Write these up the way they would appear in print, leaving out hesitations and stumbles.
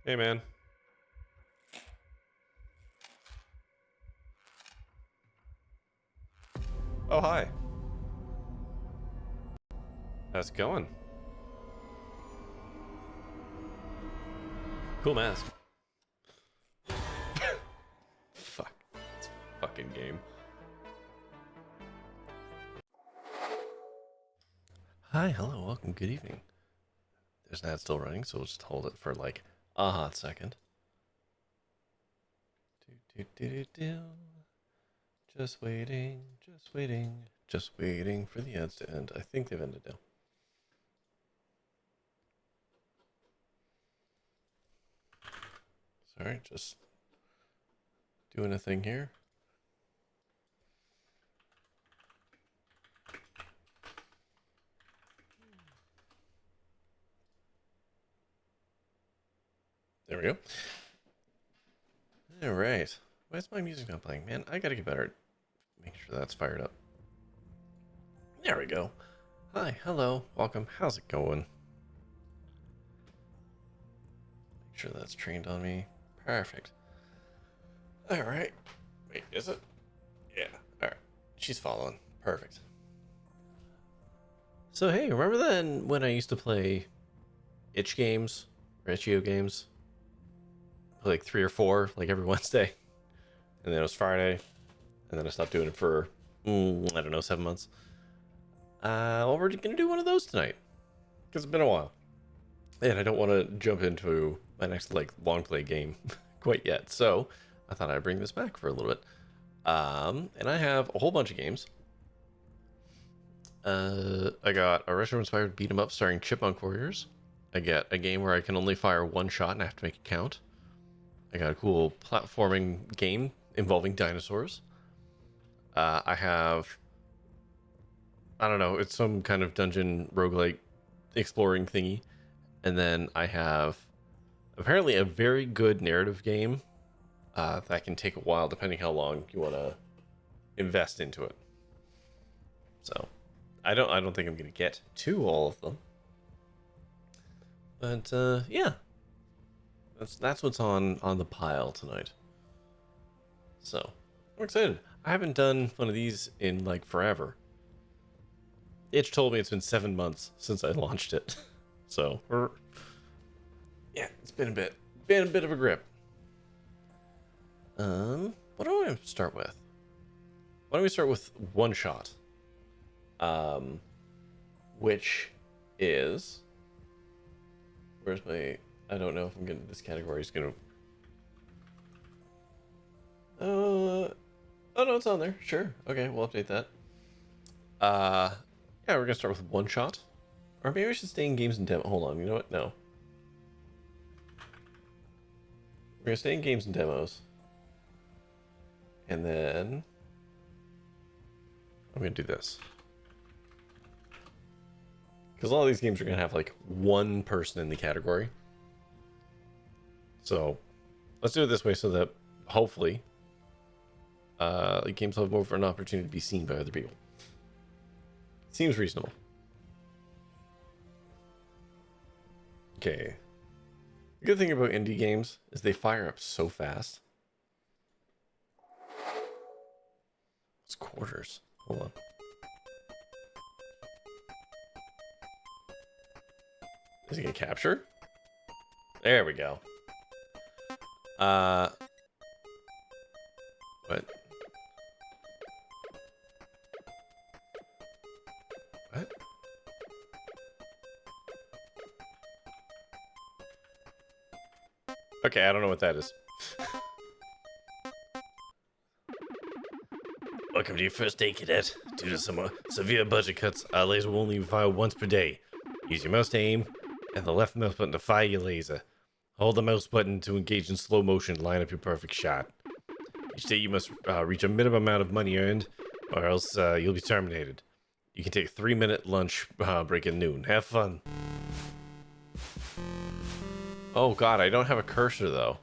Hey, man. Oh, hi. How's it going? Cool mask. Fuck. This fucking game. Hi, hello, welcome, good evening. There's an ad still running, so we'll just hold it for like a hot second. Just waiting, just waiting, just waiting for the ads to end. I think they've ended now. Sorry, just doing a thing here. There we go. All right. Why is my music not playing? Man, I gotta get better at making sure that's fired up. There we go. Hi, hello, welcome. How's it going? Make sure that's trained on me. Perfect. All right. Wait, is it? Yeah. All right. She's following. Perfect. So hey, remember then when I used to play itch games or itchio games? Like 3 or 4, like every Wednesday, and then it was Friday, and then I stopped doing it for I don't know, 7 months. Well, we're gonna do one of those tonight because it's been a while, and I don't want to jump into my next like long play game quite yet. So I thought I'd bring this back for a little bit. And I have a whole bunch of games. I got a retro-inspired beat 'em up starring Chipmonk warriors. I get a game where I can only fire one shot and I have to make it count. I got a cool platforming game involving dinosaurs. I have, I don't know, it's some kind of dungeon roguelike exploring thingy. And then I have apparently a very good narrative game that can take a while depending how long you want to invest into it. So I don't think I'm going to get to all of them. But yeah. That's what's on the pile tonight. So, I'm excited. I haven't done one of these in like forever. Itch told me it's been 7 months since I launched it. So, yeah, it's been a bit of a grip. What do I want to start with? Why don't we start with wonShot? Which is, where's my, I don't know if I'm gonna, this category is gonna, oh no, it's on there. Sure. Okay, we'll update that. Yeah, we're gonna start with wonShot. Or maybe we should stay in games and demo. Hold on, you know what? No. We're gonna stay in games and demos. And then I'm gonna do this. Because all of these games are gonna have like one person in the category. So let's do it this way so that hopefully games will have more of an opportunity to be seen by other people. Seems reasonable. Okay. The good thing about indie games is they fire up so fast. It's quarters. Hold on. Is he gonna capture? There we go. What? What? Okay, I don't know what that is. Welcome to your first day, cadet. Due to some severe budget cuts, our laser will only be fired once per day. Use your mouse to aim, and the left mouse button to fire your laser. Hold the mouse button to engage in slow motion, line up your perfect shot. Each day you must reach a minimum amount of money earned, or else you'll be terminated. You can take a 3-minute lunch break at noon. Have fun. Oh god, I don't have a cursor though.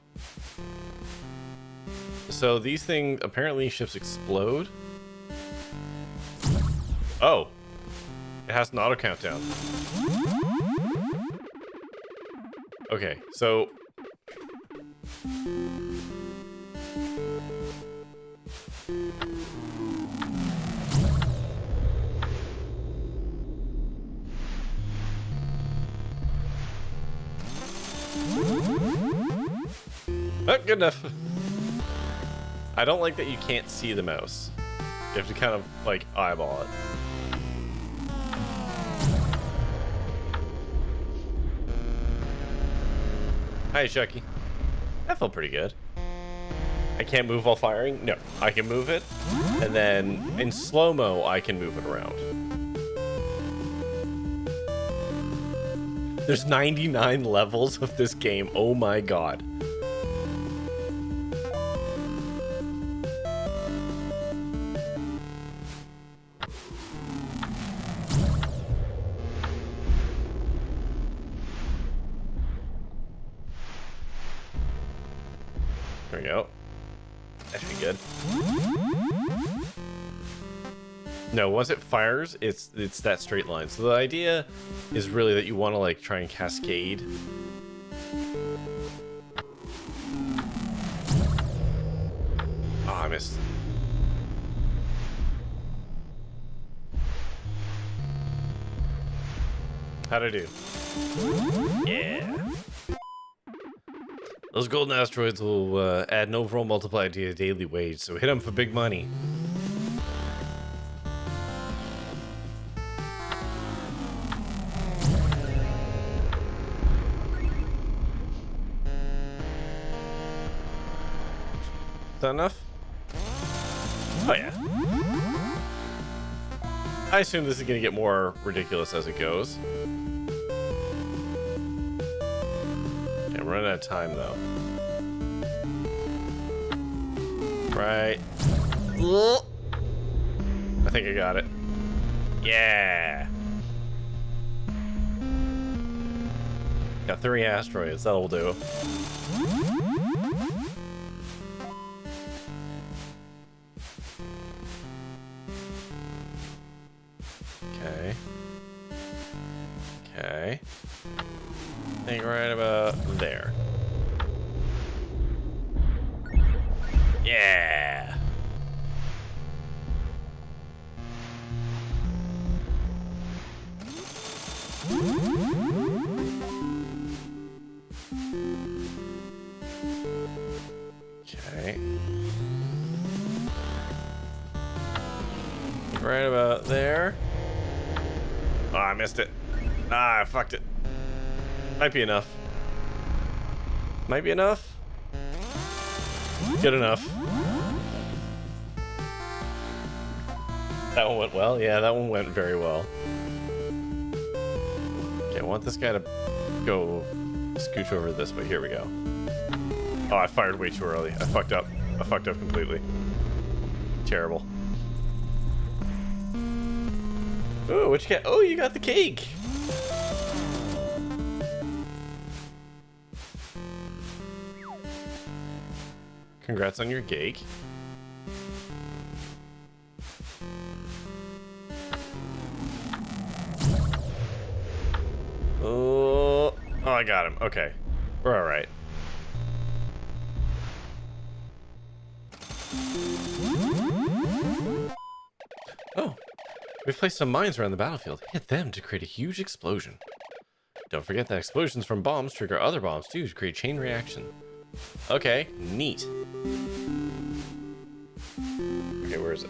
So these things, apparently ships explode. Oh. It has an auto countdown. Okay, so Oh, good enough. I don't like that you can't see the mouse. You have to kind of, like, eyeball it. Hi, Chucky. That felt pretty good. I can't move while firing? No, I can move it. And then, in slow-mo, I can move it around. There's 99 levels of this game. Oh my god. There we go. That should be good. No, once it fires, it's that straight line. So the idea is really that you want to like try and cascade. Oh, I missed. How'd I do? Yeah. Those golden asteroids will add an overall multiplier to your daily wage, so hit them for big money. Is that enough? Oh yeah. I assume this is going to get more ridiculous as it goes. Okay, I'm running out of time though. Right. I think I got it. Yeah. Got 3 asteroids, that'll do. Okay. Okay. I think right about there. Yeah. Okay. Right about there. Oh, I missed it. Ah, I fucked it. Might be enough. Might be enough. Good enough. That one went well. Yeah, that one went very well. Okay, I want this guy to go scooch over this way. Here we go. Oh, I fired way too early. I fucked up. I fucked up completely. Terrible. Ooh, what you got? Oh, you got the cake. Congrats on your cake. Oh, I got him. Okay. We're all right. Oh, we've placed some mines around the battlefield. Hit them to create a huge explosion. Don't forget that explosions from bombs trigger other bombs too to create chain reaction. Okay, neat. Okay, where is it?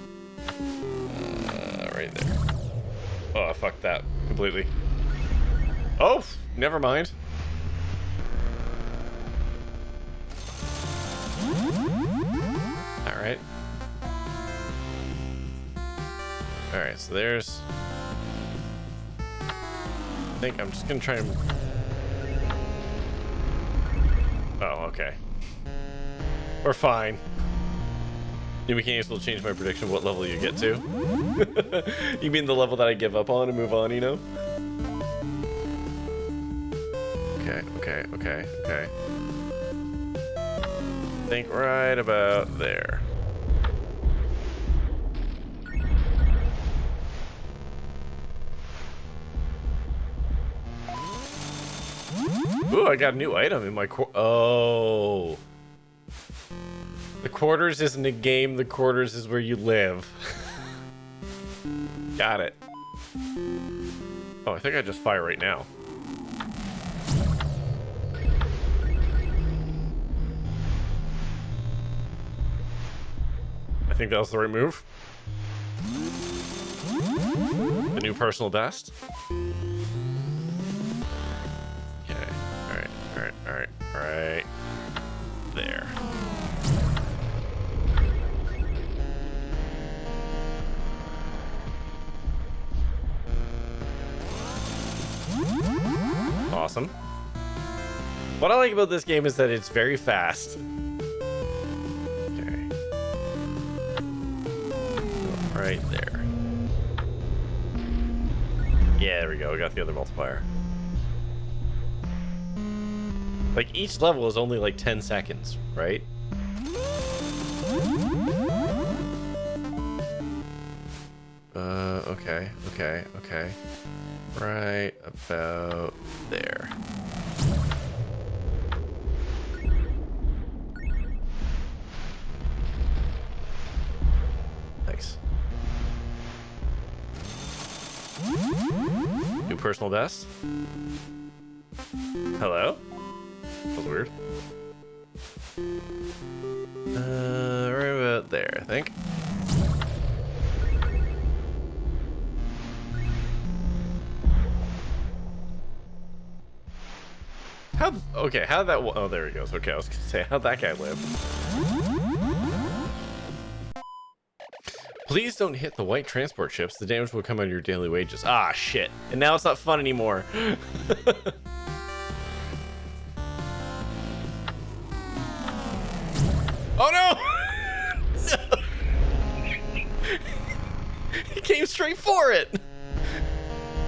Right there. Oh, I fucked that completely. Oh, never mind. Alright. Alright, so there's... I think I'm just gonna try and... Oh, okay. We're fine. New mechanics will change my prediction of what level you get to. You mean the level that I give up on and move on, you know? Okay. Think right about there. Ooh, I got a new item in my core. Oh, The quarters isn't a game, the quarters is where you live. Got it. Oh, I think I just fire right now. I think that was the right move. The new personal best. Okay, alright. There. Awesome. What I like about this game is that it's very fast. Okay. Right there. Yeah, there we go. We got the other multiplier. Like, each level is only like 10 seconds, right? Okay. Right about there. Nice. New personal best. Hello? That was weird. Right about there, I think. How'd that... Oh, there he goes. Okay, I was gonna say, how'd that guy live? Please don't hit the white transport ships. The damage will come out of your daily wages. Ah, shit. And now it's not fun anymore. Oh, no! He came straight for it!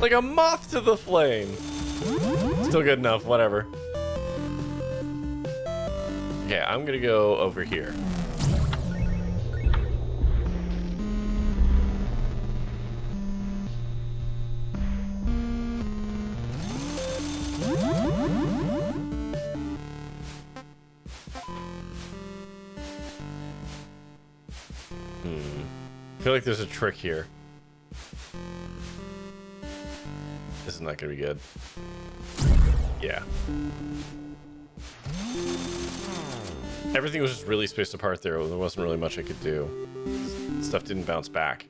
Like a moth to the flame. Still good enough, whatever. Okay, I'm gonna go over here. I feel like there's a trick here. This is not gonna be good. Yeah. Everything was just really spaced apart there. There wasn't really much I could do. Stuff didn't bounce back.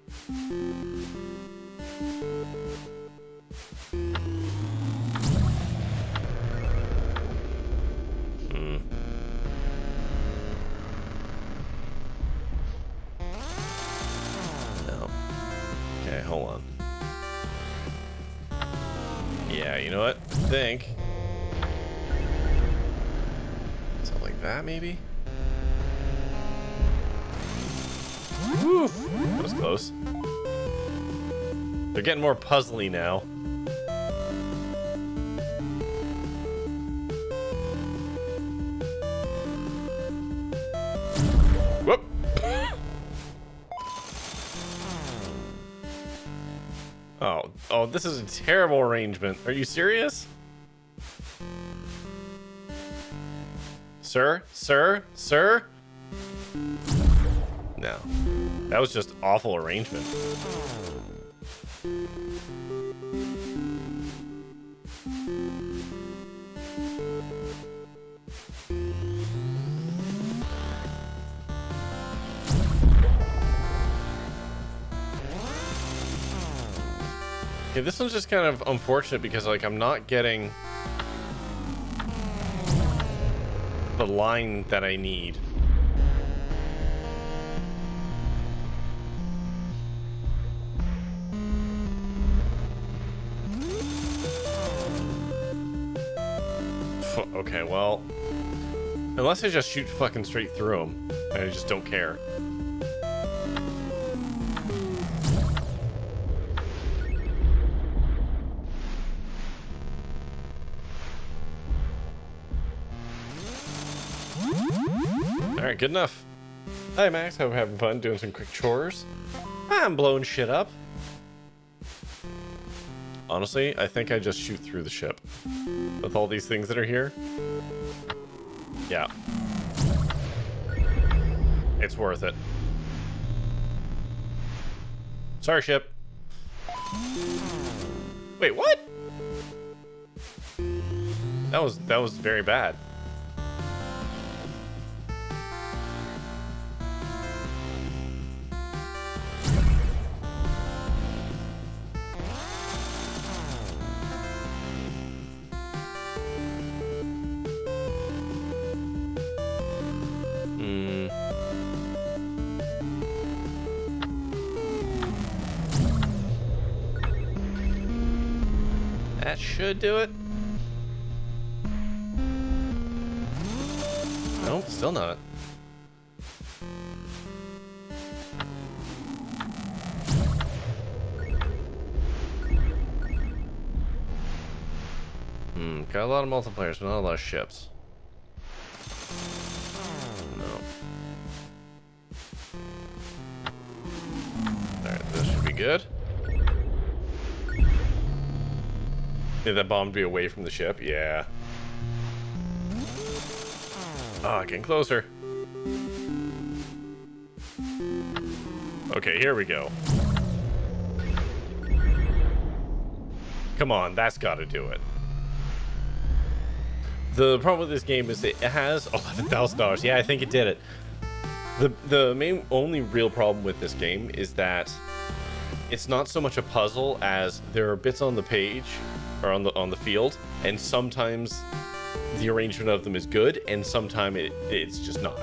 No. Okay, hold on. Yeah, you know what? I think... something like that, maybe? Woo! That was close. They're getting more puzzly now. Whoop! Oh, this is a terrible arrangement. Are you serious? Sir? No. That was just awful arrangement. Okay, this one's just kind of unfortunate because, like, I'm not getting the line that I need. Okay, well, unless I just shoot fucking straight through them, and I just don't care. Alright, good enough. Hi, Max. Hope you're having fun doing some quick chores. I'm blowing shit up. Honestly, I think I just shoot through the ship. With all these things that are here. Yeah. It's worth it. Sorry, ship. Wait, what? That was very bad. That should do it. Nope, still not. Got a lot of multipliers, but not a lot of ships. No. Alright, this should be good. Need that bomb to be away from the ship? Yeah. Ah, getting closer. Okay, here we go. Come on, that's gotta do it. The problem with this game is it has $11,000. Yeah, I think it did it. The main only real problem with this game is that it's not so much a puzzle as there are bits on the page or on the field, and sometimes the arrangement of them is good, and sometimes it's just not.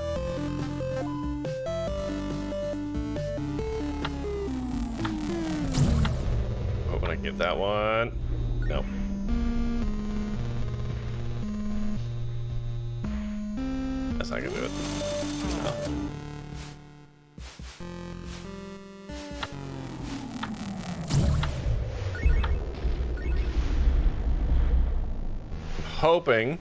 Hoping I can get that one. Nope. That's not gonna do it. No. Hoping.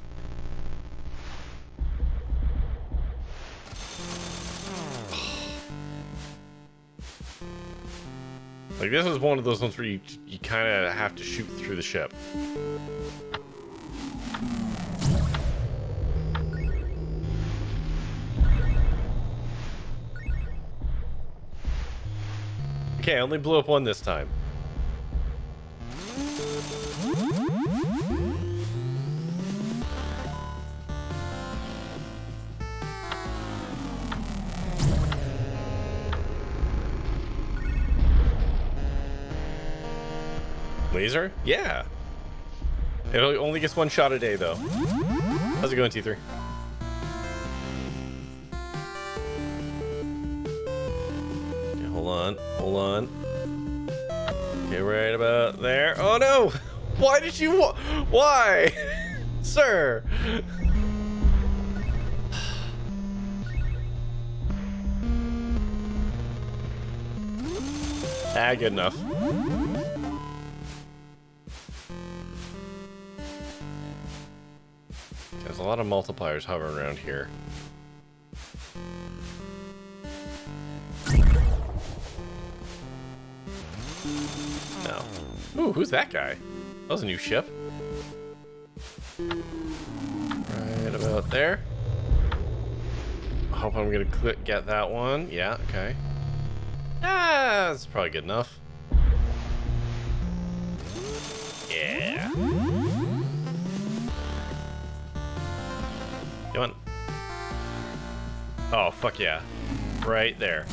Like, this is one of those ones where you kind of have to shoot through the ship. Okay, I only blew up one this time. Laser? Yeah. It only gets one shot a day, though. How's it going, T3? Okay, hold on. Hold on. Okay, right about there. Oh, no! Why did you... Why? Sir! Ah, good enough. There's a lot of multipliers hovering around here. No. Ooh, who's that guy? That was a new ship. Right about there. I hope I'm gonna get that one. Yeah, okay. Ah, that's probably good enough. Yeah. Come on. Oh, fuck yeah. Right there.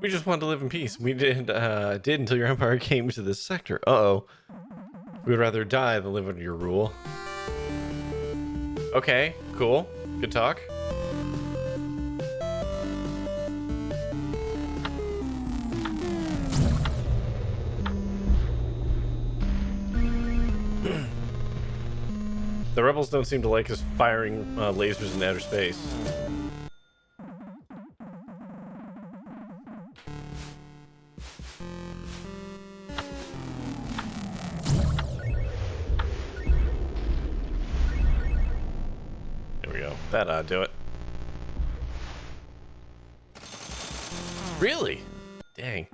We just wanted to live in peace. We did until your empire came to this sector. Uh-oh. We would rather die than live under your rule. Okay, cool. Good talk. The rebels don't seem to like us firing lasers in outer space. There we go. That ought to do it. Really? Dang.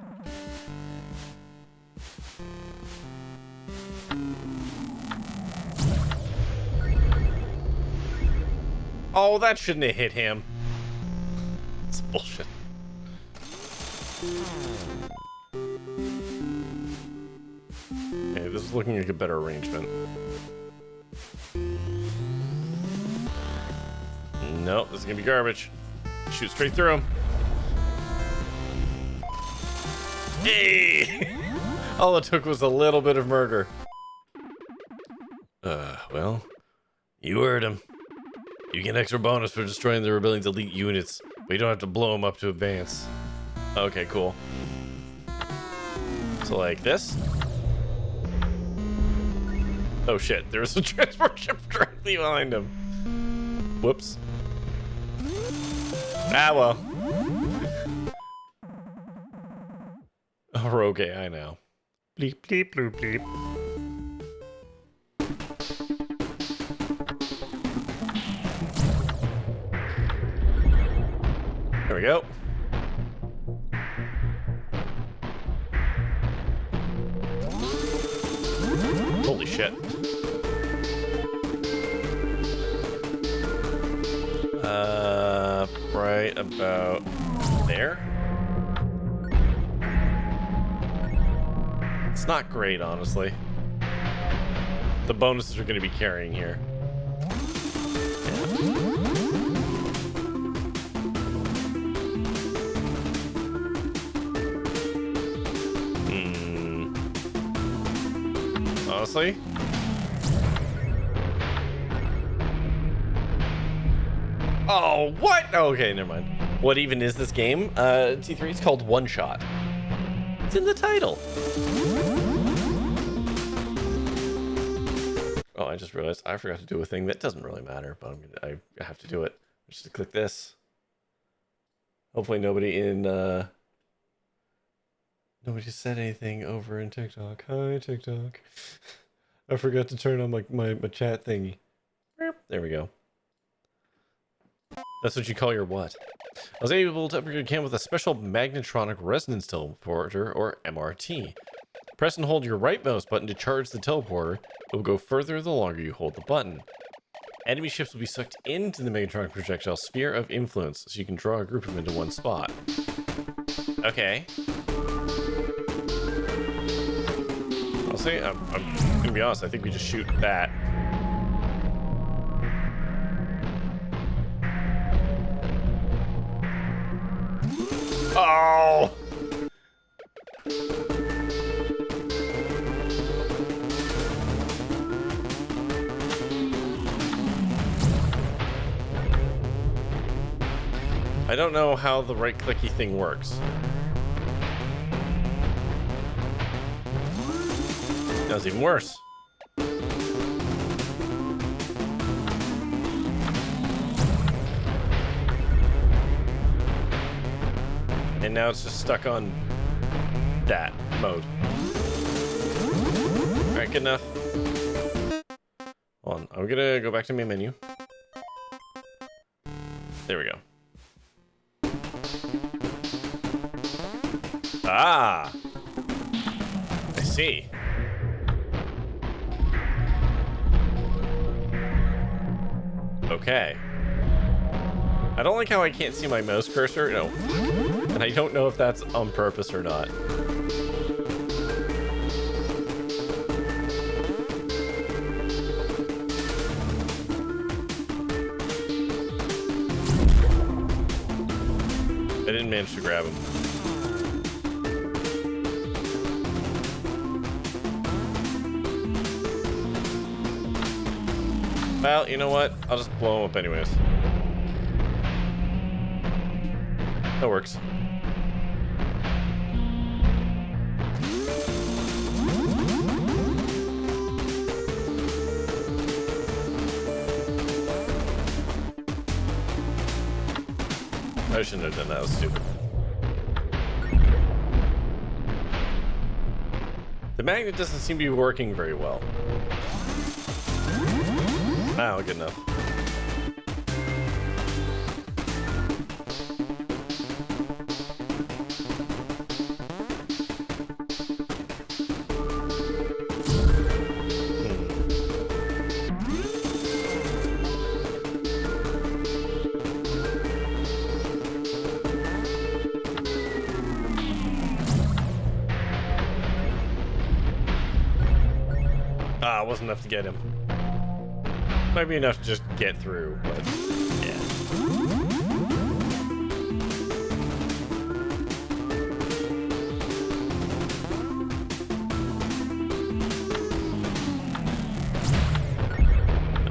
Oh, that shouldn't have hit him. It's bullshit. Okay, this is looking like a better arrangement. Nope, this is gonna be garbage. Shoot straight through him. Hey! All it took was a little bit of murder. Well, you heard him. You get an extra bonus for destroying the rebellion's elite units, but you don't have to blow them up to advance. Okay, cool. So like this. Oh shit, there's a transport ship directly behind him. Whoops. Ah, well. Oh, okay, I know. Bleep, bleep, bloop, bleep. There we go. Holy shit. Right about there. It's not great, honestly. The bonuses are going to be carrying here. Honestly. Oh, what? Okay, never mind. What even is this game? T3, it's called wonShot. It's in the title. Oh, I just realized I forgot to do a thing that doesn't really matter, but I have to do it. Just to click this. Hopefully nobody in nobody said anything over in TikTok. Hi, TikTok. I forgot to turn on my chat thingy. There we go. That's what you call your what? I was able to upgrade your cam with a special magnetronic resonance teleporter, or MRT. Press and hold your right mouse button to charge the teleporter. It will go further the longer you hold the button. Enemy ships will be sucked into the magnetronic projectile sphere of influence, so you can draw a group of them into one spot. Okay. I'll say, I'm gonna be honest, I think we just shoot that. Oh! I don't know how the right-clicky thing works. That was even worse. And now it's just stuck on that mode. Alright, good enough. Hold on, I'm gonna go back to my menu. There we go. Ah! I see. Okay. I don't like how I can't see my mouse cursor. No. And I don't know if that's on purpose or not. I didn't manage to grab him. Well, you know what? I'll just blow him up anyways. That works. I shouldn't have done that. That was stupid. The magnet doesn't seem to be working very well. Oh, good enough. Ah, wasn't enough to get him. Might be enough to just get through, but yeah.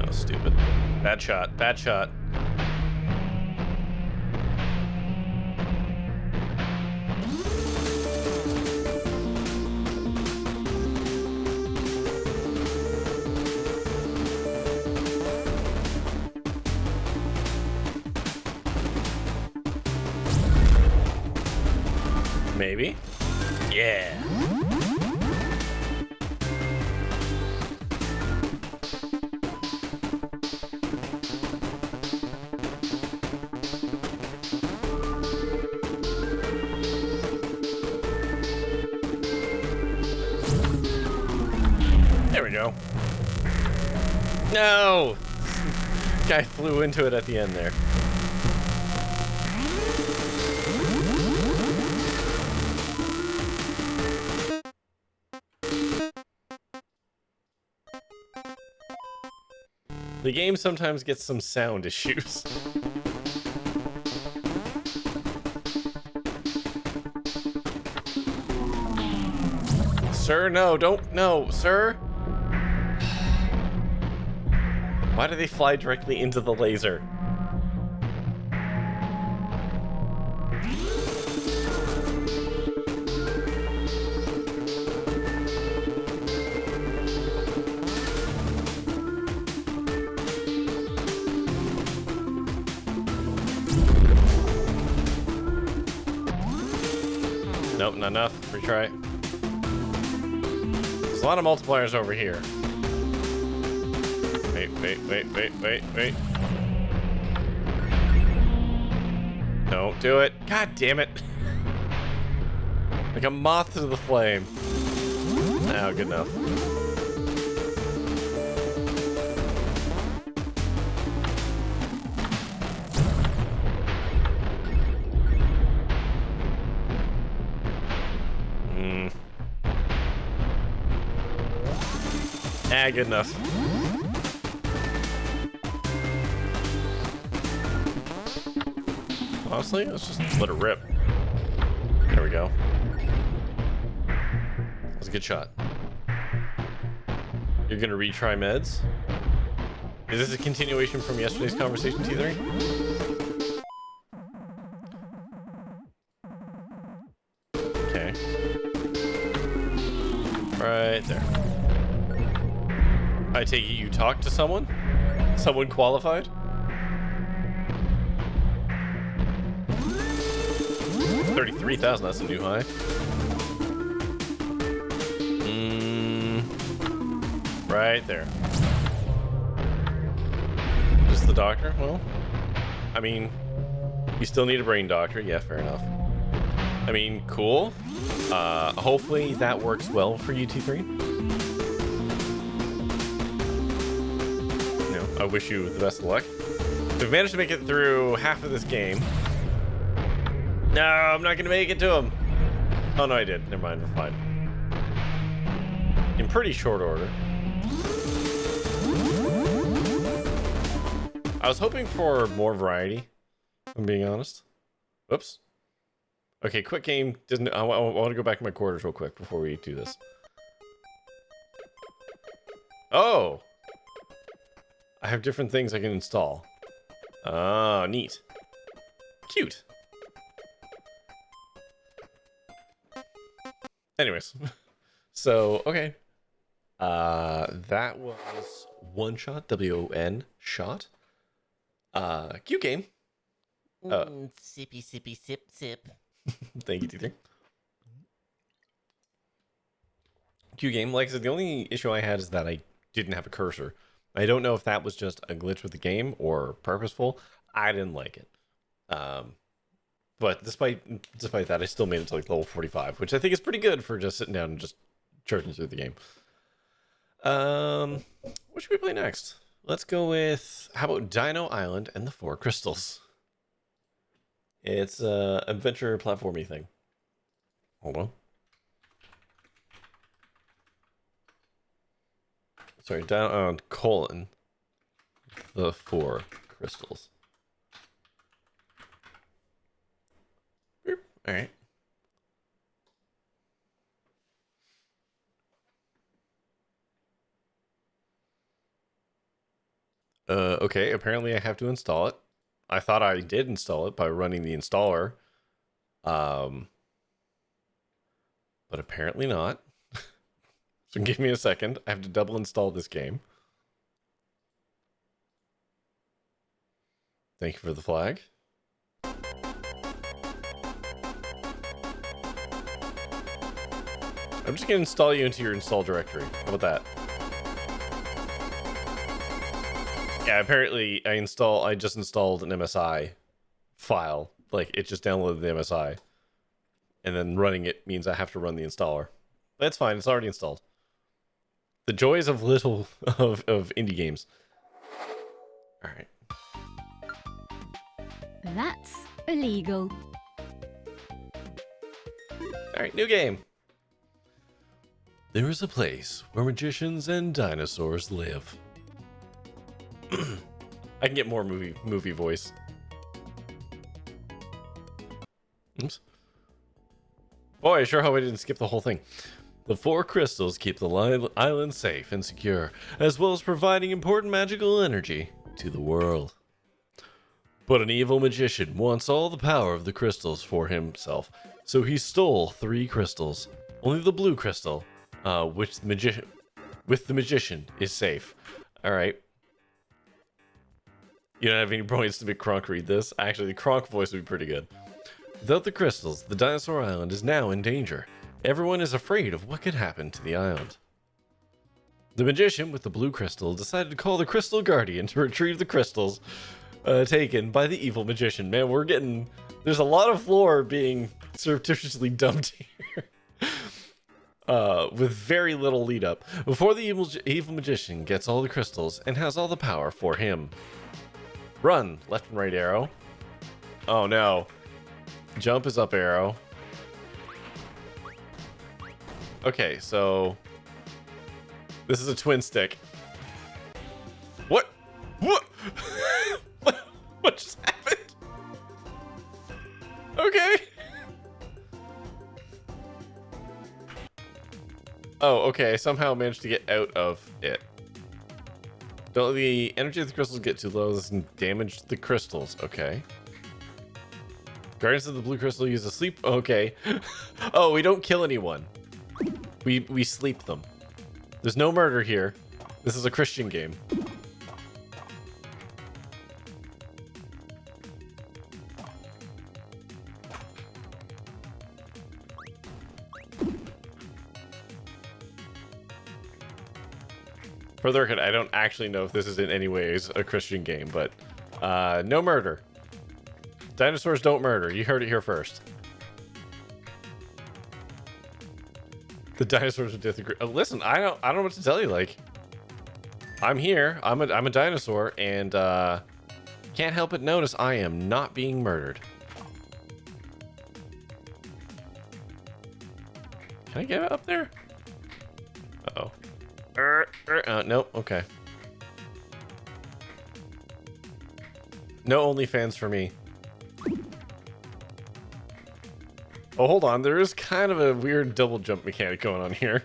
Oh, stupid. Bad shot, bad shot. Maybe. Yeah. There we go. No! Guy flew into it at the end there. The game sometimes gets some sound issues. Sir, no, don't, no, sir. Why do they fly directly into the laser? Nope, not enough. Retry. There's a lot of multipliers over here. Wait. Don't do it. God damn it. Like a moth to the flame. Now, good enough. Good enough. Honestly, let's just let it rip. There we go. That's a good shot. You're gonna retry meds? Is this a continuation from yesterday's conversation, T3? Okay. Right there. I take it you talked to someone? Someone qualified? $33,000, that's a new high. Right there. Just the doctor? Well, I mean, you still need a brain doctor. Yeah, fair enough. I mean, cool. Hopefully that works well for you, T3. I wish you the best of luck. We've managed to make it through half of this game. No, I'm not gonna make it to him. Oh no, I did. Never mind, we're fine. In pretty short order. I was hoping for more variety, if I'm being honest. Whoops. Okay, quick game. I want to go back to my quarters real quick before we do this. Oh! I have different things I can install. Ah, neat. Cute. Anyways. So, okay. That was wonShot, W-O-N, shot. Cute game. Sippy, sippy, sip, sip. Thank you, T3. Cute game. Like I said, the only issue I had is that I didn't have a cursor. I don't know if that was just a glitch with the game or purposeful. I didn't like it. But despite that, I still made it to like level 45, which I think is pretty good for just sitting down and just charging through the game. What should we play next? Let's go with, how about Dino Island and the 4 Crystals? It's a adventure platformy thing. Hold on. Sorry, down on colon. The 4 crystals. All right. Okay, apparently I have to install it. I thought I did install it by running the installer. But apparently not. So give me a second. I have to double install this game. Thank you for the flag. I'm just gonna install you into your install directory. How about that? Yeah, apparently I just installed an MSI file. Like, it just downloaded the MSI. And then running it means I have to run the installer. But it's fine, it's already installed. The joys of little of indie games. Alright. That's illegal. Alright, new game. There is a place where magicians and dinosaurs live. I can get more movie voice. Oops. Boy, I sure hope I didn't skip the whole thing. The 4 crystals keep the island safe and secure, as well as providing important magical energy to the world. But an evil magician wants all the power of the crystals for himself, so he stole 3 crystals. Only the blue crystal, with the magician, is safe. All right. You don't have any points to make Kronk read this? Actually, the Kronk voice would be pretty good. Without the crystals, the dinosaur island is now in danger. Everyone is afraid of what could happen to the island. The magician with the blue crystal decided to call the Crystal Guardian to retrieve the crystals taken by the evil magician. Man, there's a lot of lore being surreptitiously dumped here. With very little lead up. Before the evil magician gets all the crystals and has all the power for him. Run, left and right arrow. Oh no. Jump is up arrow. Okay, so this is a twin stick. What? What? What just happened? Okay. Oh, okay. I somehow managed to get out of it. Don't let the energy of the crystals get too low. This can damage the crystals. Okay. Guardians of the blue crystal use a sleep. Okay. Oh, we don't kill anyone. We sleep them. There's no murder here. This is a Christian game. For the record, I don't actually know if this is in any ways a Christian game, but no murder. Dinosaurs don't murder. You heard it here first. The dinosaurs would disagree. Oh, listen, I don't know what to tell you. Like, I'm here. I'm a dinosaur, and can't help but notice I am not being murdered. Can I get up there? Uh-oh. Nope. Okay. No OnlyFans for me. Oh, hold on. There is kind of a weird double jump mechanic going on here.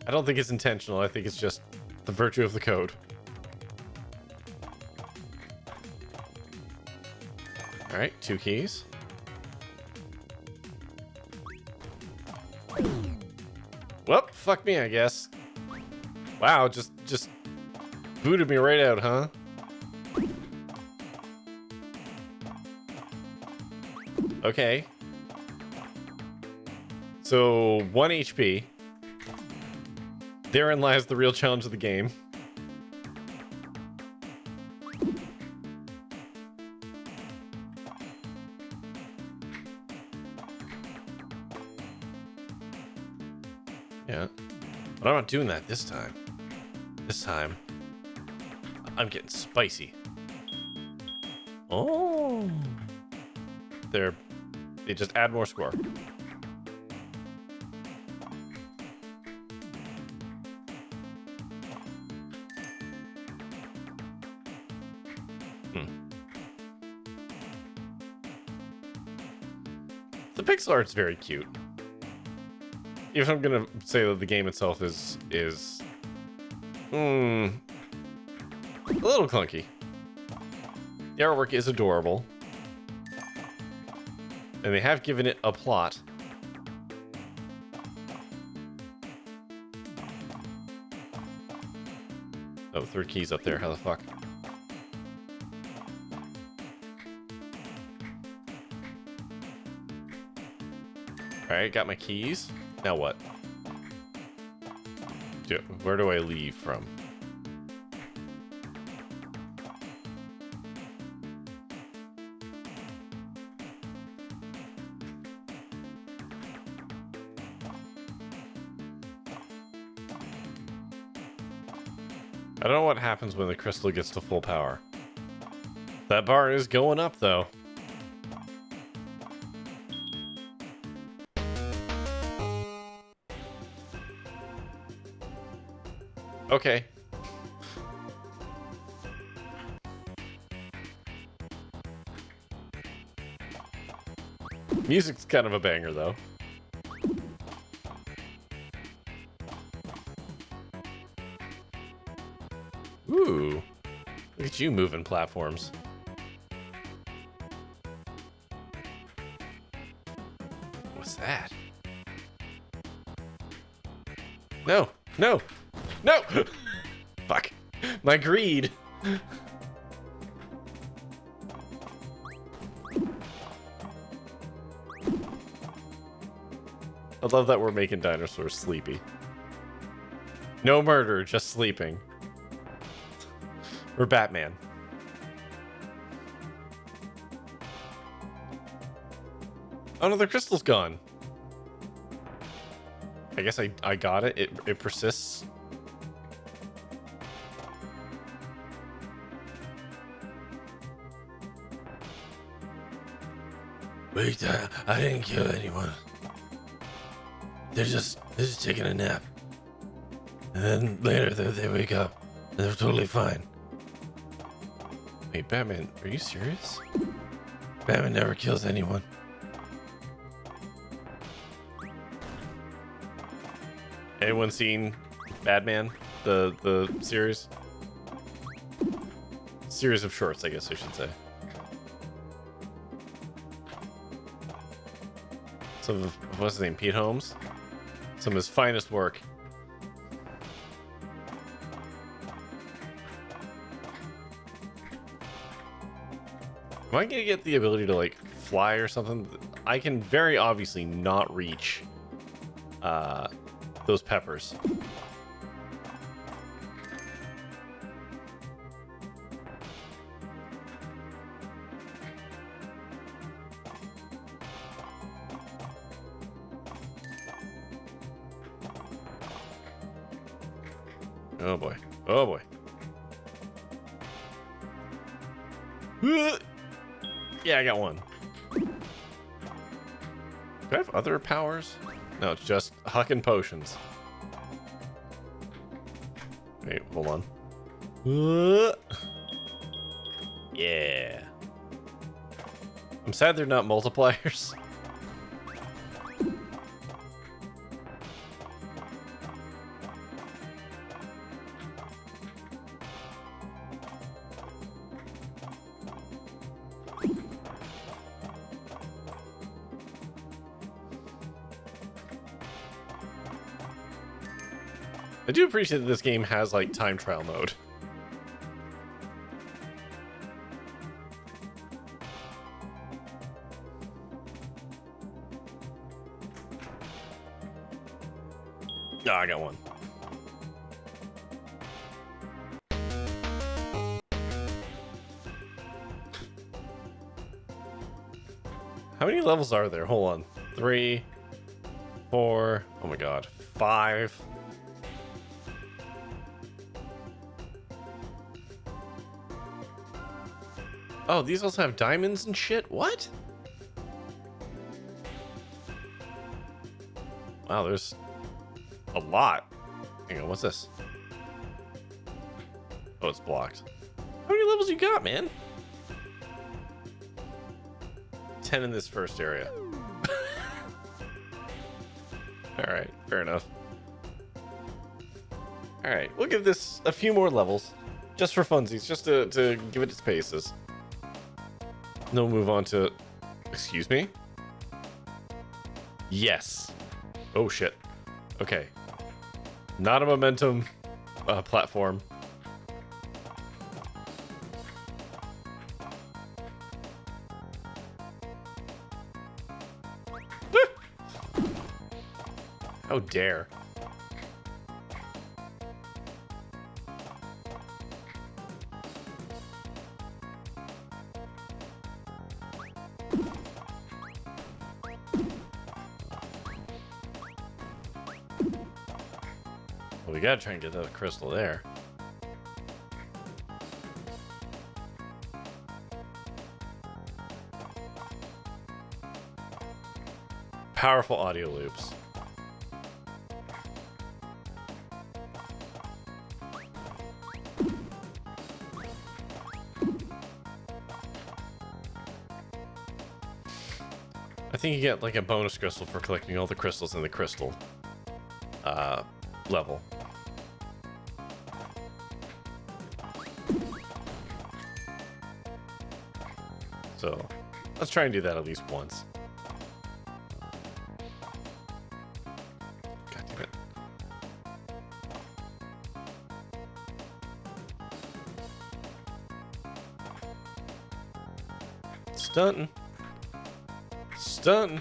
I don't think it's intentional. I think it's just the virtue of the code. All right, 2 keys. Well, fuck me, I guess. Wow, just booted me right out, huh? Okay. So, 1 HP. Therein lies the real challenge of the game. Yeah. But I'm not doing that this time. This time, I'm getting spicy. Oh. They just add more score. pixel art's very cute. If I'm gonna say that the game itself is a little clunky. The artwork is adorable. And they have given it a plot. Oh, third key's up there. How the fuck? Alright, got my keys. Now what? Where do I leave from? I don't know what happens when the crystal gets to full power. That bar is going up, though. Okay. Music's kind of a banger, though. Ooh. Look at you moving platforms. What's that? No! No! No! Fuck. My greed. I love that we're making dinosaurs sleepy. No murder, just sleeping. We're Batman. Oh no, the crystal's gone. I guess I got it. It persists. Wait, I didn't kill anyone. They're just taking a nap. And then later they wake up and they're totally fine. Wait, Batman, are you serious? Batman never kills anyone. Anyone seen Batman, the series? Series of shorts, I guess I should say. Some of, what's his name, Pete Holmes? Some of his finest work. Am I gonna get the ability to, like, fly or something? I can very obviously not reach those peppers. Oh boy. Oh boy. Yeah, I got one. Do I have other powers? No, it's just hucking potions. Wait, hold on. Yeah. I'm sad they're not multipliers. I do appreciate that this game has, like, time trial mode. Oh, I got one. How many levels are there? Hold on. 3, 4, oh my god, 5. Oh, these also have diamonds and shit? What? Wow, there's a lot. Hang on, what's this? Oh, it's blocked. How many levels you got, man? 10 in this first area. Alright, fair enough. Alright, we'll give this a few more levels. Just for funsies, just to give it its paces. Then we'll move on to... Excuse me? Yes. Oh shit. Okay. Not a momentum platform. How dare. Well, we gotta try and get that crystal there. Powerful audio loops. I think you get like a bonus crystal for collecting all the crystals in the crystal level. So let's try and do that at least once. God damn it. Stunting. Stunt.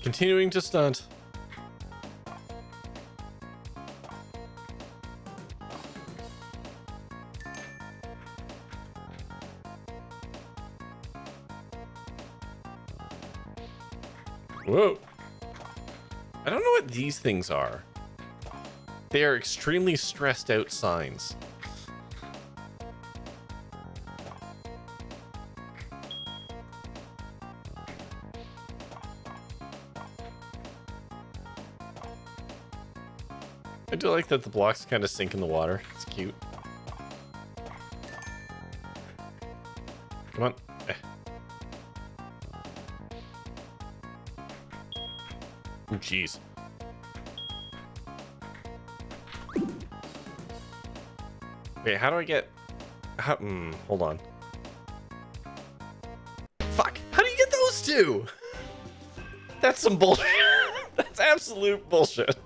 Continuing to stunt. Whoa. I don't know what these things are. They are extremely stressed out signs. I do like that the blocks kind of sink in the water. It's cute. Come on. Eh. Oh, jeez. Wait, how do I get... How... hold on. Fuck! How do you get those two? That's some bullshit. That's absolute bullshit.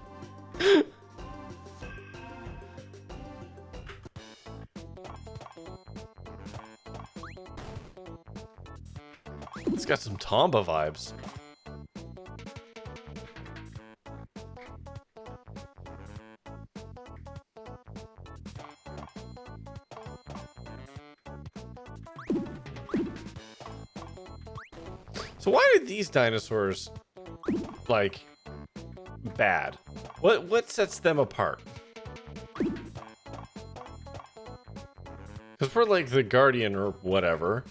It's got some Tomba vibes. So why are these dinosaurs, like, bad? What sets them apart? Because we're like the guardian or whatever.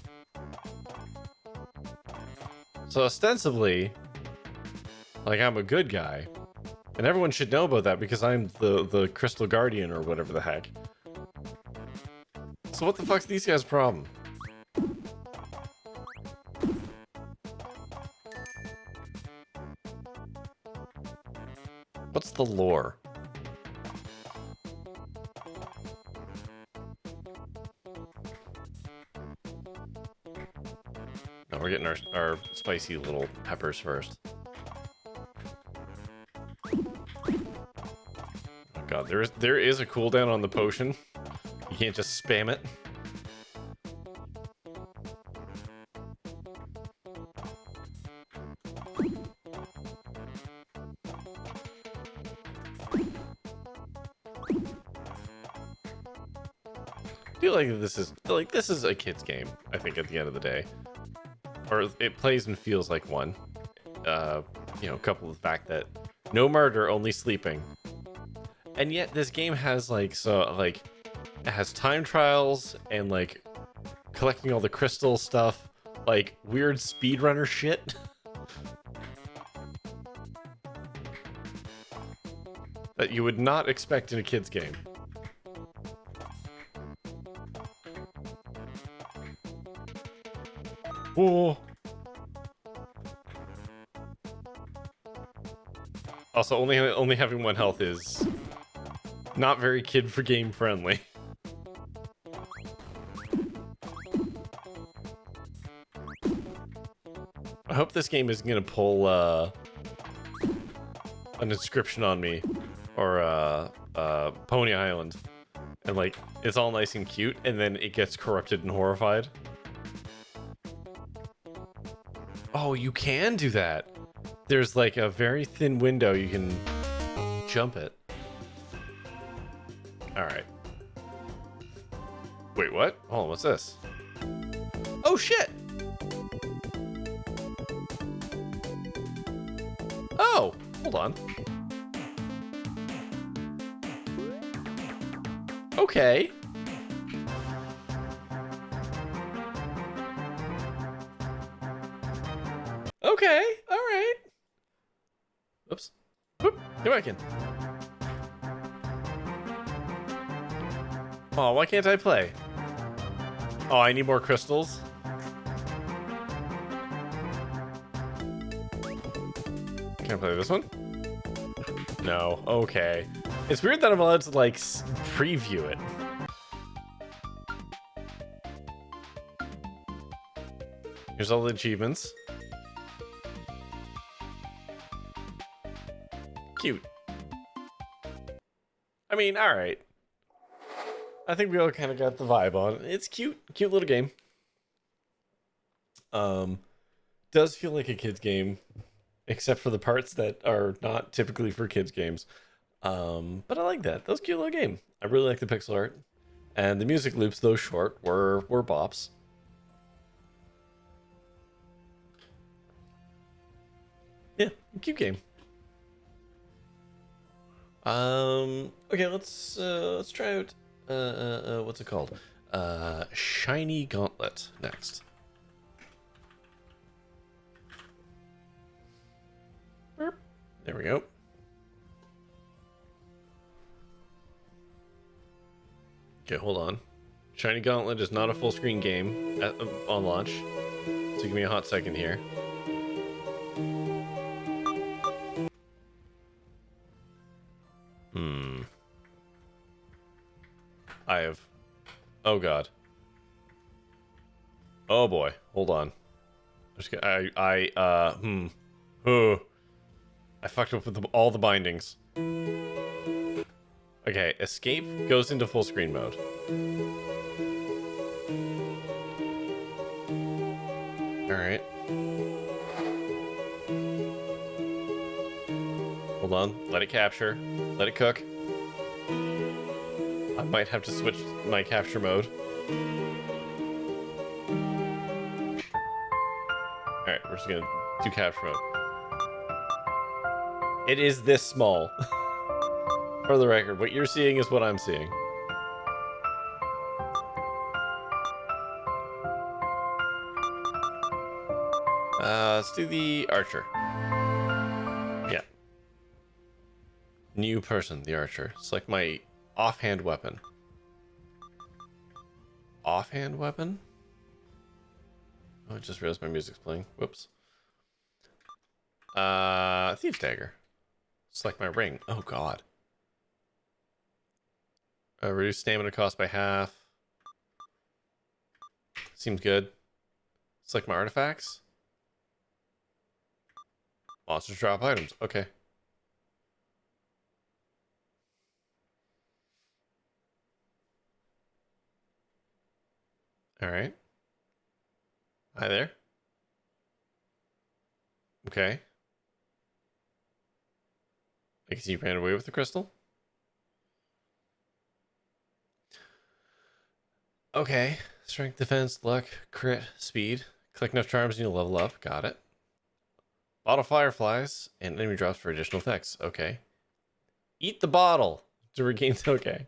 So ostensibly, like, I'm a good guy. And everyone should know about that because I'm the crystal guardian or whatever the heck. So what the fuck's these guys' problem? What's the lore? No, we're getting our spicy little peppers first. Oh god, there is a cooldown on the potion. You can't just spam it. I feel like this is a kid's game, I think, at the end of the day. Or it plays and feels like one. You know, coupled with the fact that no murder, only sleeping. And yet this game has it has time trials and like collecting all the crystal stuff, like weird speedrunner shit. That you would not expect in a kid's game. Oh. Also, only having 1 health is not very kid for game friendly. I hope this game isn't gonna pull an inscription on me or Pony Island, and like it's all nice and cute, and then it gets corrupted and horrified. Oh, you can do that. There's like a very thin window you can jump it. All right. Wait, what? Hold on, what's this? Oh shit! Oh, hold on. Okay. Okay, all right. Oops. Whoop, get back in. Oh, why can't I play? Oh, I need more crystals. Can I play this one? No. Okay. It's weird that I'm allowed to, like, preview it. Here's all the achievements. Cute. I mean, alright. I think we all kind of got the vibe on it. It's cute. Cute little game. Does feel like a kid's game, except for the parts that are not typically for kids games. But I like that. That was a cute little game. I really like the pixel art. And the music loops, though short, were bops. Yeah, cute game. Okay, let's try out what's it called? Shiny Gauntlet next. Burp. There we go. Okay, hold on. Shiny Gauntlet is not a full screen game on launch, so give me a hot second here. I have... Oh god. Oh boy. Hold on. I fucked up with all the bindings. Okay, escape goes into full screen mode. Alright. Hold on. Let it capture. Let it cook. I might have to switch my capture mode. Alright, we're just gonna do capture mode. It is this small. For the record, what you're seeing is what I'm seeing. Let's do the archer. Yeah. New person, the archer. Select my offhand weapon. Offhand weapon? Oh, I just realized my music's playing. Whoops. Thief's dagger. Select my ring. Oh god. Reduce stamina cost by half. Seems good. Select my artifacts. Monsters drop items. Okay. Alright. Hi there. Okay. I guess you ran away with the crystal. Okay. Strength, defense, luck, crit, speed. Collect enough charms and you'll level up. Got it. Bottle fireflies and enemy drops for additional effects. Okay. Eat the bottle to regain. Okay.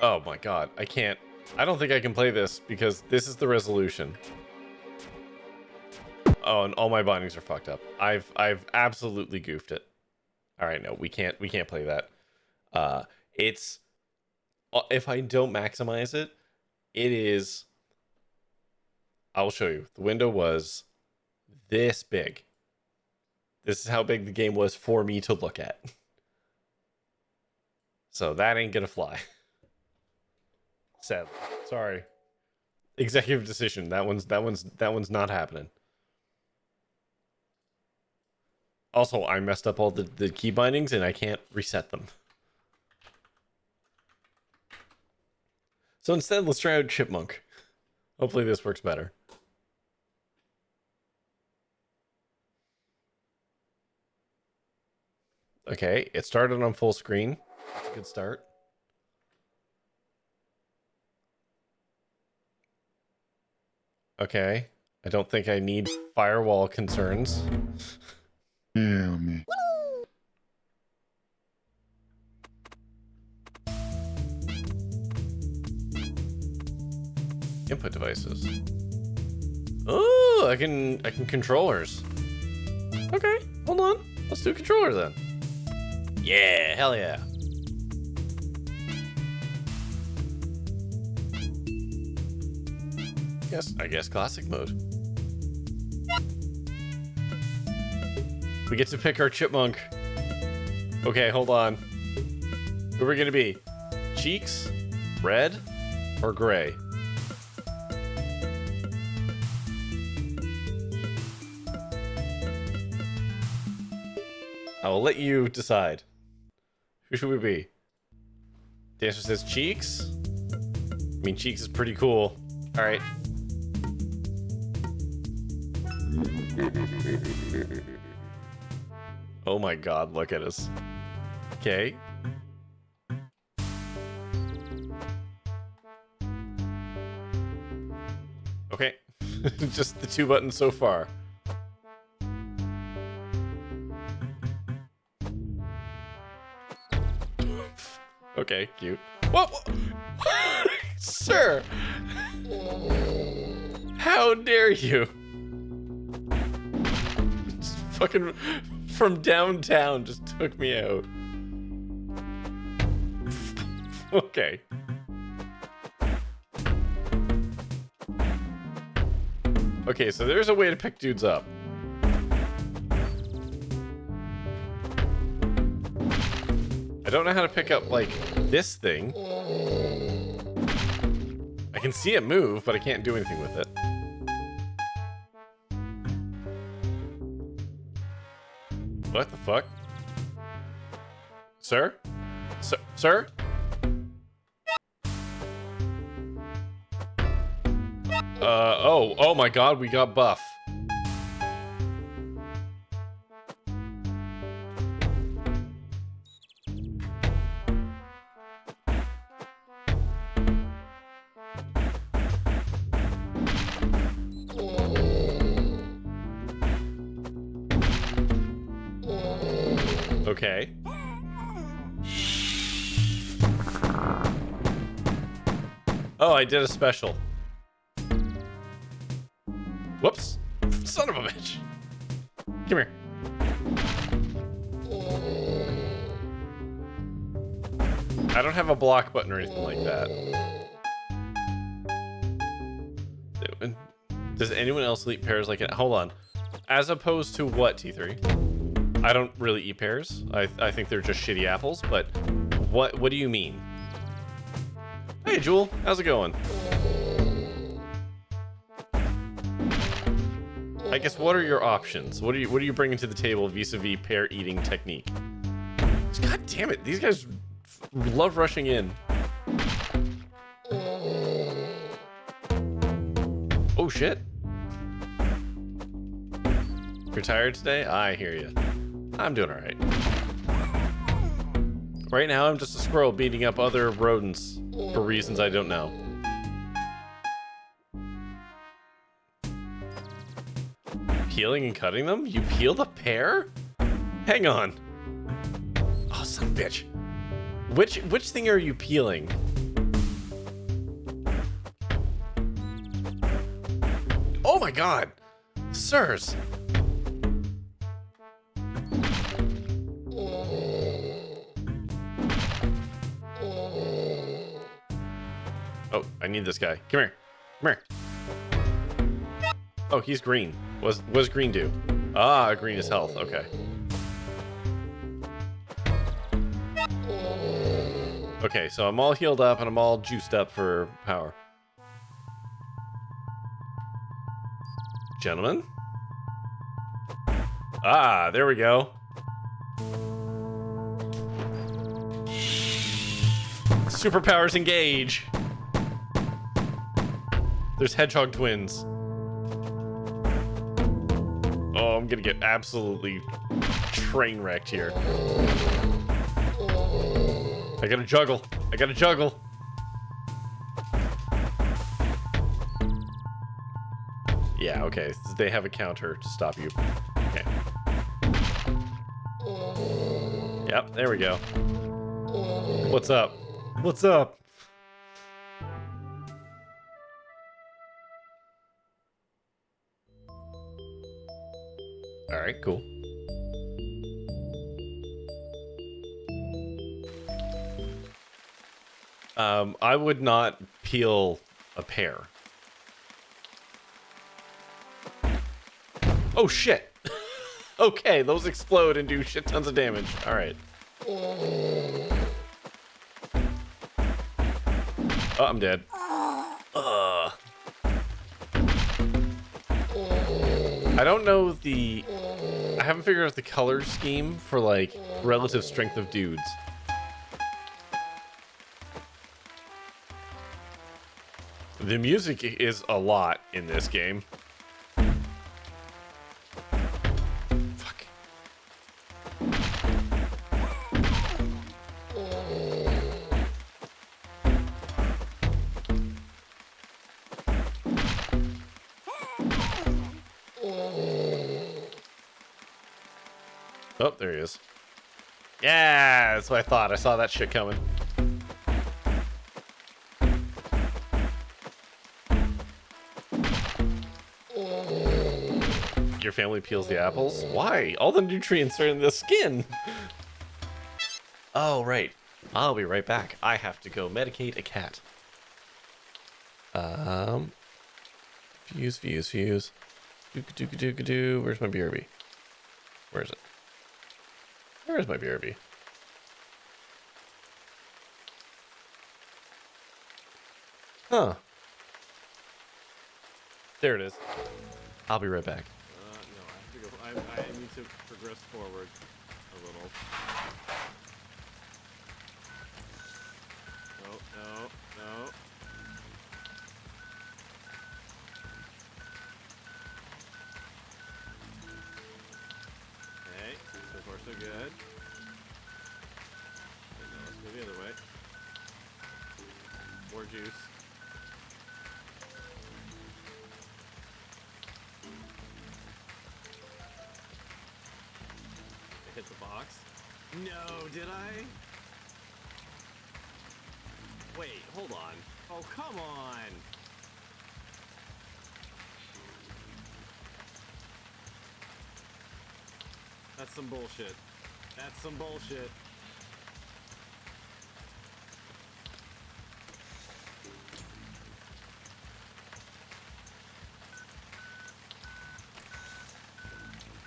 Oh my god. I can't. I don't think I can play this because this is the resolution. Oh, and all my bindings are fucked up. I've absolutely goofed it. All right, no, we can't play that. It's if I don't maximize it, it is I'll show you. The window was this big. This is how big the game was for me to look at. So that ain't gonna fly. Sadly. Sorry. Executive decision. That one's not happening. Also, I messed up all the key bindings and I can't reset them. So instead, let's try out Chipmonk. Hopefully this works better. Okay, it started on full screen. That's a good start. Okay, I don't think I need firewall concerns. Yeah, me. Input devices. Oh, I can controllers. Okay, hold on. Let's do controller then. Yeah, hell yeah. Yes, I guess classic mode. We get to pick our chipmunk. Okay, hold on. Who are we gonna be? Cheeks, red, or gray? I will let you decide. Who should we be? The answer says Cheeks. I mean, Cheeks is pretty cool. All right. Oh my god, look at us. Okay. Okay. Just the two buttons so far. Okay, cute. What? Sir! How dare you? Just fucking from downtown just took me out. Okay. Okay, so there's a way to pick dudes up. I don't know how to pick up, like, this thing. I can see it move, but I can't do anything with it. What the fuck? Sir? Sir? Oh my god, we got buff. Okay. Oh, I did a special. Whoops. Son of a bitch. Come here. I don't have a block button or anything like that. Does anyone else eat pears like it? Hold on. As opposed to what, T3? I don't really eat pears. I think they're just shitty apples, but what do you mean? Hey, Jewel. How's it going? I guess what are your options? What are you bringing to the table vis-a-vis pear eating technique? God damn it, these guys love rushing in. Oh shit. You're tired today? I hear you. I'm doing alright. Right now I'm just a squirrel beating up other rodents for reasons I don't know. Peeling and cutting them? You peel the pear? Hang on. Oh, son of a bitch. Which thing are you peeling? Oh my god. Sirs. Oh, I need this guy. Come here. Come here. Oh, he's green. Was green do? Ah, green is health. Okay. Okay, so I'm all healed up and I'm all juiced up for power. Gentlemen? Ah, there we go. Superpowers engage. There's hedgehog twins. Oh, I'm gonna get absolutely train wrecked here. I gotta juggle. I gotta juggle. Yeah, okay. They have a counter to stop you. Okay. Yep, there we go. What's up? What's up? Alright, cool. I would not peel a pear. Oh shit! Okay, those explode and do shit tons of damage. Alright. Oh, I'm dead. I don't know the... I haven't figured out the color scheme for, like, relative strength of dudes. The music is a lot in this game. Fuck. Oh, there he is. Yeah, that's what I thought. I saw that shit coming. Your family peels the apples? Why? All the nutrients are in the skin. Oh, right. I'll be right back. I have to go medicate a cat. Fuse. Dooka-doo. Where's my BRB? Where is it? Where is my BRB? Huh. There it is. I'll be right back. No, I have to go. I need to progress forward a little. No. Okay, so far so good. And now let's go the other way. More juice. I hit the box. No, did I? Wait, hold on. Oh, come on. That's some bullshit. That's some bullshit.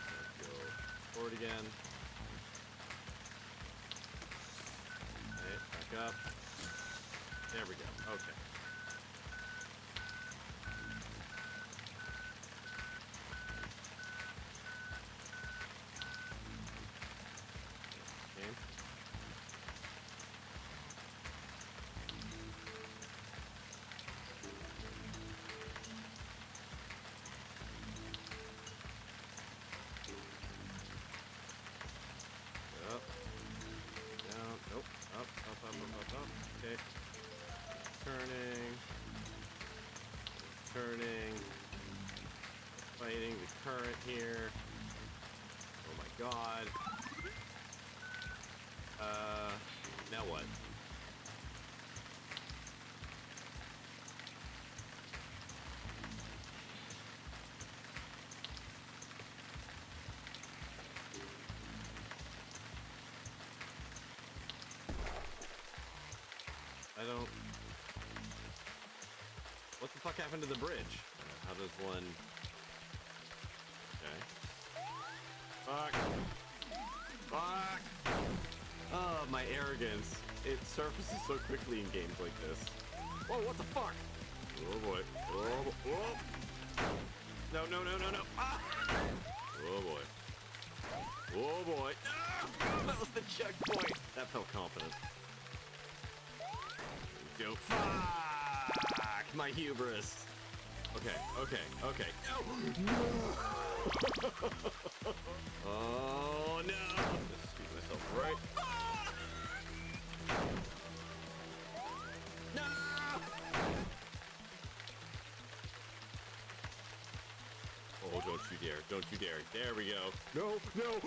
Let's go forward again. Okay, back up. There we go. Okay. Okay. Up. Down. Nope. Up. Okay. Turning. Fighting the current here. Oh my god. Now what? I don't... What the fuck happened to the bridge? How does one Fuck. Fuck. Oh, my arrogance. It surfaces so quickly in games like this. Whoa, what the fuck? Oh boy. Oh, oh. No, no, no, no, no. Ah! Oh boy. Oh boy. No! That was the checkpoint. That felt confident. There we go. Fuck! My hubris. Okay, okay, okay. No! Oh no! Just scoot myself right. No! Oh, don't you dare. Don't you dare. There we go. No, no!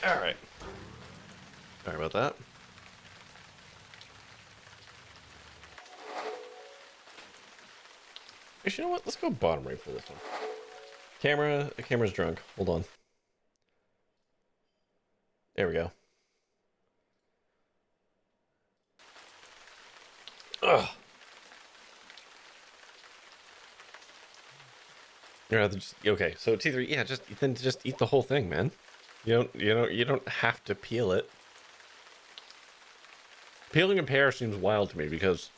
All right. Sorry about that. Actually, you know what? Let's go bottom right for this one. Camera's drunk. Hold on. There we go. Ugh. You'd rather just okay. So T3, yeah, just eat the whole thing, man. You don't have to peel it. Peeling a pear seems wild to me because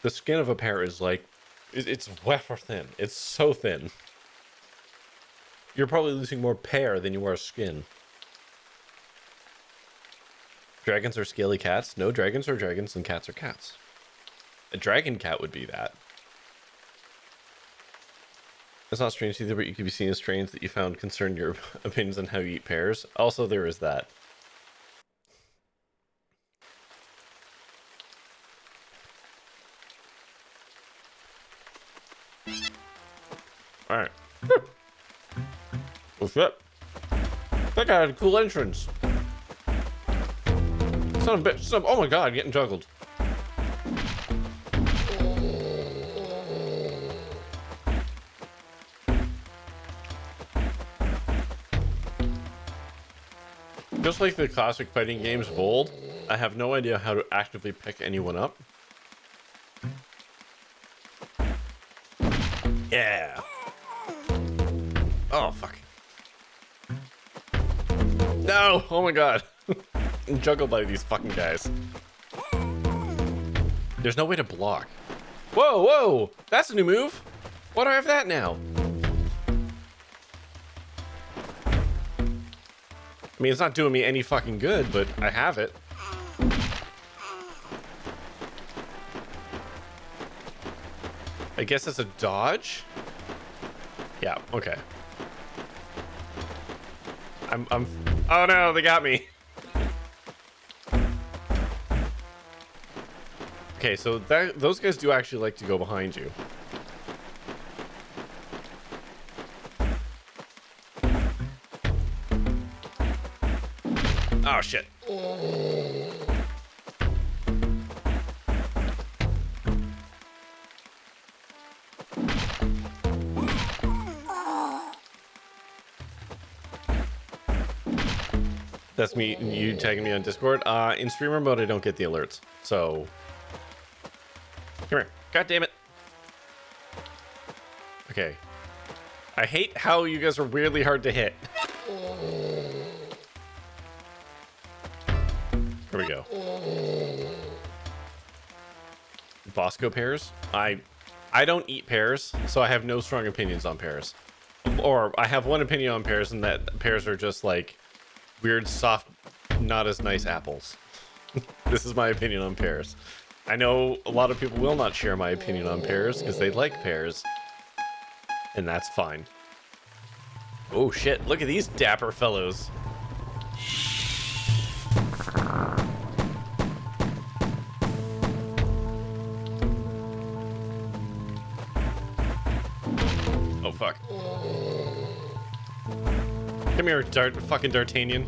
the skin of a pear is like it's wafer thin. It's so thin. You're probably losing more pear than you are skin. Dragons are scaly cats. No, dragons are dragons and cats are cats. A dragon cat would be that. It's not strange either, but you could be seen as strains that you found concern your opinions on how you eat pears. Also, there is that. Alright. Oh shit. That guy had a cool entrance. Son of a bitch. Oh my god, getting juggled. Just like the classic fighting games of old, I have no idea how to actively pick anyone up. Yeah. Oh, fuck. No! Oh my god. I'm juggled by these fucking guys. There's no way to block. Whoa, whoa! That's a new move! Why do I have that now? I mean, it's not doing me any fucking good, but I have it. I guess it's a dodge? Yeah, okay. I'm oh no, they got me. Okay, so those guys do actually like to go behind you. Oh shit. That's me, you tagging me on Discord. In streamer mode, I don't get the alerts. So, come here. God damn it. Okay. I hate how you guys are weirdly hard to hit. Here we go. Bosco pears? I don't eat pears, so I have no strong opinions on pears. Or I have one opinion on pears, and that pears are just like weird, soft, not as nice apples. This is my opinion on pears. I know a lot of people will not share my opinion on pears because they like pears, and that's fine. Oh shit, look at these dapper fellows. Oh fuck. Come here, fucking D'Artagnan.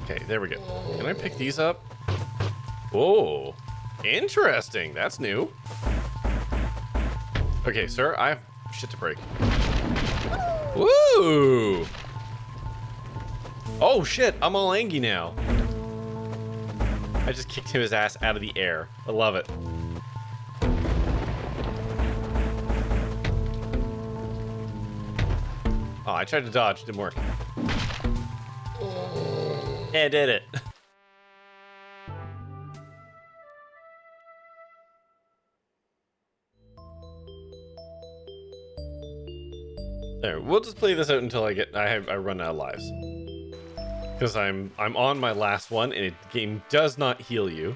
Okay, there we go. Can I pick these up? Whoa, interesting. That's new. Okay, sir, I have shit to break. Woo! Oh shit, I'm all angry now. I just kicked his ass out of the air. I love it. Oh, I tried to dodge, didn't work. And did it. There, we'll just play this out until I run out of lives. Because I'm on my last one, and the game does not heal you.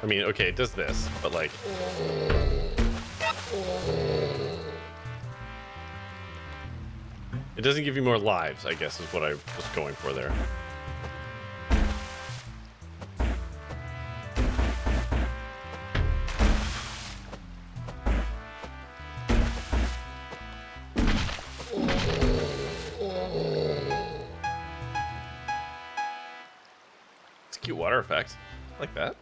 I mean, okay, it does this, but like... It doesn't give you more lives, I guess, is what I was going for there. It's a cute water effect. I like that.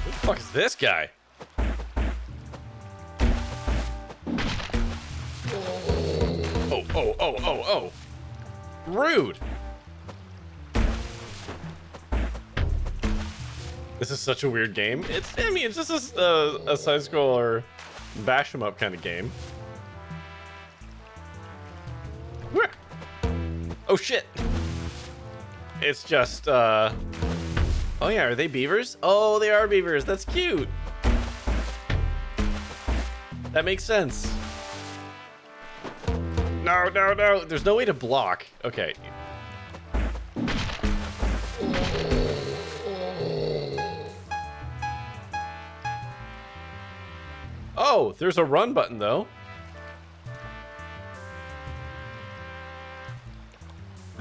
Who the fuck is this guy? Oh. Rude. This is such a weird game. I mean, it's just a side-scroller bash 'em up kind of game. Oh shit. It's just oh yeah, are they beavers? Oh, they are beavers. That's cute. That makes sense. No. There's no way to block. Okay. Oh, there's a run button though.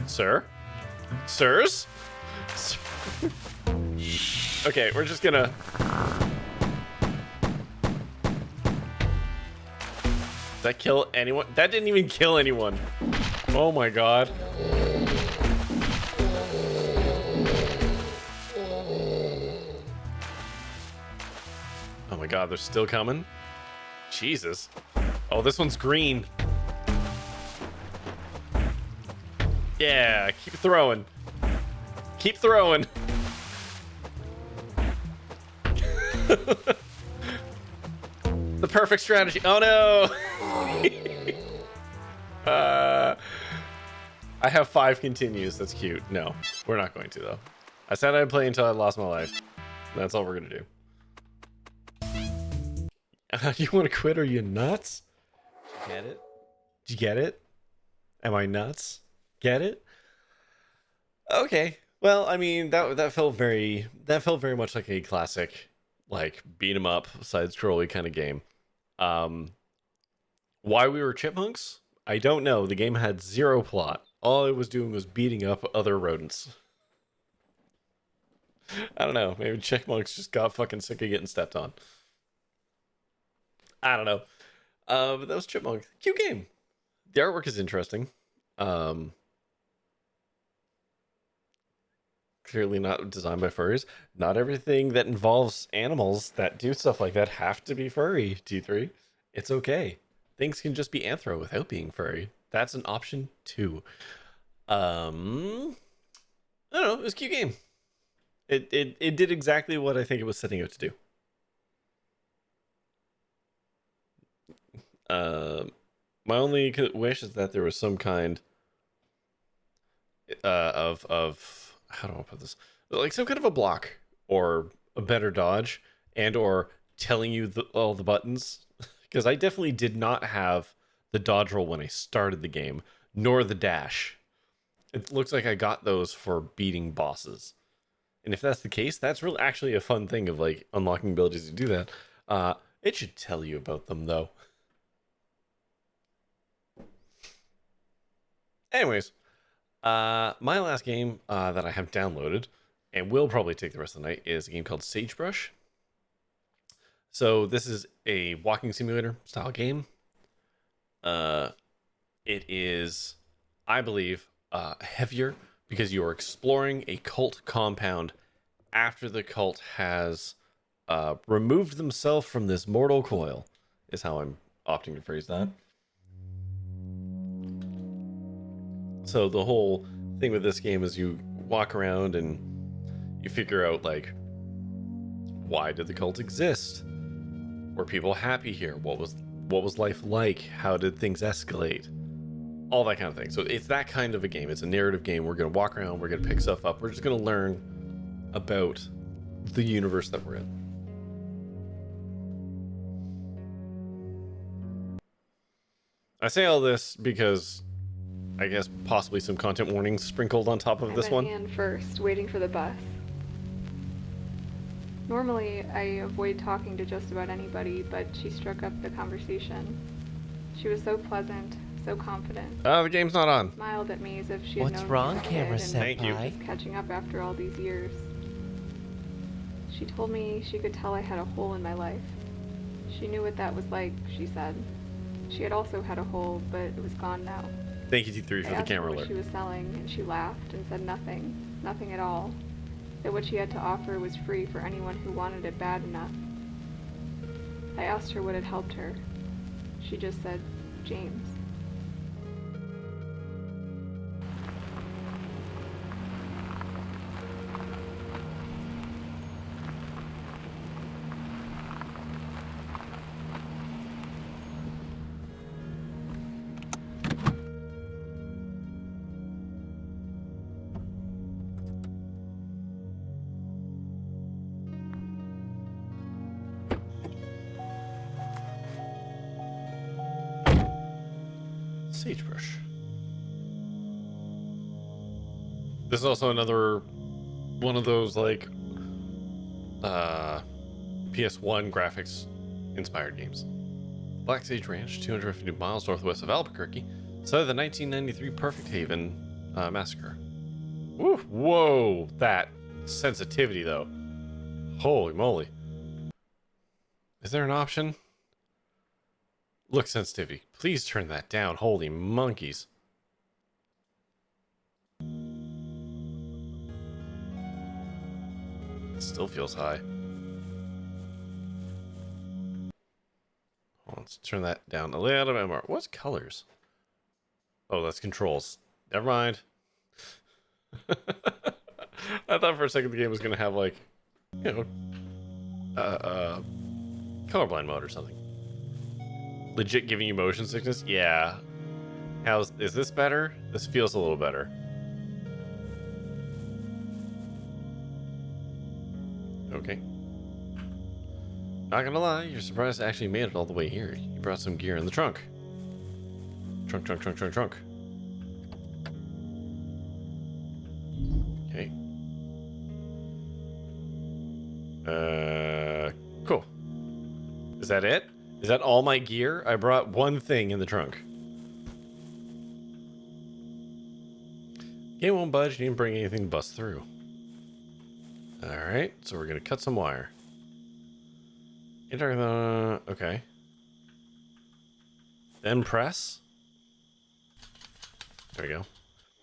Sir? Sirs? Okay, we're just gonna... Did that kill anyone? That didn't even kill anyone. Oh my god. Oh my god, they're still coming? Jesus. Oh, this one's green. Yeah, keep throwing. Keep throwing. The perfect strategy. Oh no. I have 5 continues. That's cute. No, we're not going to though. I said I'd play until I lost my life. That's all we're gonna do. You want to quit? Are you nuts? Did you get it? Did you get it? Am I nuts? Get it? Okay. Well, I mean, that felt very much like a classic, like beat 'em up, side scrolly kind of game. Why we were chipmunks? I don't know. The game had 0 plot. All it was doing was beating up other rodents. I don't know. Maybe chipmunks just got fucking sick of getting stepped on. I don't know. But that was Chipmonk. Cute game. The artwork is interesting. Clearly not designed by furries. Not everything that involves animals that do stuff like that have to be furry, T3. It's okay. Things can just be anthro without being furry. That's an option too. I don't know. It was a cute game. It did exactly what I think it was setting out to do. My only wish is that there was some kind of how do I put this? Like some kind of a block or a better dodge and or telling you all the buttons. Because I definitely did not have the dodge roll when I started the game, nor the dash. It looks like I got those for beating bosses. And if that's the case, that's really actually a fun thing of like unlocking abilities to do that. It should tell you about them though. Anyways, my last game that I have downloaded and will probably take the rest of the night is a game called Sagebrush. So this is a walking simulator style game. Uh, it is, I believe, heavier because you are exploring a cult compound after the cult has removed themselves from this mortal coil, is how I'm opting to phrase that. So the whole thing with this game is you walk around and you figure out, like, why did the cult exist? Were people happy here? What was life like? How did things escalate? All that kind of thing. So it's that kind of a game. It's a narrative game. We're going to walk around, we're going to pick stuff up, we're just going to learn about the universe that we're in. I say all this because I guess possibly some content warnings sprinkled on top of this I went one. hand first, waiting for the bus. Normally, I avoid talking to just about anybody, but she struck up the conversation. She was so pleasant, so confident. The game's not on. Smiled at me as if she had What's known wrong, me as a camera kid and Thank you. senpai? was catching up after all these years. She told me she could tell I had a hole in my life. She knew what that was like, she said. She had also had a hole, but it was gone now. Thank you, T3, I for the asked her camera what alert. she was selling, and she laughed and said nothing, nothing at all. That what she had to offer was free for anyone who wanted it bad enough. I asked her what had helped her. She just said, James. Sagebrush. This is also another one of those, like, PS1 graphics inspired games. Black Sage Ranch, 250 miles northwest of Albuquerque, site of the 1993 Perfect Haven massacre. Woo, whoa, that sensitivity though. Holy moly. Is there an option? Look, sensitivity. Please turn that down. Holy monkeys. It still feels high. Let's turn that down a little bit more. What's colors? Oh, that's controls. Never mind. I thought for a second the game was going to have, like, you know, colorblind mode or something. Legit giving you motion sickness? Yeah. Is this better? This feels a little better. Okay. Not gonna lie, you're surprised I actually made it all the way here. You brought some gear in the trunk. Trunk, trunk, trunk, trunk, trunk. Okay. Cool. Is that it? Is that all my gear? I brought one thing in the trunk. Game won't budge, you didn't bring anything to bust through. Alright, so we're gonna cut some wire. Okay. Then press. There we go.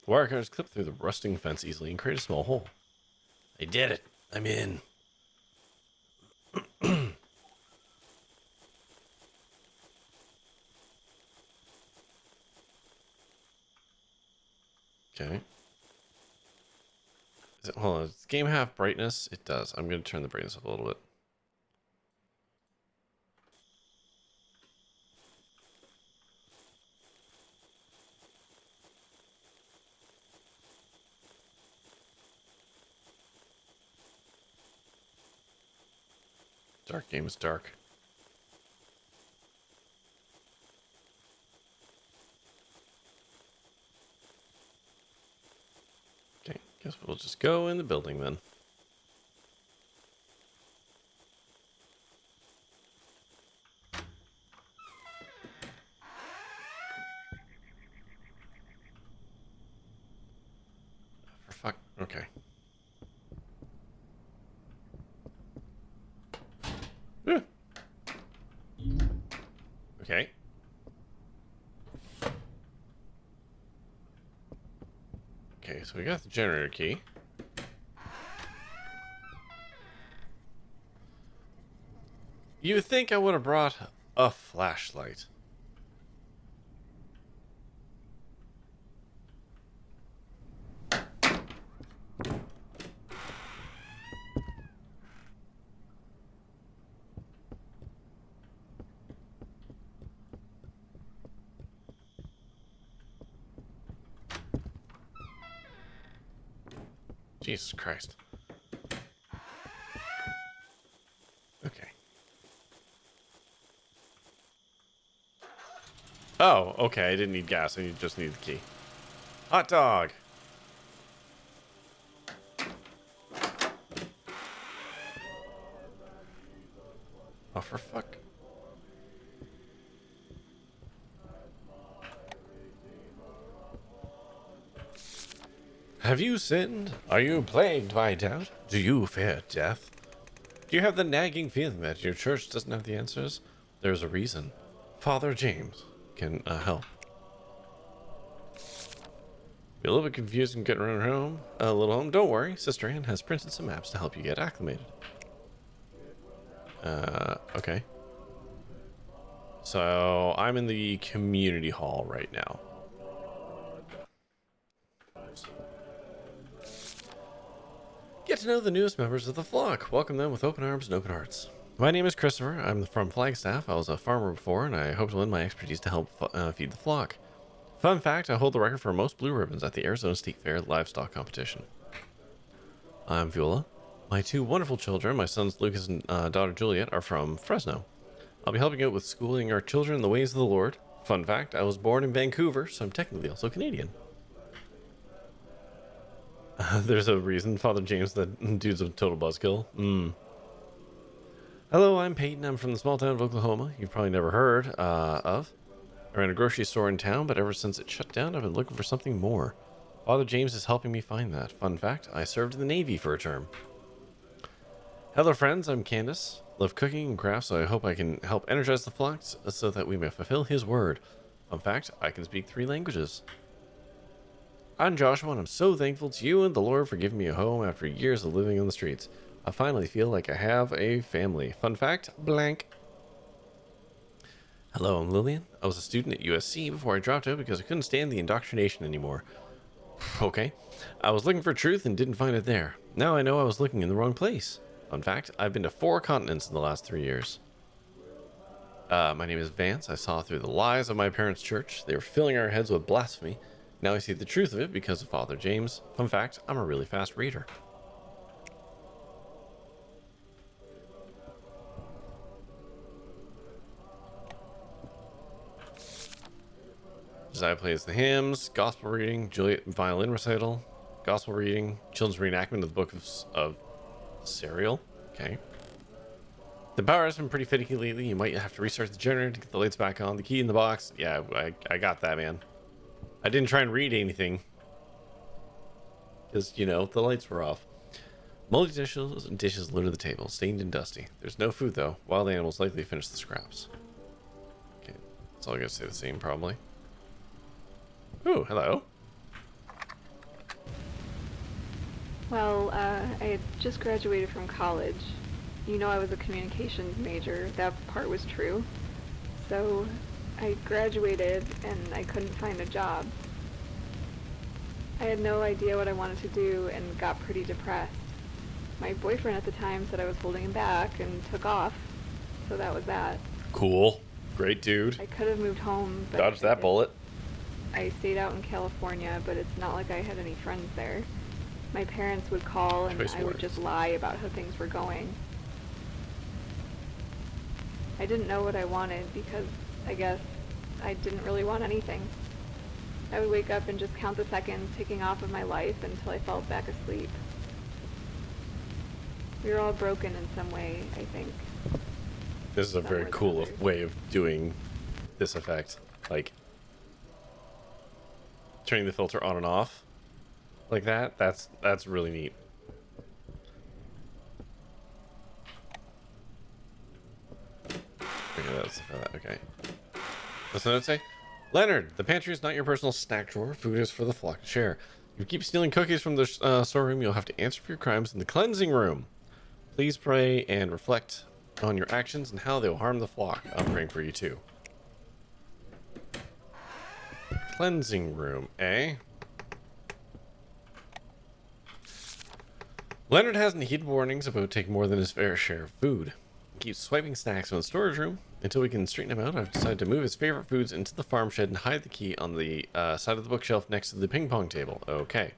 The wire cutters clip through the rusting fence easily and create a small hole. I did it. I'm in. Okay. Hold on. Does game have brightness? It does. I'm going to turn the brightness up a little bit. Dark game is dark. Okay, guess we'll just go in the building then. For fuck. Okay. Yeah. Okay. so we got the generator key. You would think I would have brought a flashlight. Jesus Christ. Okay. Oh, okay. I didn't need gas. I just need the key. Hot dog. Oh, for fuck. Have you sinned? Are you plagued by doubt? Do you fear death? Do you have the nagging feeling that your church doesn't have the answers? There's a reason. Father James can help. Be a little bit confused and getting around home. A little home. Don't worry. Sister Ann has printed some maps to help you get acclimated. Okay. So I'm in the community hall right now. Get to know the newest members of the flock. Welcome them with open arms and open hearts. My name is Christopher. I'm from Flagstaff. I was a farmer before, and I hope to lend my expertise to help feed the flock. Fun fact, I hold the record for most blue ribbons at the Arizona State Fair livestock competition. I'm Viola. My two wonderful children, my sons Lucas and daughter Juliet, are from Fresno. I'll be helping out with schooling our children in the ways of the Lord. Fun fact, I was born in Vancouver, so I'm technically also Canadian. There's a reason Father James, that dude's a total buzzkill. Hello, I'm Peyton. I'm from the small town of Oklahoma. You've probably never heard of. I ran a grocery store in town, but ever since it shut down, I've been looking for something more. Father James is helping me find that. Fun fact, I served in the Navy for a term. Hello, friends. I'm Candace. Love cooking and crafts, so I hope I can help energize the flocks so that we may fulfill his word. Fun fact, I can speak 3 languages. I'm Joshua, and I'm so thankful to you and the Lord for giving me a home after years of living on the streets. I finally feel like I have a family. Fun fact, blank. Hello, I'm Lillian. I was a student at USC before I dropped out because I couldn't stand the indoctrination anymore. Okay. I was looking for truth and didn't find it there. Now I know I was looking in the wrong place. Fun fact, I've been to 4 continents in the last 3 years. My name is Vance. I saw through the lies of my parents' church. They were filling our heads with blasphemy. Now I see the truth of it because of Father James. Fun fact, I'm a really fast reader. Josiah plays the hymns, gospel reading, Juliet violin recital, gospel reading, children's reenactment of the book of Serial. Okay. The power has been pretty finicky lately. You might have to restart the generator to get the lights back on. The key in the box. Yeah, I got that, man. I didn't try and read anything. Because, you know, the lights were off. Moldy dishes litter the table, stained and dusty. There's no food, though. Wild animals likely finish the scraps. Okay, that's all I gotta say the same, probably. Ooh, hello. Well, I had just graduated from college. You know, I was a communications major. That part was true. So I graduated and I couldn't find a job. I had no idea what I wanted to do and got pretty depressed. My boyfriend at the time said I was holding him back and took off. So that was that. Cool. Great dude. I could have moved home, but Dodged that bullet. I stayed out in California, but it's not like I had any friends there. My parents would call and I would just lie about how things were going. I didn't know what I wanted because I guess I didn't really want anything. I would wake up and just count the seconds ticking off of my life until I fell back asleep. We were all broken in some way, I think. This is a very cool way of doing this effect. Like, turning the filter on and off like that. That's really neat. Okay, that's okay. What's the note say? Leonard, the pantry is not your personal snack drawer. Food is for the flock to share. If you keep stealing cookies from the storeroom, you'll have to answer for your crimes in the cleansing room. Please pray and reflect on your actions and how they will harm the flock. I'm praying for you too. Cleansing room, eh? Leonard hasn't heeded warnings about taking more than his fair share of food. He keeps swiping snacks from the storage room. Until we can straighten him out, I've decided to move his favorite foods into the farm shed and hide the key on the side of the bookshelf next to the ping pong table. Okay.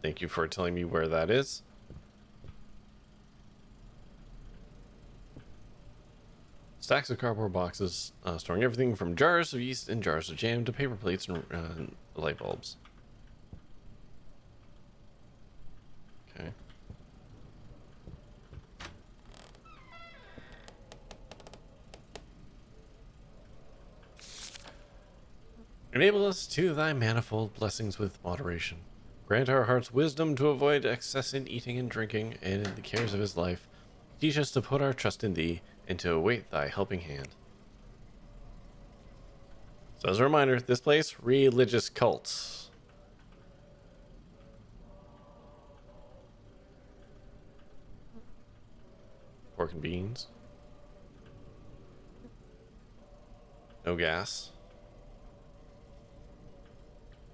Thank you for telling me where that is. Stacks of cardboard boxes, storing everything from jars of yeast and jars of jam to paper plates and light bulbs. Okay. Enable us to thy manifold blessings with moderation. Grant our hearts wisdom to avoid excess in eating and drinking, and in the cares of his life. Teach us to put our trust in thee, and to await thy helping hand. So as a reminder, this place, religious cults. Pork and beans. No gas.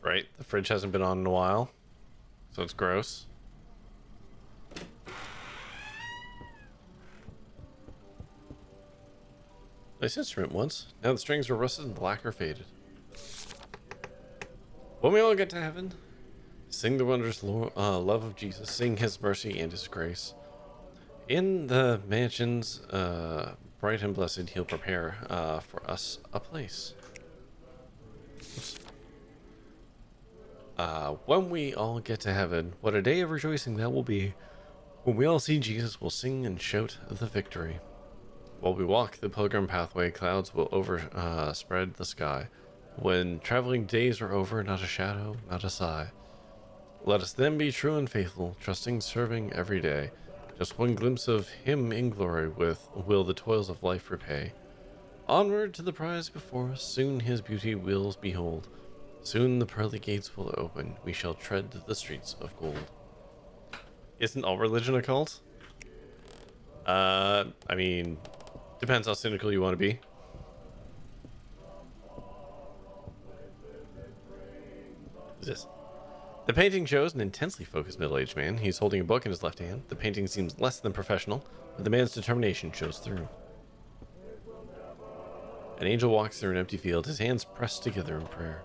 Right, the fridge hasn't been on in a while, so it's gross. Nice instrument once. Now the strings are rusted and the lacquer faded. When we all get to heaven, sing the wondrous love of Jesus, sing his mercy and his grace. In the mansions, bright and blessed, he'll prepare for us a place. Oops. When we all get to heaven, what a day of rejoicing that will be. When we all see Jesus, we'll sing and shout the victory. While we walk the pilgrim pathway, clouds will overspread the sky. When traveling days are over, not a shadow, not a sigh. Let us then be true and faithful, trusting, serving every day. Just one glimpse of him in glory will the toils of life repay. Onward to the prize before us, soon his beauty we'll behold. Soon the pearly gates will open, we shall tread the streets of gold. Isn't all religion a cult? I mean, depends how cynical you want to be. What's this? The painting shows an intensely focused middle-aged man. He's holding a book in his left hand. The painting seems less than professional, but the man's determination shows through. An angel walks through an empty field, his hands pressed together in prayer.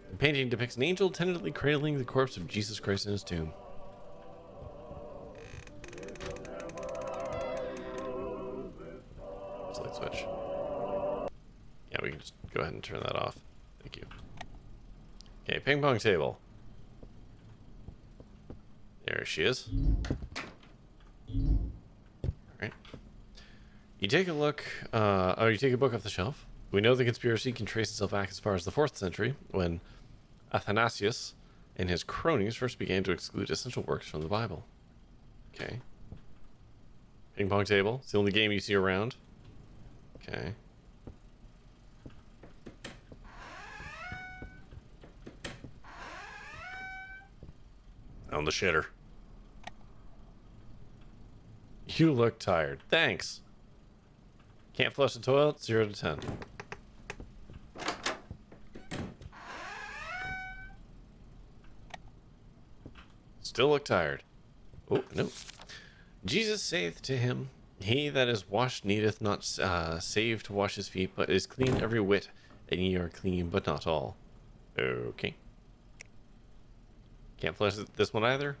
The painting depicts an angel tentatively cradling the corpse of Jesus Christ in his tomb. Light switch. Yeah, we can just go ahead and turn that off. Thank you. Okay, ping pong table. There she is. Alright. You take a look, you take a book off the shelf. We know the conspiracy can trace itself back as far as the 4th century, when Athanasius and his cronies first began to exclude essential works from the Bible. Okay. Ping pong table. It's the only game you see around. Okay. On the shitter. You look tired. Thanks. Can't flush the toilet? 0 to 10. Still look tired. Oh, no. Jesus saith to him, he that is washed needeth not save to wash his feet, but is clean every whit, and ye are clean, but not all. Okay. Can't flush this one either.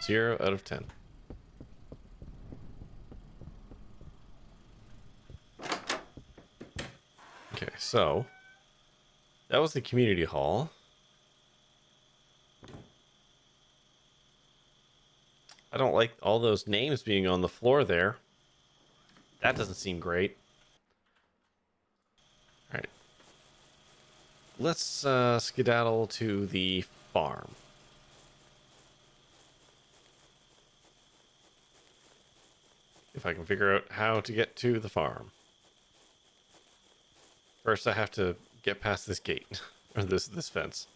0 out of 10. Okay, so that was the community hall. I don't like all those names being on the floor there. That doesn't seem great. All right. Let's skedaddle to the farm. If I can figure out how to get to the farm. First, I have to get past this gate, or this fence.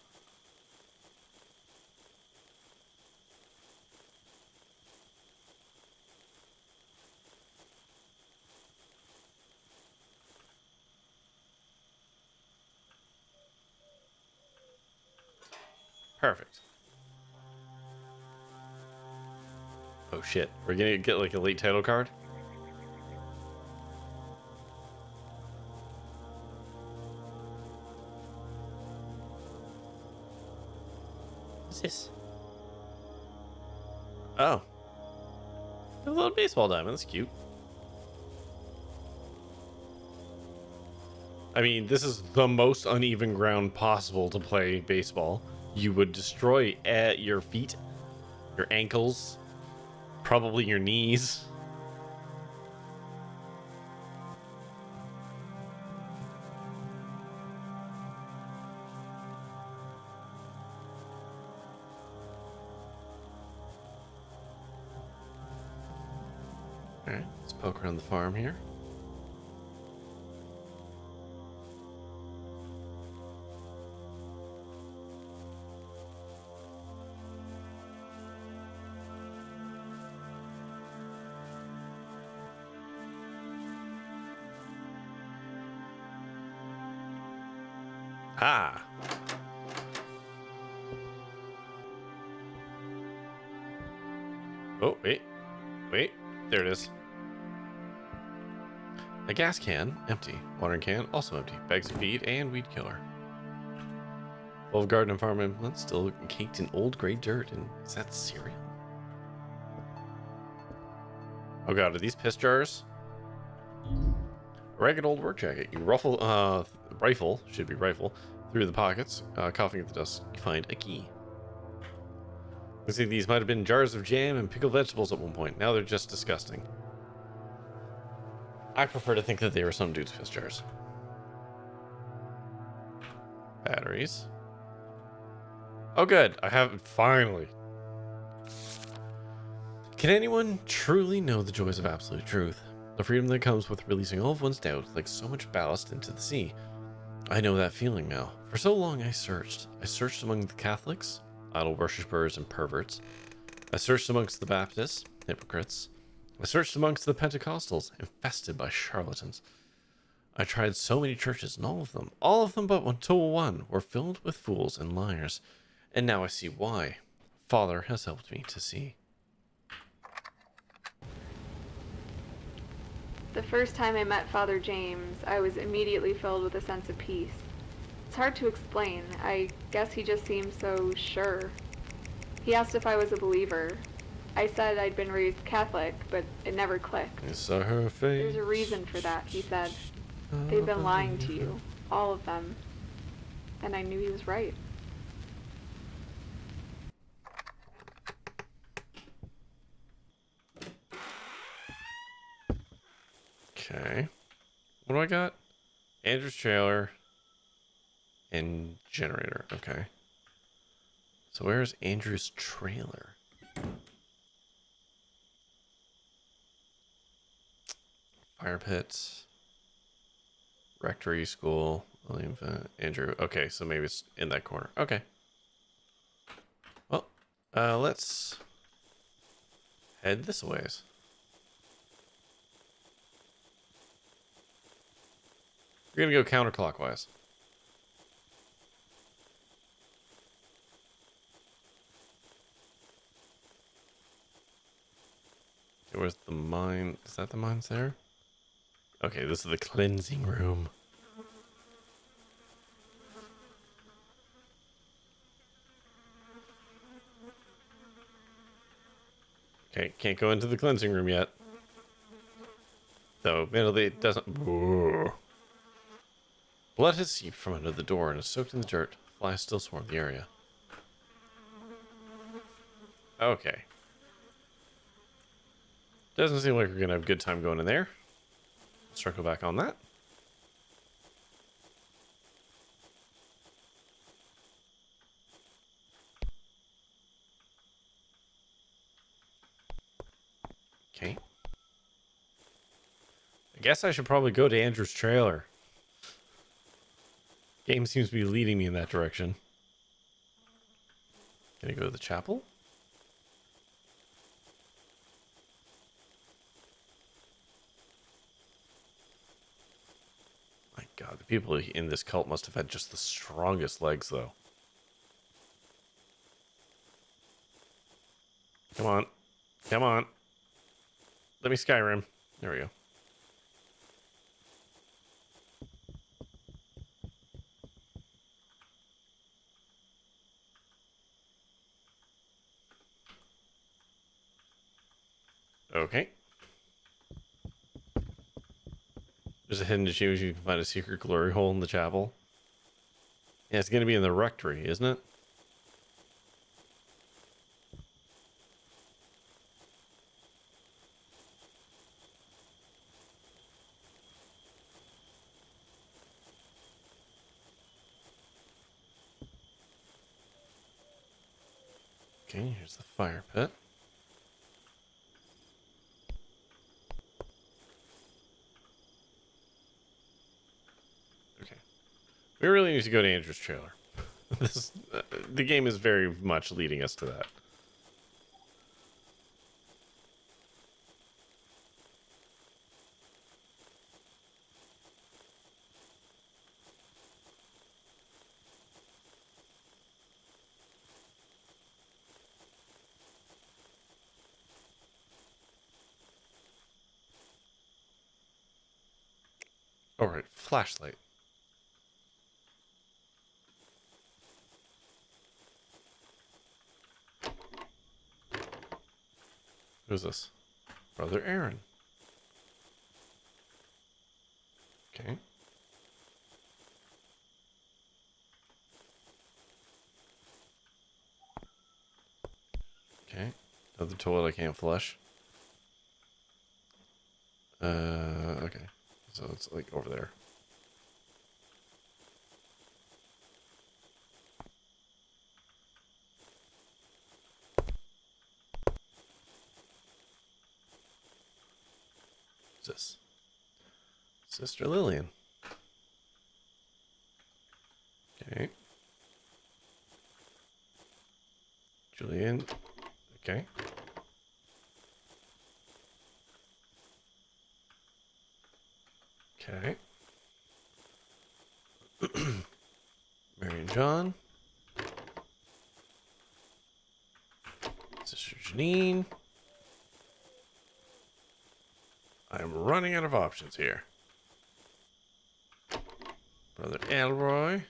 Perfect. Oh shit. We're gonna get like a late title card? What's this? Oh. A little baseball diamond. That's cute. I mean, this is the most uneven ground possible to play baseball. You would destroy at your feet, your ankles, probably your knees. Alright, let's poke around the farm here. Ah! Oh, wait. Wait. There it is. A gas can, empty. Watering can, also empty. Bags of feed and weed killer. Full of garden and farm implements, still caked in old gray dirt. And is that cereal? Oh god, are these piss jars? A ragged old work jacket. You rifle, should be rifle, through the pockets. Coughing at the dust, you find a key. Looks like these might have been jars of jam and pickled vegetables at one point. Now they're just disgusting. I prefer to think that they were some dude's piss jars. Batteries. Oh good, I have it finally. Can anyone truly know the joys of absolute truth? The freedom that comes with releasing all of one's doubt, like so much ballast into the sea. I know that feeling now. For so long I searched. I searched among the Catholics, idol worshippers and perverts. I searched amongst the Baptists, hypocrites. I searched amongst the Pentecostals, infested by charlatans. I tried so many churches, and all of them but one, were filled with fools and liars. And now I see why. Father has helped me to see. The first time I met Father James, I was immediately filled with a sense of peace. It's hard to explain. I guess he just seemed so sure. He asked if I was a believer. I said I'd been raised Catholic, but it never clicked. I saw her face. There's a reason for that, he said. They've been lying to you, all of them. And I knew he was right. Okay. What do I got? Andrew's trailer and generator. Okay. So where's Andrew's trailer? Fire pit. Rectory school. William Andrew. Okay, so maybe it's in that corner. Okay. Well, let's head this ways. We're gonna go counterclockwise. Okay, where's the mine? Is that the mines there? Okay, this is the cleansing room. Okay, can't go into the cleansing room yet. Though, admittedly, it doesn't... Whoa. Blood has seeped from under the door and is soaked in the dirt. Flies still swarm the area. Okay. Doesn't seem like we're gonna have a good time going in there. Let's circle back on that. Okay. I guess I should probably go to Andrew's trailer. Game seems to be leading me in that direction. Gonna go to the chapel? My god, the people in this cult must have had just the strongest legs, though. Come on. Come on. Let me Skyrim. There we go. Okay. There's a hidden achievement. You can find a secret glory hole in the chapel. Yeah, it's going to be in the rectory, isn't it? Okay, here's the fire pit. Okay. We really need to go to Andrew's trailer. The game is very much leading us to that. All right, flashlight. Who's this? Brother Aaron. Okay. Okay. Another toilet I can't flush. Okay. So it's like over there. What's this? Sister Lillian. Okay. Julian. Okay. Okay. Mary and John. Sister Janine. I'm running out of options here. Brother Elroy.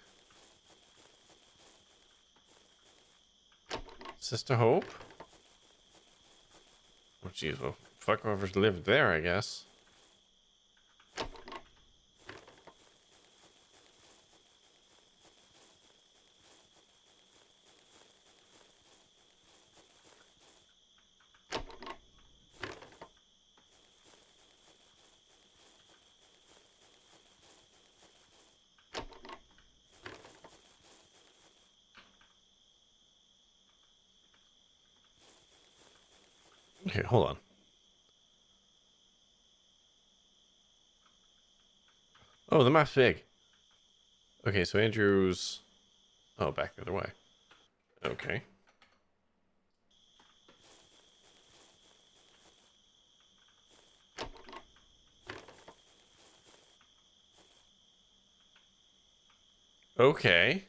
Sister Hope. Oh, jeez. Well, fuck whoever's lived there, I guess. Okay, hold on. Oh, the map's big. Okay, so Andrew's... Oh, back the other way. Okay. Okay.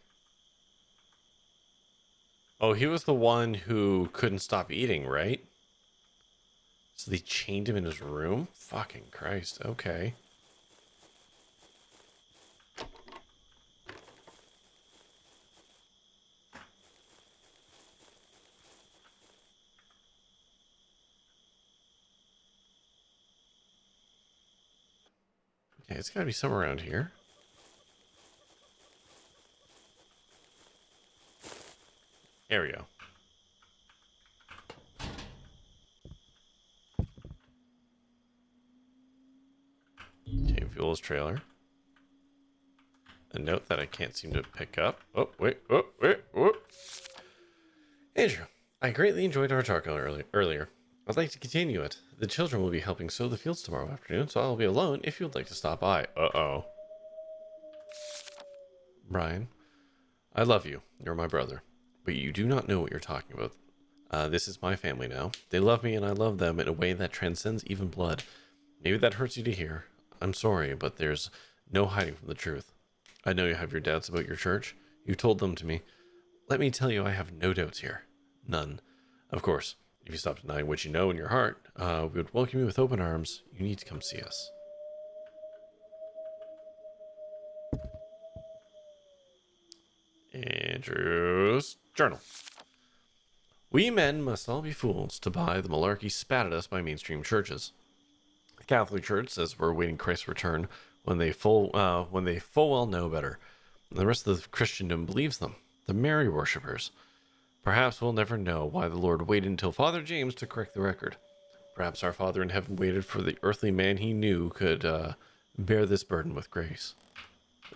Oh, he was the one who couldn't stop eating, right? So they chained him in his room? Fucking Christ. Okay. Okay, it's gotta be somewhere around here. There we go. Okay, Fuel's trailer. A note that I can't seem to pick up. Oh, wait, oh, wait, oh. Andrew, I greatly enjoyed our talk earlier. I'd like to continue it. The children will be helping sow the fields tomorrow afternoon, so I'll be alone if you'd like to stop by. Uh-oh. Brian, I love you. You're my brother. But you do not know what you're talking about. This is my family now. They love me and I love them in a way that transcends even blood. Maybe that hurts you to hear. I'm sorry, but there's no hiding from the truth. I know you have your doubts about your church. You told them to me. Let me tell you, I have no doubts here. None. Of course, If you stop denying what you know in your heart, we would welcome you with open arms. You need to come see us. Andrew's journal. We men must all be fools to buy the malarkey spat at us by mainstream churches. The Catholic Church says we're awaiting Christ's return when they full well know better. And the rest of Christendom believes them. The Mary worshippers. Perhaps we'll never know why the Lord waited until Father James to correct the record. Perhaps our Father in heaven waited for the earthly man he knew could bear this burden with grace.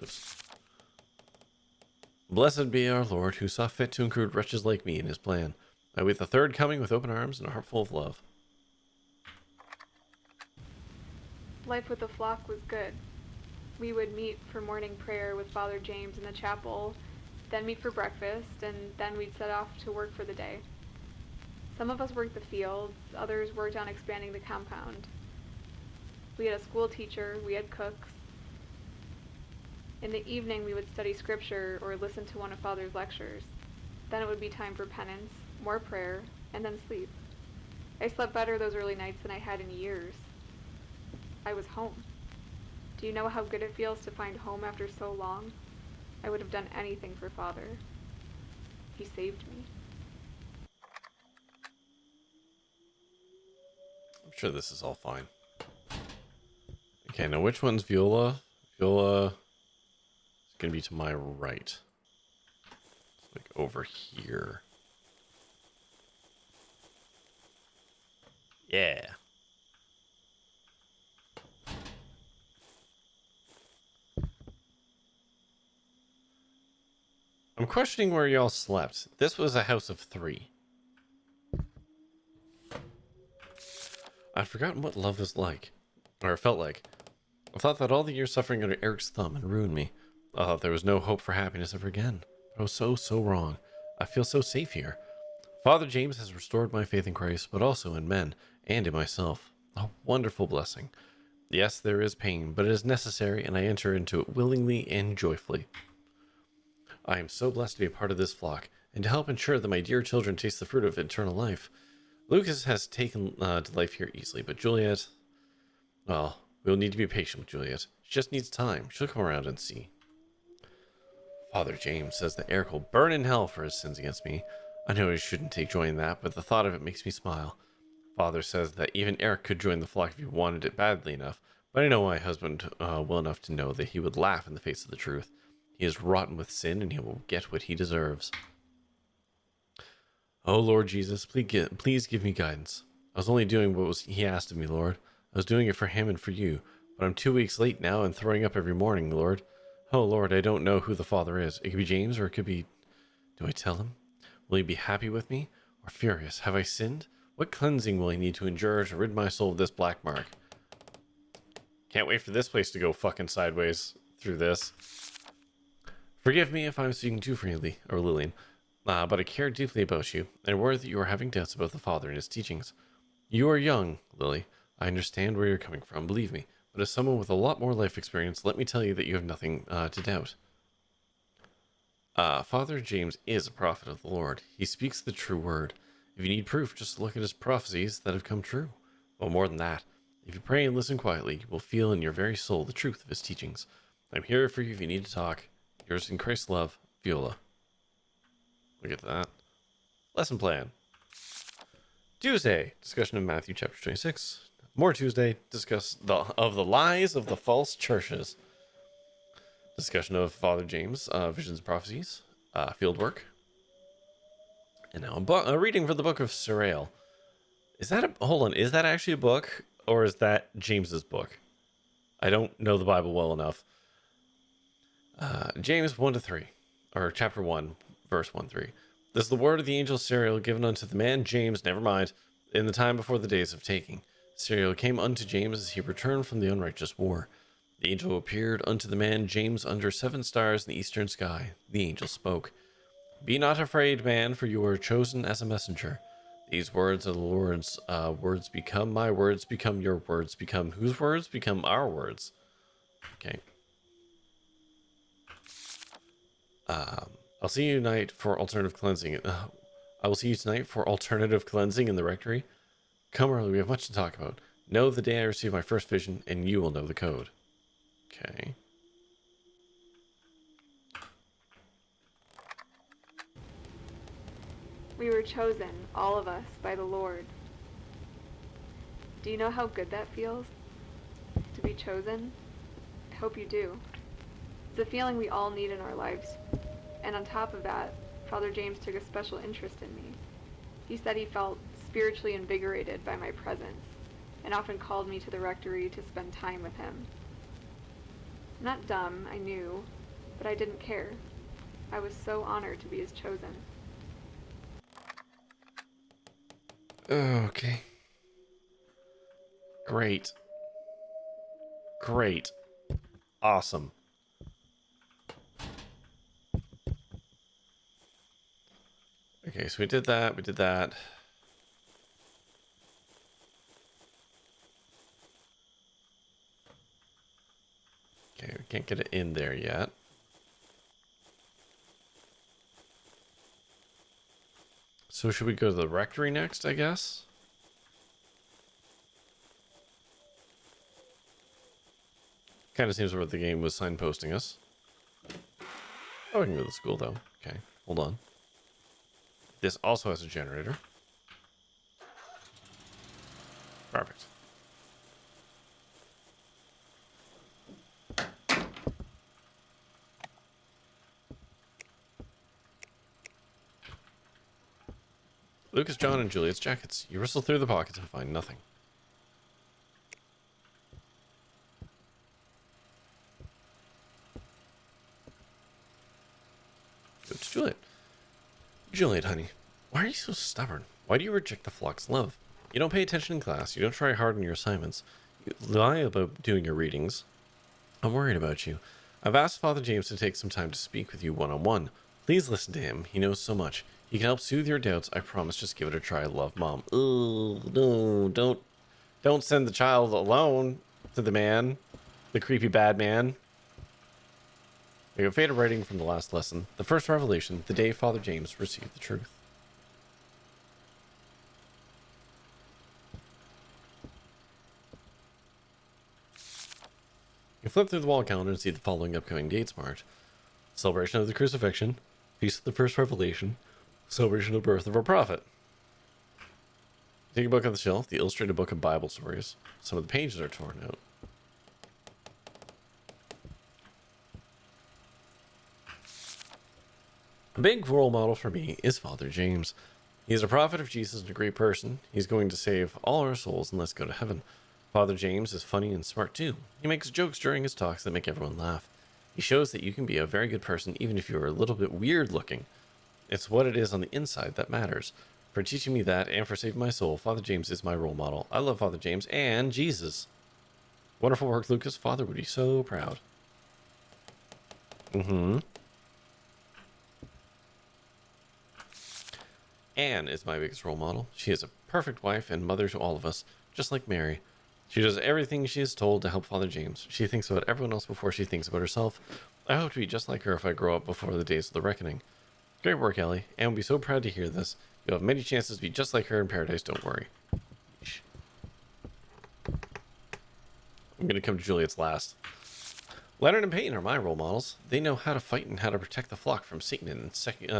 Oops. Blessed be our Lord, who saw fit to include wretches like me in his plan. I wait the third coming with open arms and a heart full of love. Life with the flock was good. We would meet for morning prayer with Father James in the chapel, then meet for breakfast, and then we'd set off to work for the day. Some of us worked the fields, others worked on expanding the compound. We had a school teacher, we had cooks. In the evening, we would study scripture or listen to one of Father's lectures. Then it would be time for penance, more prayer, and then sleep. I slept better those early nights than I had in years. I was home. Do you know how good it feels to find home after so long? I would have done anything for Father. He saved me. I'm sure this is all fine. Okay, now which one's Viola? Viola is going to be to my right. Like over here. Yeah. I'm questioning where y'all slept. This was a house of 3. I'd forgotten what love was like, or felt like. I thought that all the years suffering under Eric's thumb had ruined me. I thought there was no hope for happiness ever again. But I was so wrong. I feel so safe here. Father James has restored my faith in Christ, but also in men, and in myself. A wonderful blessing. Yes, there is pain, but it is necessary, and I enter into it willingly and joyfully. I am so blessed to be a part of this flock, and to help ensure that my dear children taste the fruit of eternal life. Lucas has taken to life here easily, but Juliet... Well, we'll need to be patient with Juliet. She just needs time. She'll come around and see. Father James says that Eric will burn in hell for his sins against me. I know he shouldn't take joy in that, but the thought of it makes me smile. Father says that even Eric could join the flock if he wanted it badly enough, but I know my husband well enough to know that he would laugh in the face of the truth. He is rotten with sin, and he will get what he deserves. Oh, Lord Jesus, please give me guidance. I was only doing what he asked of me, Lord. I was doing it for him and for you, but I'm 2 weeks late now and throwing up every morning, Lord. Oh, Lord, I don't know who the Father is. It could be James, or it could be... Do I tell him? Will he be happy with me, or furious? Have I sinned? What cleansing will he need to endure to rid my soul of this black mark? Can't wait for this place to go fucking sideways through this. Forgive me if I'm speaking too freely, or Lillian, but I care deeply about you, and worry that you are having doubts about the Father and his teachings. You are young, Lily. I understand where you're coming from, believe me, but as someone with a lot more life experience, let me tell you that you have nothing to doubt. Father James is a prophet of the Lord. He speaks the true word. If you need proof, just look at his prophecies that have come true. Well, more than that, if you pray and listen quietly, you will feel in your very soul the truth of his teachings. I'm here for you if you need to talk. Yours in Christ's love, Viola. Look at that. Lesson plan. Tuesday, discussion of Matthew chapter 26. More Tuesday, discuss the lies of the false churches. Discussion of Father James, visions and prophecies, fieldwork. And now I'm reading from the book of Serail. Is that hold on, is that actually a book, or is that James's book? I don't know the Bible well enough. James 1-3, or chapter 1, verse 1-3. This is the word of the angel Serail given unto the man James, never mind, in the time before the days of taking. Serail came unto James as he returned from the unrighteous war. The angel appeared unto the man James under 7 stars in the eastern sky. The angel spoke. Be not afraid, man, for you are chosen as a messenger. These words are the Lord's words become my words, become your words, become whose words? Become our words. Okay. I'll see you tonight for alternative cleansing. I will see you tonight for alternative cleansing in the rectory. Come early, we have much to talk about. Know the day I receive my first vision, and you will know the code. Okay. We were chosen, all of us, by the Lord. Do you know how good that feels? To be chosen? I hope you do. It's a feeling we all need in our lives. And on top of that, Father James took a special interest in me. He said he felt spiritually invigorated by my presence, and often called me to the rectory to spend time with him. I'm not dumb, I knew, but I didn't care. I was so honored to be his chosen. Okay. Great. Great. Awesome. Okay, so we did that, we did that. Okay, we can't get it in there yet. So should we go to the rectory next, I guess? Kind of seems where the game was signposting us. Oh, we can go to the school, though. Okay, hold on. This also has a generator. Perfect. Lucas, John, and Juliet's jackets. You whistle through the pockets and find nothing. Go to Juliet. Juliet, honey, why are you so stubborn? Why do you reject the flock's love? You don't pay attention in class. You don't try hard on your assignments. You lie about doing your readings. I'm worried about you. I've asked Father James to take some time to speak with you one-on-one. Please listen to him. He knows so much. He can help soothe your doubts. I promise. Just give it a try. Love, Mom. Oh, no, don't send the child alone to the man, the creepy bad man. We have faded writing from the last lesson. The first revelation, the day Father James received the truth. You flip through the wall calendar and see the following upcoming dates marked. Celebration of the Crucifixion, Feast of the First Revelation, Celebration of the Birth of our Prophet. Take a book off the shelf, the illustrated book of Bible stories. Some of the pages are torn out. A big role model for me is Father James. He is a prophet of Jesus and a great person. He's going to save all our souls and let's go to heaven. Father James is funny and smart too. He makes jokes during his talks that make everyone laugh. He shows that you can be a very good person even if you are a little bit weird looking. It's what it is on the inside that matters. For teaching me that and for saving my soul, Father James is my role model. I love Father James and Jesus. Wonderful work, Lucas. Father would be so proud. Anne is my biggest role model. She is a perfect wife and mother to all of us, just like Mary. She does everything she is told to help Father James. She thinks about everyone else before she thinks about herself. I hope to be just like her if I grow up before the days of the reckoning. Great work, Ellie. Anne will be so proud to hear this. You'll have many chances to be just like her in paradise, don't worry. I'm going to come to Juliet's last. Leonard and Peyton are my role models. They know how to fight and how to protect the flock from Satan and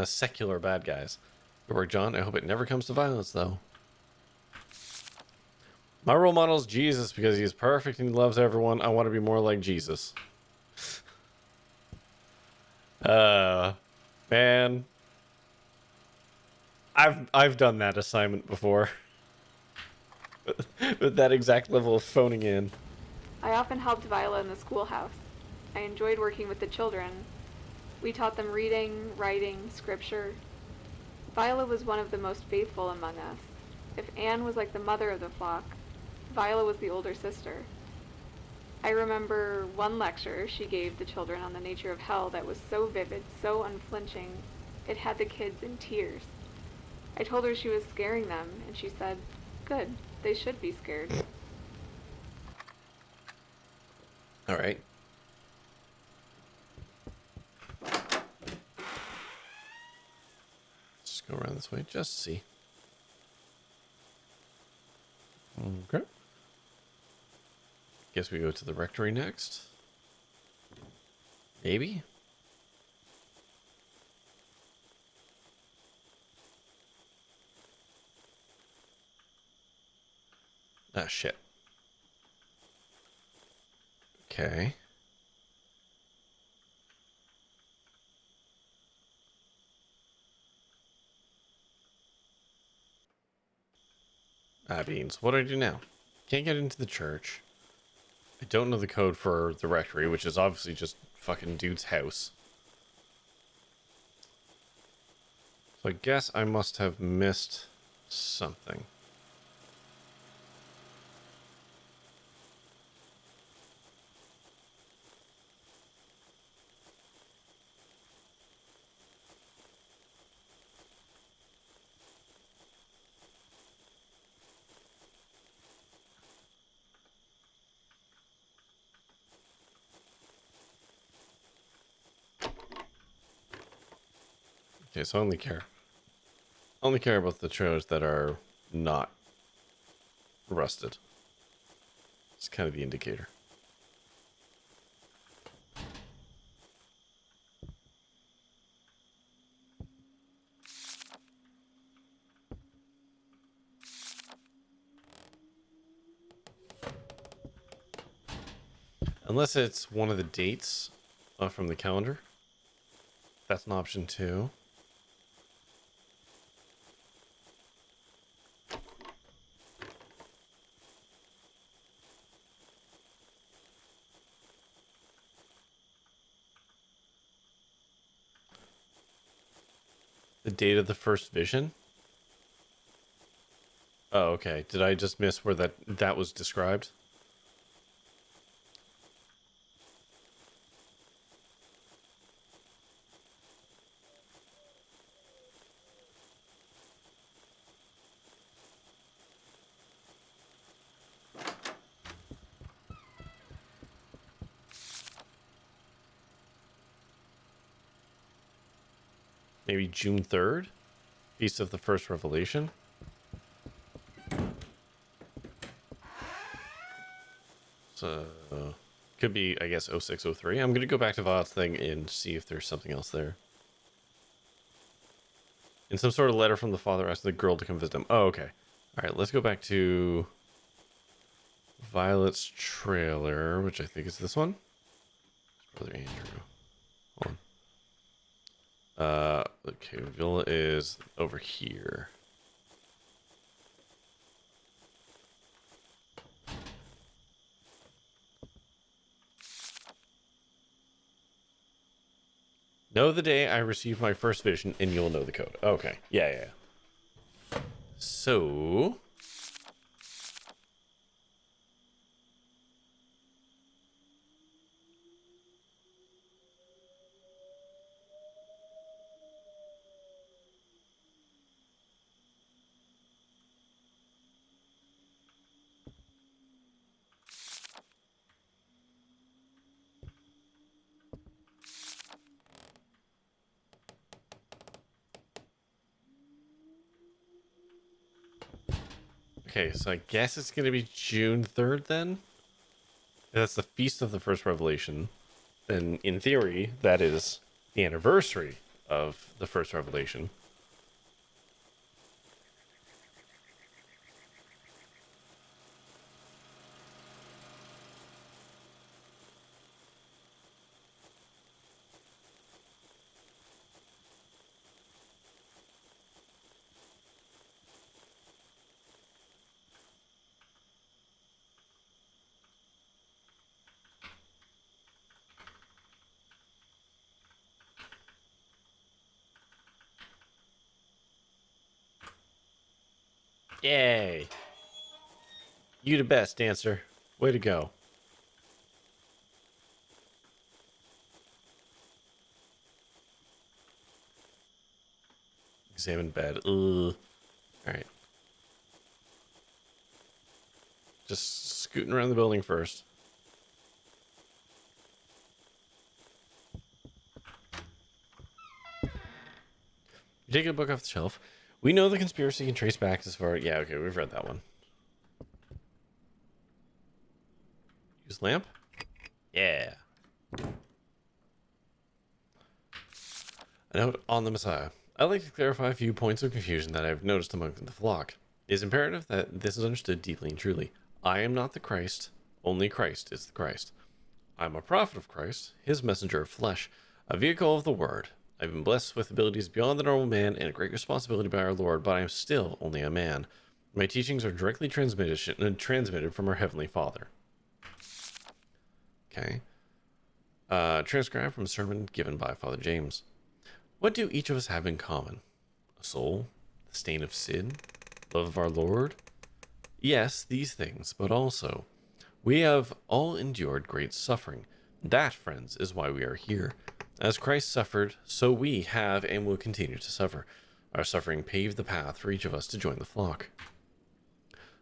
secular bad guys. Good work, John. I hope it never comes to violence, though. My role model is Jesus because he is perfect and he loves everyone. I want to be more like Jesus. Man. I've done that assignment before. With that exact level of phoning in. I often helped Viola in the schoolhouse. I enjoyed working with the children. We taught them reading, writing, scripture. Viola was one of the most faithful among us. If Anne was like the mother of the flock, Viola was the older sister. I remember one lecture she gave the children on the nature of hell that was so vivid, so unflinching, it had the kids in tears. I told her she was scaring them, and she said, "Good, they should be scared." All right. Let's Go around this way just to see. Okay. Guess we go to the rectory next. Maybe? Ah, shit. Okay. Ah, beans. What do I do now? Can't get into the church. I don't know the code for the rectory, which is obviously just fucking dude's house. So I guess I must have missed something. Okay, so I only care about the trailers that are not rusted. It's kind of the indicator. Unless it's one of the dates from the calendar. That's an option too. The date of the first vision? Oh, okay. Did I just miss where that was described? Maybe June 3rd? Feast of the First Revelation? So, could be, I guess, 0603. I'm going to go back to Violet's thing and see if there's something else there. In some sort of letter from the father asking the girl to come visit him. Oh, okay. Alright, let's go back to Violet's trailer, which I think is this one. Brother Andrew. Hold on. Okay, Villa is over here. Know the day I receive my first vision, and you'll know the code. Okay. Yeah. So... Okay, so I guess it's going to be June 3rd then? That's the Feast of the First Revelation. Then, in theory, that is the anniversary of the First Revelation. Yay! You the best, dancer. Way to go. Examine bed. Ugh. Alright. Just scooting around the building first. You take a book off the shelf. We know the conspiracy can trace back as far. Yeah, okay, we've read that one. Use lamp? Yeah. A note on the Messiah. I'd like to clarify a few points of confusion that I've noticed among the flock. It is imperative that this is understood deeply and truly. I am not the Christ. Only Christ is the Christ. I am a prophet of Christ, his messenger of flesh, a vehicle of the word. I've been blessed with abilities beyond the normal man and a great responsibility by our Lord, but I am still only a man. My teachings are directly transmitted from our Heavenly Father. Okay. Transcribed from a sermon given by Father James. What do each of us have in common? A soul? The stain of sin? Love of our Lord? Yes, these things, but also, we have all endured great suffering. That, friends, is why we are here. As Christ suffered, so we have and will continue to suffer. Our suffering paved the path for each of us to join the flock.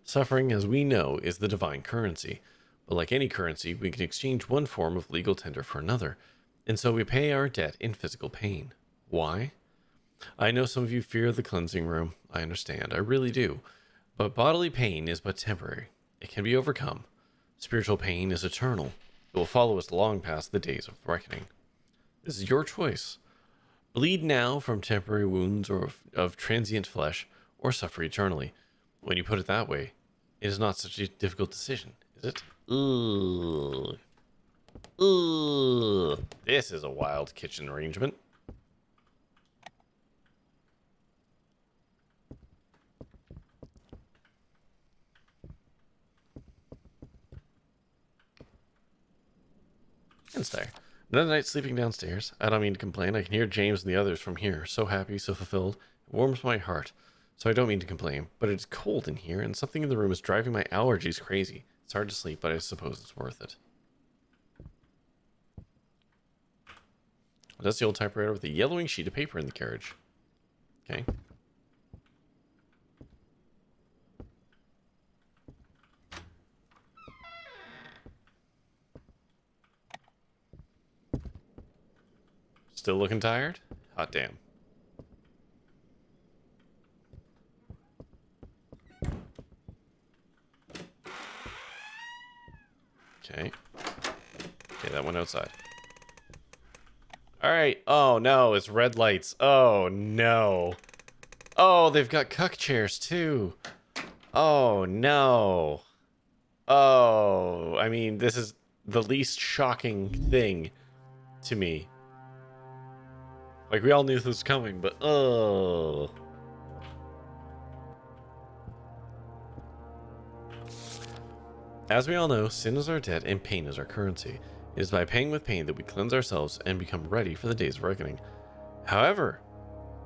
Suffering, as we know, is the divine currency. But like any currency, we can exchange one form of legal tender for another. And so we pay our debt in physical pain. Why? I know some of you fear the cleansing room. I understand. I really do. But bodily pain is but temporary. It can be overcome. Spiritual pain is eternal. It will follow us long past the days of reckoning. This is your choice. Bleed now from temporary wounds or of transient flesh, or suffer eternally. When you put it that way, it is not such a difficult decision, is it? Ooh. Ooh. This is a wild kitchen arrangement. It's there. Another night sleeping downstairs. I don't mean to complain. I can hear James and the others from here. So happy, so fulfilled. It warms my heart. So I don't mean to complain. But it's cold in here, and something in the room is driving my allergies crazy. It's hard to sleep, but I suppose it's worth it. That's the old typewriter with a yellowing sheet of paper in the carriage. Okay. Still looking tired? Hot damn. Okay. Okay, that went outside. Alright. Oh, no. It's red lights. Oh, no. Oh, they've got cuck chairs, too. Oh, no. Oh, I mean, this is the least shocking thing to me. Like, we all knew this was coming, but oh. As we all know, sin is our debt and pain is our currency. It is by paying with pain that we cleanse ourselves and become ready for the days of reckoning. However,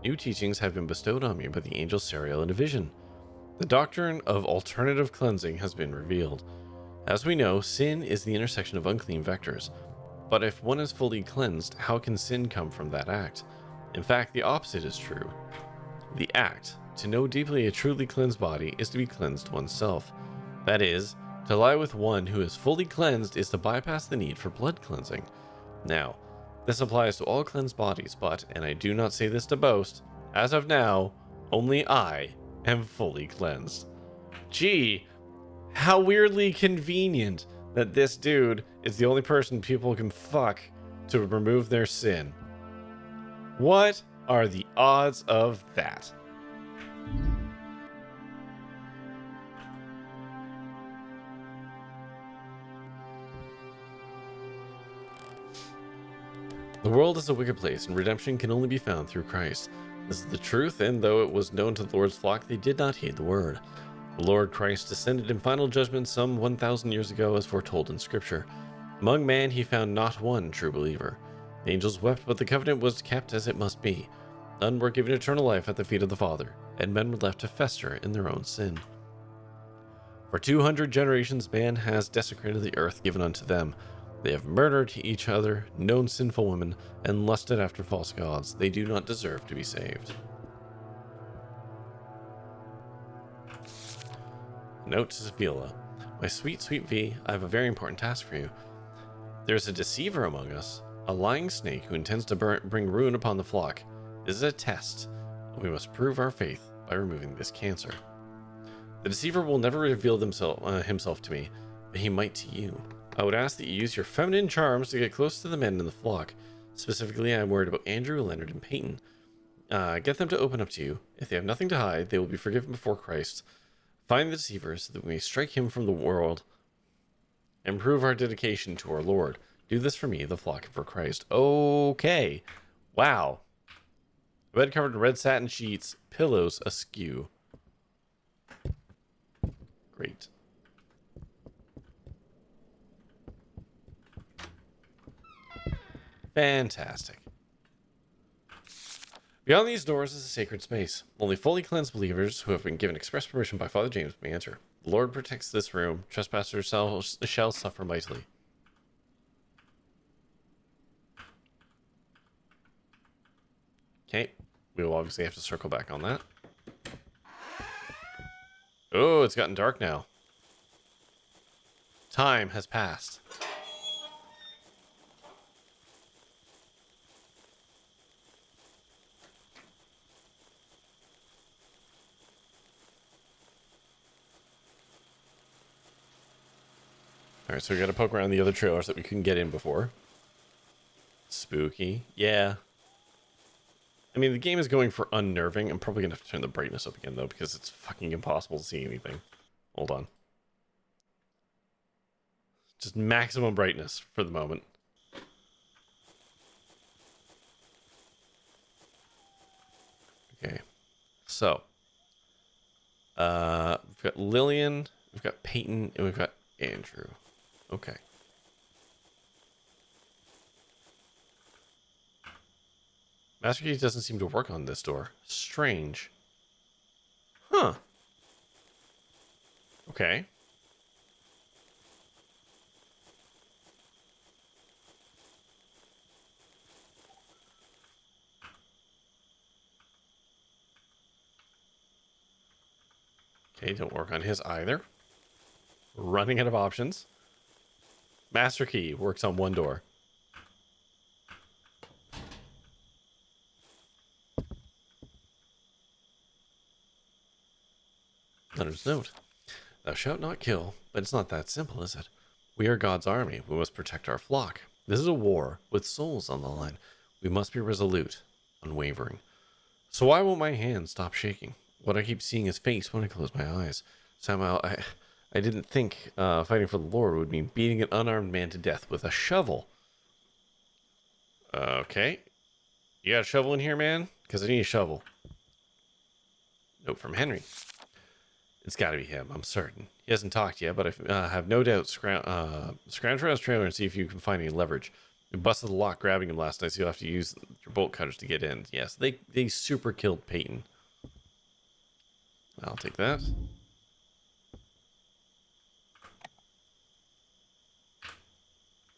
new teachings have been bestowed on me by the angel Sariel in a vision. The doctrine of alternative cleansing has been revealed. As we know, sin is the intersection of unclean vectors. But if one is fully cleansed, how can sin come from that act? In fact, the opposite is true. The act, to know deeply a truly cleansed body, is to be cleansed oneself. That is, to lie with one who is fully cleansed is to bypass the need for blood cleansing. Now, this applies to all cleansed bodies, but, and I do not say this to boast, as of now, only I am fully cleansed. Gee, how weirdly convenient that this dude is the only person people can fuck to remove their sin. What are the odds of that? The world is a wicked place, and redemption can only be found through Christ. This is the truth, and though it was known to the Lord's flock, they did not heed the word. The Lord Christ descended in final judgment some 1,000 years ago, as foretold in Scripture. Among man he found not one true believer. The angels wept, but the covenant was kept as it must be. None were given eternal life at the feet of the Father, and men were left to fester in their own sin. For 200 generations man has desecrated the earth given unto them. They have murdered each other, known sinful women, and lusted after false gods. They do not deserve to be saved. Note to Viola. My sweet, sweet V, I have a very important task for you. There is a deceiver among us, a lying snake who intends to bring ruin upon the flock. This is a test. We must prove our faith by removing this cancer. The deceiver will never reveal himself to me, but he might to you. I would ask that you use your feminine charms to get close to the men in the flock. Specifically, I'm worried about Andrew, Leonard, and Peyton. Get them to open up to you. If they have nothing to hide, they will be forgiven before Christ. Find the deceiver so that we may strike him from the world and prove our dedication to our Lord. Do this for me, the flock, and for Christ. Okay. Wow. A bed covered in red satin sheets, pillows askew. Great. Fantastic. Beyond these doors is a sacred space. Only fully cleansed believers who have been given express permission by Father James may enter. The Lord protects this room. Trespassers shall suffer mightily. Okay. We will obviously have to circle back on that. Oh, it's gotten dark now. Time has passed. Alright, so we gotta poke around the other trailers that we couldn't get in before. Spooky. Yeah. I mean, the game is going for unnerving. I'm probably gonna have to turn the brightness up again, though, because it's fucking impossible to see anything. Hold on. Just maximum brightness for the moment. Okay. So. We've got Lillian, we've got Peyton, and we've got Andrew. Okay. Master key doesn't seem to work on this door. Strange. Huh. Okay. Okay, don't work on his either. Running out of options. Master key works on one door. Leonard's note. Thou shalt not kill, but it's not that simple, is it? We are God's army. We must protect our flock. This is a war with souls on the line. We must be resolute, unwavering. So why won't my hand stop shaking? What I keep seeing is face when I close my eyes. Somehow, I didn't think fighting for the Lord would mean beating an unarmed man to death with a shovel. Okay. You got a shovel in here, man? Because I need a shovel. Note from Henry. It's got to be him, I'm certain. He hasn't talked yet, but I have no doubt. Scrounge around his trailer and see if you can find any leverage. You busted the lock grabbing him last night, so you'll have to use your bolt cutters to get in. Yes, they super killed Peyton. I'll take that.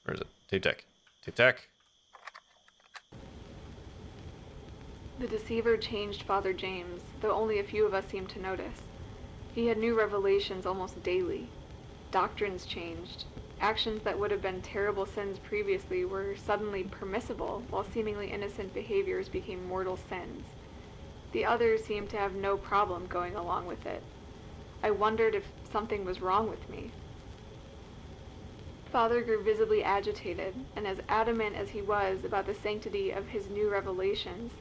Where is it? Tape deck. Tape deck. The deceiver changed Father James, though only a few of us seemed to notice. He had new revelations almost daily. Doctrines changed. Actions that would have been terrible sins previously were suddenly permissible, while seemingly innocent behaviors became mortal sins. The others seemed to have no problem going along with it. I wondered if something was wrong with me. Father grew visibly agitated, and as adamant as he was about the sanctity of his new revelations,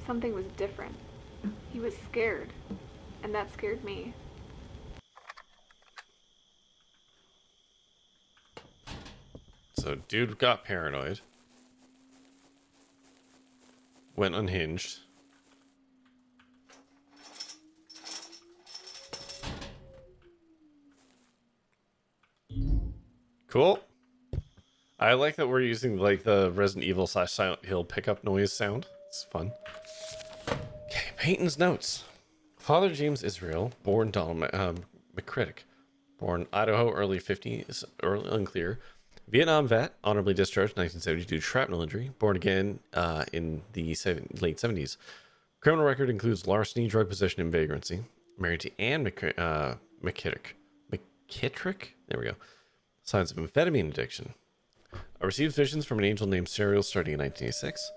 something was different. He was scared, and that scared me. So, dude got paranoid. Went unhinged. Cool. I like that we're using like the Resident Evil / Silent Hill pickup noise sound. It's fun. Okay, Peyton's notes. Father James Israel, born Donald McCritic, born Idaho, early 50s, early unclear. Vietnam vet, honorably discharged 1972 shrapnel injury. Born again in the late 70s. Criminal record includes larceny, drug possession, and vagrancy. Married to Anne McKittrick. There we go. Signs of amphetamine addiction. I received visions from an angel named Serial starting in 1986.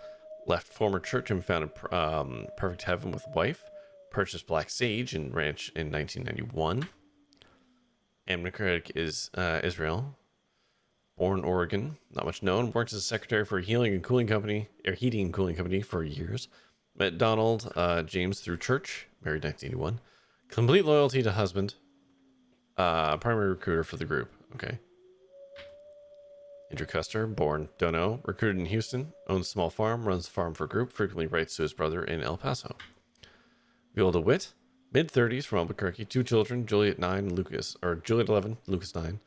Left former church and founded Perfect Heaven with wife. Purchased Black Sage and ranch in 1991. Amnocratic is Israel. Born Oregon, not much known. Worked as a secretary for a heating and cooling company for years. Met Donald James through church. Married 1981. Complete loyalty to husband. Primary recruiter for the group. Okay. Andrew Custer, born don't know. Recruited in Houston. Owns a small farm. Runs the farm for a group. Frequently writes to his brother in El Paso. Viola Witt, mid-30s from Albuquerque. 2 children, Juliet 9, Juliet 11, Lucas 9.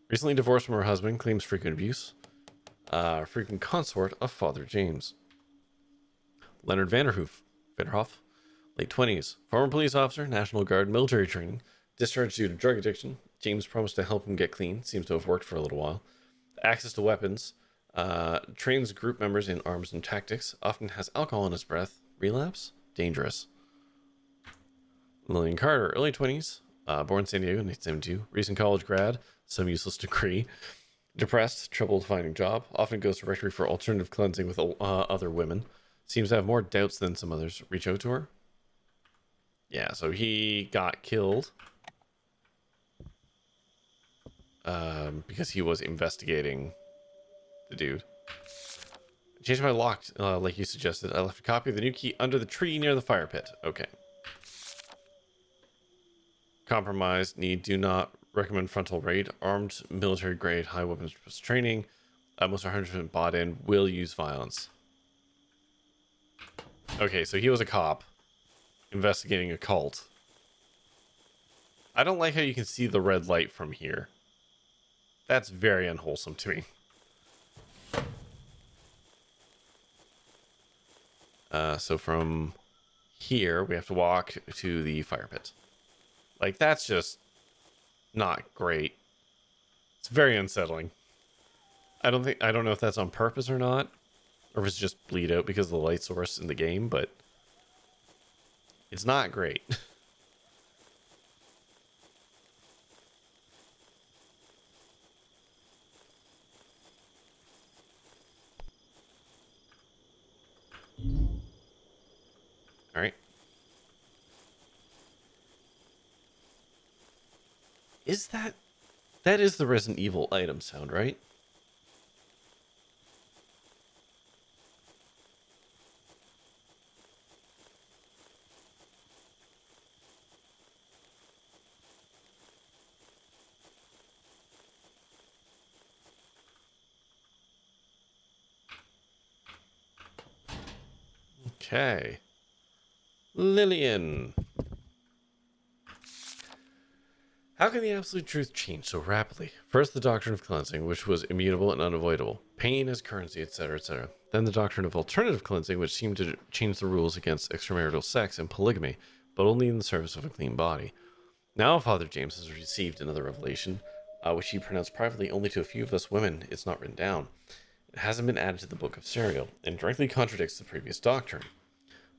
Recently divorced from her husband, claims frequent abuse. Frequent consort of Father James. Leonard Vanderhoof, late 20s. Former police officer, National Guard, military training. Discharged due to drug addiction. James promised to help him get clean. Seems to have worked for a little while. Access to weapons. Trains group members in arms and tactics. Often has alcohol in his breath. Relapse? Dangerous. Lillian Carter, early 20s, born in San Diego in 1972, recent college grad, some useless degree, depressed, trouble finding job, often goes to rectory for alternative cleansing with other women, seems to have more doubts than some others. Reach out to her. Yeah, so he got killed because he was investigating the dude. I changed my lock, like you suggested. I left a copy of the new key under the tree near the fire pit. Okay. Compromised. Do not recommend frontal raid. Armed military grade high weapons training. Almost 100% bought in. Will use violence. Okay, so he was a cop investigating a cult. I don't like how you can see the red light from here. That's very unwholesome to me. So from here, we have to walk to the fire pit. Like, that's just not great. It's very unsettling. I don't know if that's on purpose or not, or if it's just bleed out because of the light source in the game, but it's not great. All right. Is that is the Resident Evil item sound, right? Okay. Lillian. How can the absolute truth change so rapidly? First, the doctrine of cleansing, which was immutable and unavoidable. Pain as currency, etc., etc. Then the doctrine of alternative cleansing, which seemed to change the rules against extramarital sex and polygamy, but only in the service of a clean body. Now Father James has received another revelation, which he pronounced privately only to a few of us women. It's not written down. It hasn't been added to the Book of Serial, and directly contradicts the previous doctrine.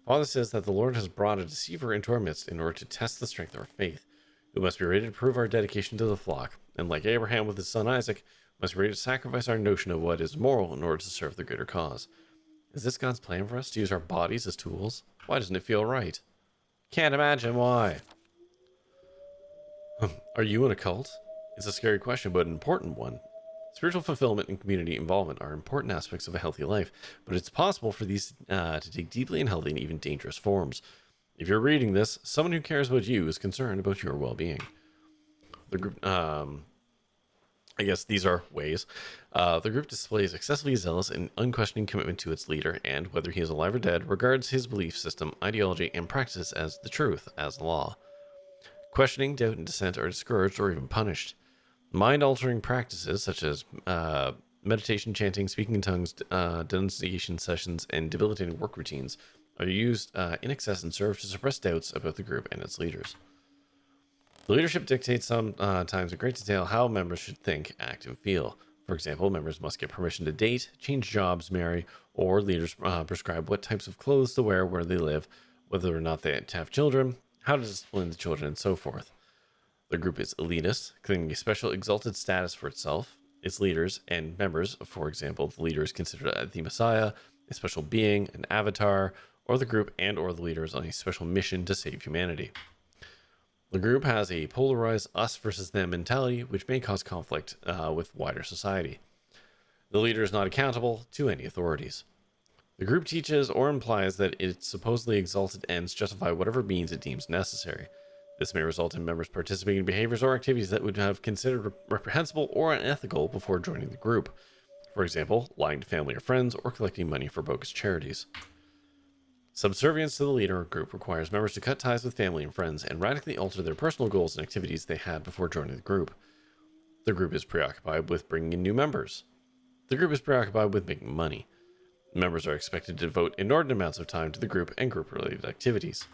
Father says that the Lord has brought a deceiver into our midst in order to test the strength of our faith. We must be ready to prove our dedication to the flock, and like Abraham with his son Isaac, must be ready to sacrifice our notion of what is moral in order to serve the greater cause. Is this God's plan for us, to use our bodies as tools? Why doesn't it feel right? Can't imagine why. Are you in a cult? It's a scary question, but an important one. Spiritual fulfillment and community involvement are important aspects of a healthy life, but it's possible for these to take deeply unhealthy and even dangerous forms. If you're reading this, someone who cares about you is concerned about your well-being. The group, I guess these are ways. The group displays excessively zealous and unquestioning commitment to its leader, and whether he is alive or dead, regards his belief system, ideology, and practices as the truth, as law. Questioning, doubt, and dissent are discouraged or even punished. Mind-altering practices such as meditation, chanting, speaking in tongues, denunciation sessions, and debilitating work routines are used in excess and serve to suppress doubts about the group and its leaders. The leadership dictates sometimes in great detail how members should think, act, and feel. For example, members must get permission to date, change jobs, marry, or leaders prescribe what types of clothes to wear, where they live, whether or not they have children, how to discipline the children, and so forth. The group is elitist, claiming a special exalted status for itself, its leaders, and members. For example, the leader is considered the Messiah, a special being, an avatar, or the group and or the leader is on a special mission to save humanity. The group has a polarized us versus them mentality, which may cause conflict with wider society. The leader is not accountable to any authorities. The group teaches or implies that its supposedly exalted ends justify whatever means it deems necessary. This may result in members participating in behaviors or activities that would have considered reprehensible or unethical before joining the group. For example, lying to family or friends or collecting money for bogus charities. Subservience to the leader or group requires members to cut ties with family and friends and radically alter their personal goals and activities they had before joining the group. The group is preoccupied with bringing in new members. The group is preoccupied with making money. Members are expected to devote inordinate amounts of time to the group and group-related activities.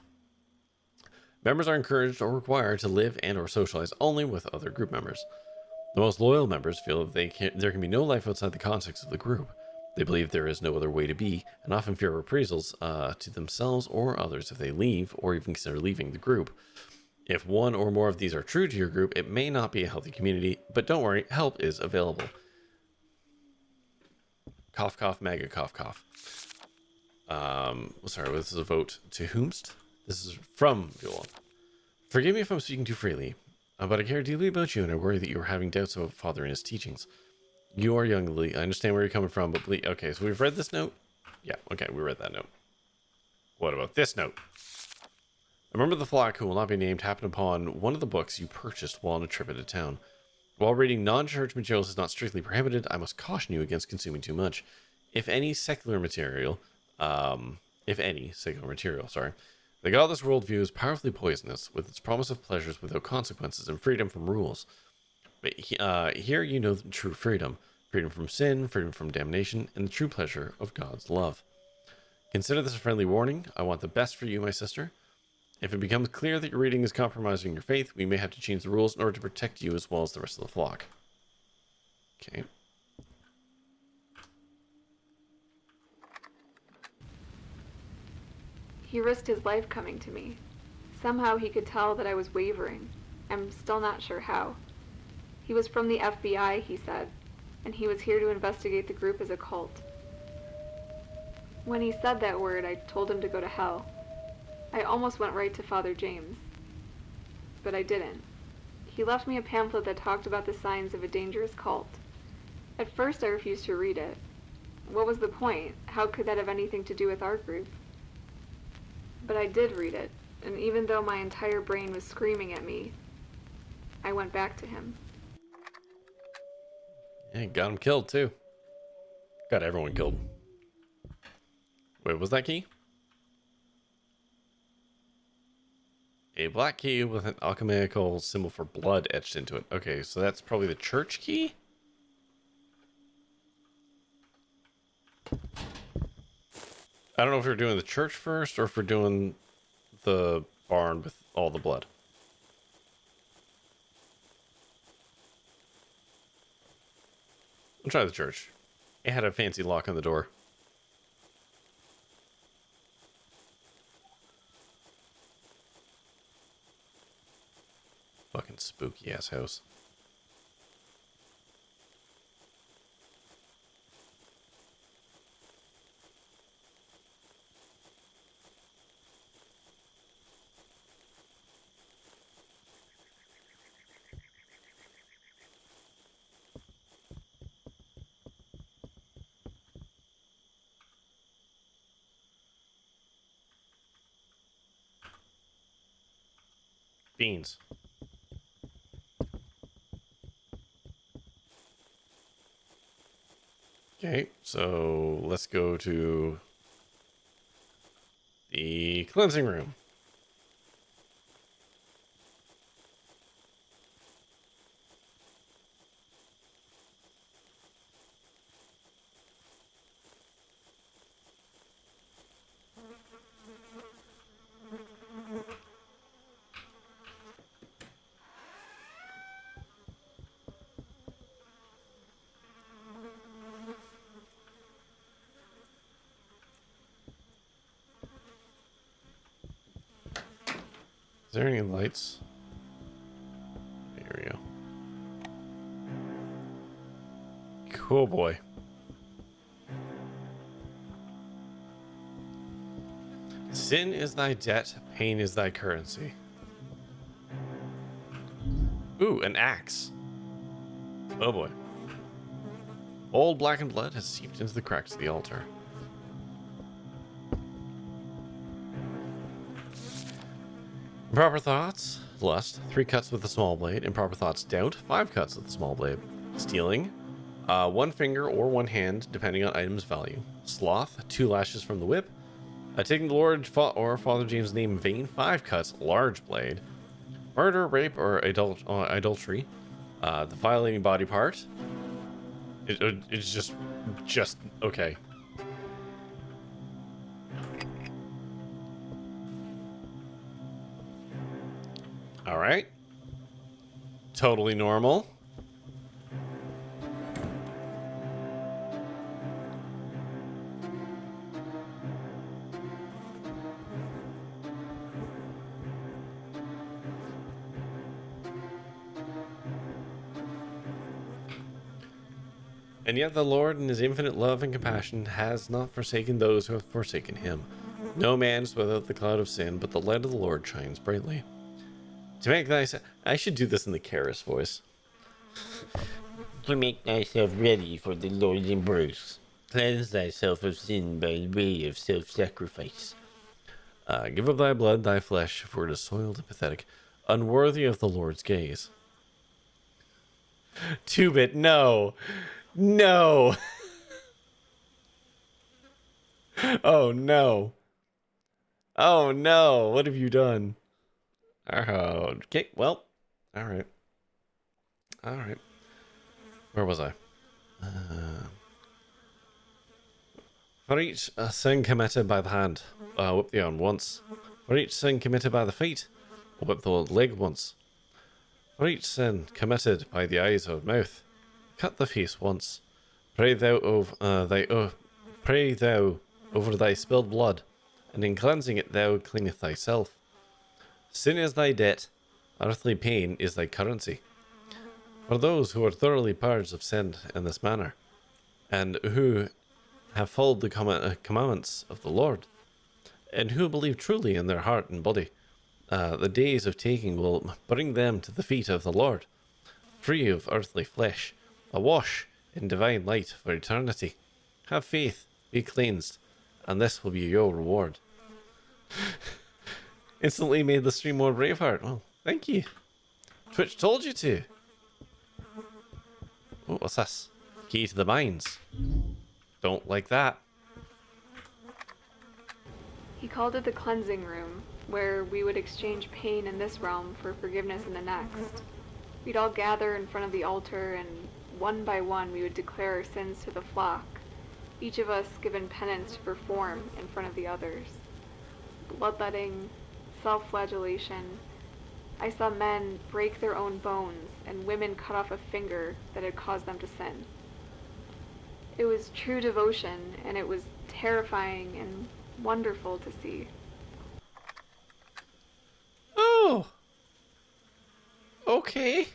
Members are encouraged or required to live and or socialize only with other group members. The most loyal members feel that there can be no life outside the context of the group. They believe there is no other way to be, and often fear reprisals to themselves or others if they leave, or even consider leaving the group. If one or more of these are true to your group, it may not be a healthy community, but don't worry, help is available. Cough, cough, mega cough, cough. Sorry, this is a vote to whomst? This is from Viola. Forgive me if I'm speaking too freely, but I care deeply about you, and I worry that you are having doubts about Father and his teachings. You are young, Lily. I understand where you're coming from, but please... Okay, so we've read this note? Yeah, okay, we read that note. What about this note? A member of the flock who will not be named happened upon one of the books you purchased while on a trip into town. While reading non-church materials is not strictly prohibited, I must caution you against consuming too much. If any secular material, the godless worldview is powerfully poisonous, with its promise of pleasures without consequences and freedom from rules. But here you know the true freedom. Freedom from sin, freedom from damnation, and the true pleasure of God's love. Consider this a friendly warning. I want the best for you, my sister. If it becomes clear that your reading is compromising your faith, we may have to change the rules in order to protect you as well as the rest of the flock. Okay. He risked his life coming to me. Somehow he could tell that I was wavering. I'm still not sure how. He was from the FBI, he said, and he was here to investigate the group as a cult. When he said that word, I told him to go to hell. I almost went right to Father James, but I didn't. He left me a pamphlet that talked about the signs of a dangerous cult. At first I refused to read it. What was the point? How could that have anything to do with our group? But I did read it, and even though my entire brain was screaming at me, I went back to him. Yeah, got him killed too. Got everyone killed. Wait, was that key? A black key with an alchemical symbol for blood etched into it. Okay, so that's probably the church key? I don't know if we're doing the church first or if we're doing the barn with all the blood. We'll try the church. It had a fancy lock on the door. Fucking spooky ass house. Beans. Okay, so let's go to the cleansing room. Is there any lights? There we go. Cool boy. Sin is thy debt, pain is thy currency. Ooh, an axe. Oh boy. Old blackened blood has seeped into the cracks of the altar. Improper thoughts, lust, 3 cuts with a small blade. Improper thoughts, doubt, 5 cuts with a small blade. Stealing, 1 finger or 1 hand, depending on item's value. Sloth, 2 lashes from the whip. Taking the Lord or Father James' name in vain, 5 cuts, large blade. Murder, rape, or adultery. The violating body part. It's just okay. All right. Totally normal. And yet the Lord, in his infinite love and compassion, has not forsaken those who have forsaken him. No man is without the cloud of sin, but the light of the Lord shines brightly. To make thyself... I should do this in the Karis voice. To make thyself ready for the Lord's embrace. Cleanse thyself of sin by way of self-sacrifice. Give up thy blood, thy flesh, for it is soiled and pathetic, unworthy of the Lord's gaze. 2-bit, no. No. Oh, no. Oh, no. What have you done? Oh, okay, well. All right. All right. Where was I? For each sin committed by the hand, whip the arm once. For each sin committed by the feet, whip the leg once. For each sin committed by the eyes or mouth, cut the face once. Pray thou over thy spilled blood, and in cleansing it thou cleaneth thyself. Sin is thy debt, earthly pain is thy currency. For those who are thoroughly purged of sin in this manner, and who have followed the commandments of the Lord, and who believe truly in their heart and body, the days of taking will bring them to the feet of the Lord, free of earthly flesh, awash in divine light for eternity. Have faith, be cleansed, and this will be your reward. Instantly made the stream more Braveheart. Well, thank you. Twitch told you to. Oh, what's this? Key to the mines. Don't like that. He called it the cleansing room, where we would exchange pain in this realm for forgiveness in the next. We'd all gather in front of the altar, and one by one we would declare our sins to the flock, each of us given penance to perform in front of the others. Bloodletting, self-flagellation. I saw men break their own bones and women cut off a finger that had caused them to sin. It was true devotion, and it was terrifying and wonderful to see. Oh. Okay.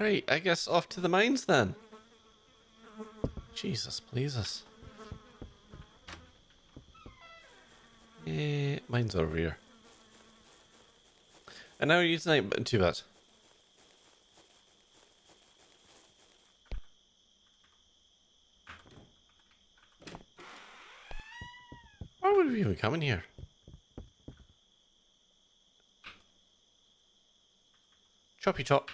Right, I guess off to the mines then. Jesus, please us. Mine's over here. And now you tonight, but too bad. Why would we even come in here? Choppy chop.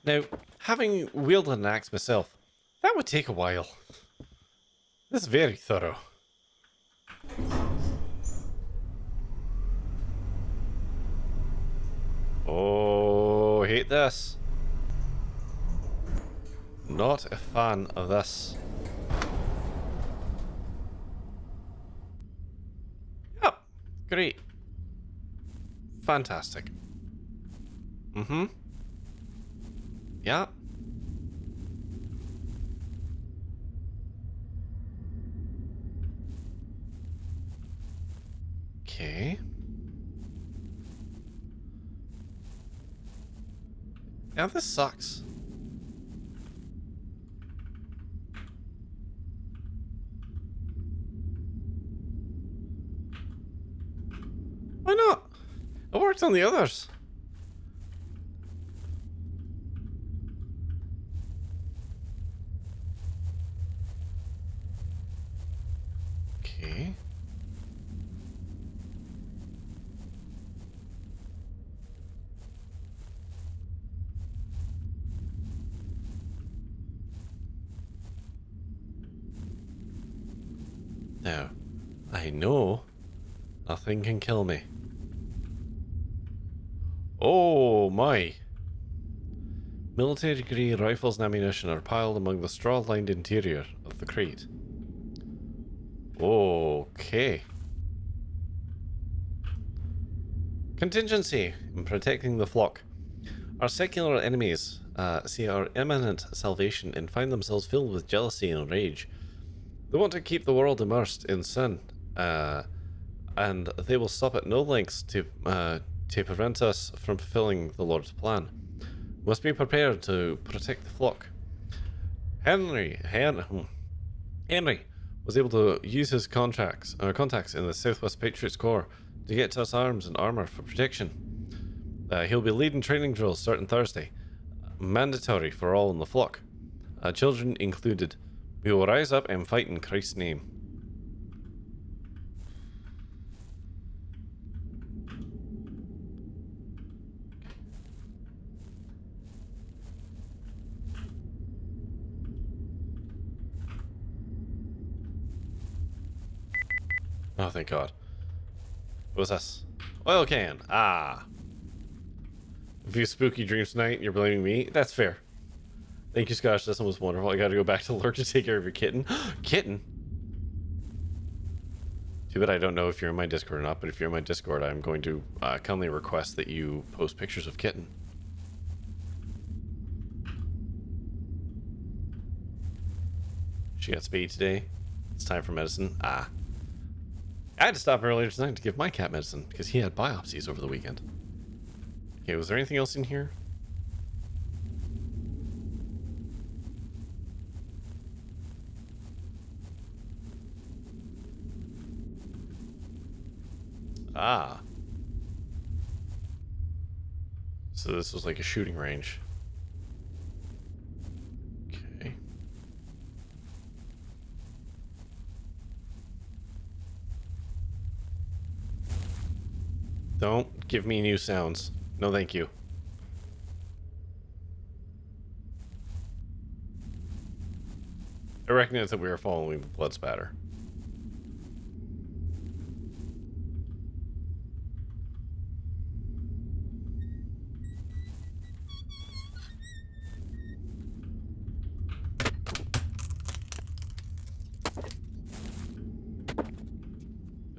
Now, having wielded an axe myself, that would take a while. This is very thorough. Oh, hate this. Not a fan of this. Yep, great. Fantastic. Mm-hmm. Yeah. Okay. Now this sucks. worked on the others. Okay. Now, I know nothing can kill me. Oh my! Military grade rifles and ammunition are piled among the straw-lined interior of the crate. Okay. Contingency in protecting the flock. Our secular enemies see our imminent salvation and find themselves filled with jealousy and rage. They want to keep the world immersed in sin, and they will stop at no lengths to prevent us from fulfilling the Lord's plan. We must be prepared to protect the flock. Henry was able to use his contacts in the Southwest Patriots Corps to get to us arms and armor for protection. He'll be leading training drills starting Thursday, mandatory for all in the flock, children included. We will rise up and fight in Christ's name. Oh, thank God. What was this? Oil can. Ah. A few spooky dreams tonight, you're blaming me? That's fair. Thank you, Scottish. This one was wonderful. I gotta go back to Lurk to take care of your kitten. Kitten? Too bad I don't know if you're in my Discord or not, but if you're in my Discord, I'm going to kindly request that you post pictures of kitten. She got spayed today. It's time for medicine. Ah. I had to stop earlier tonight to give my cat medicine because he had biopsies over the weekend. Okay, was there anything else in here? Ah. So this was like a shooting range. Okay. Don't give me new sounds. No, thank you. I recognize that we are following the blood spatter.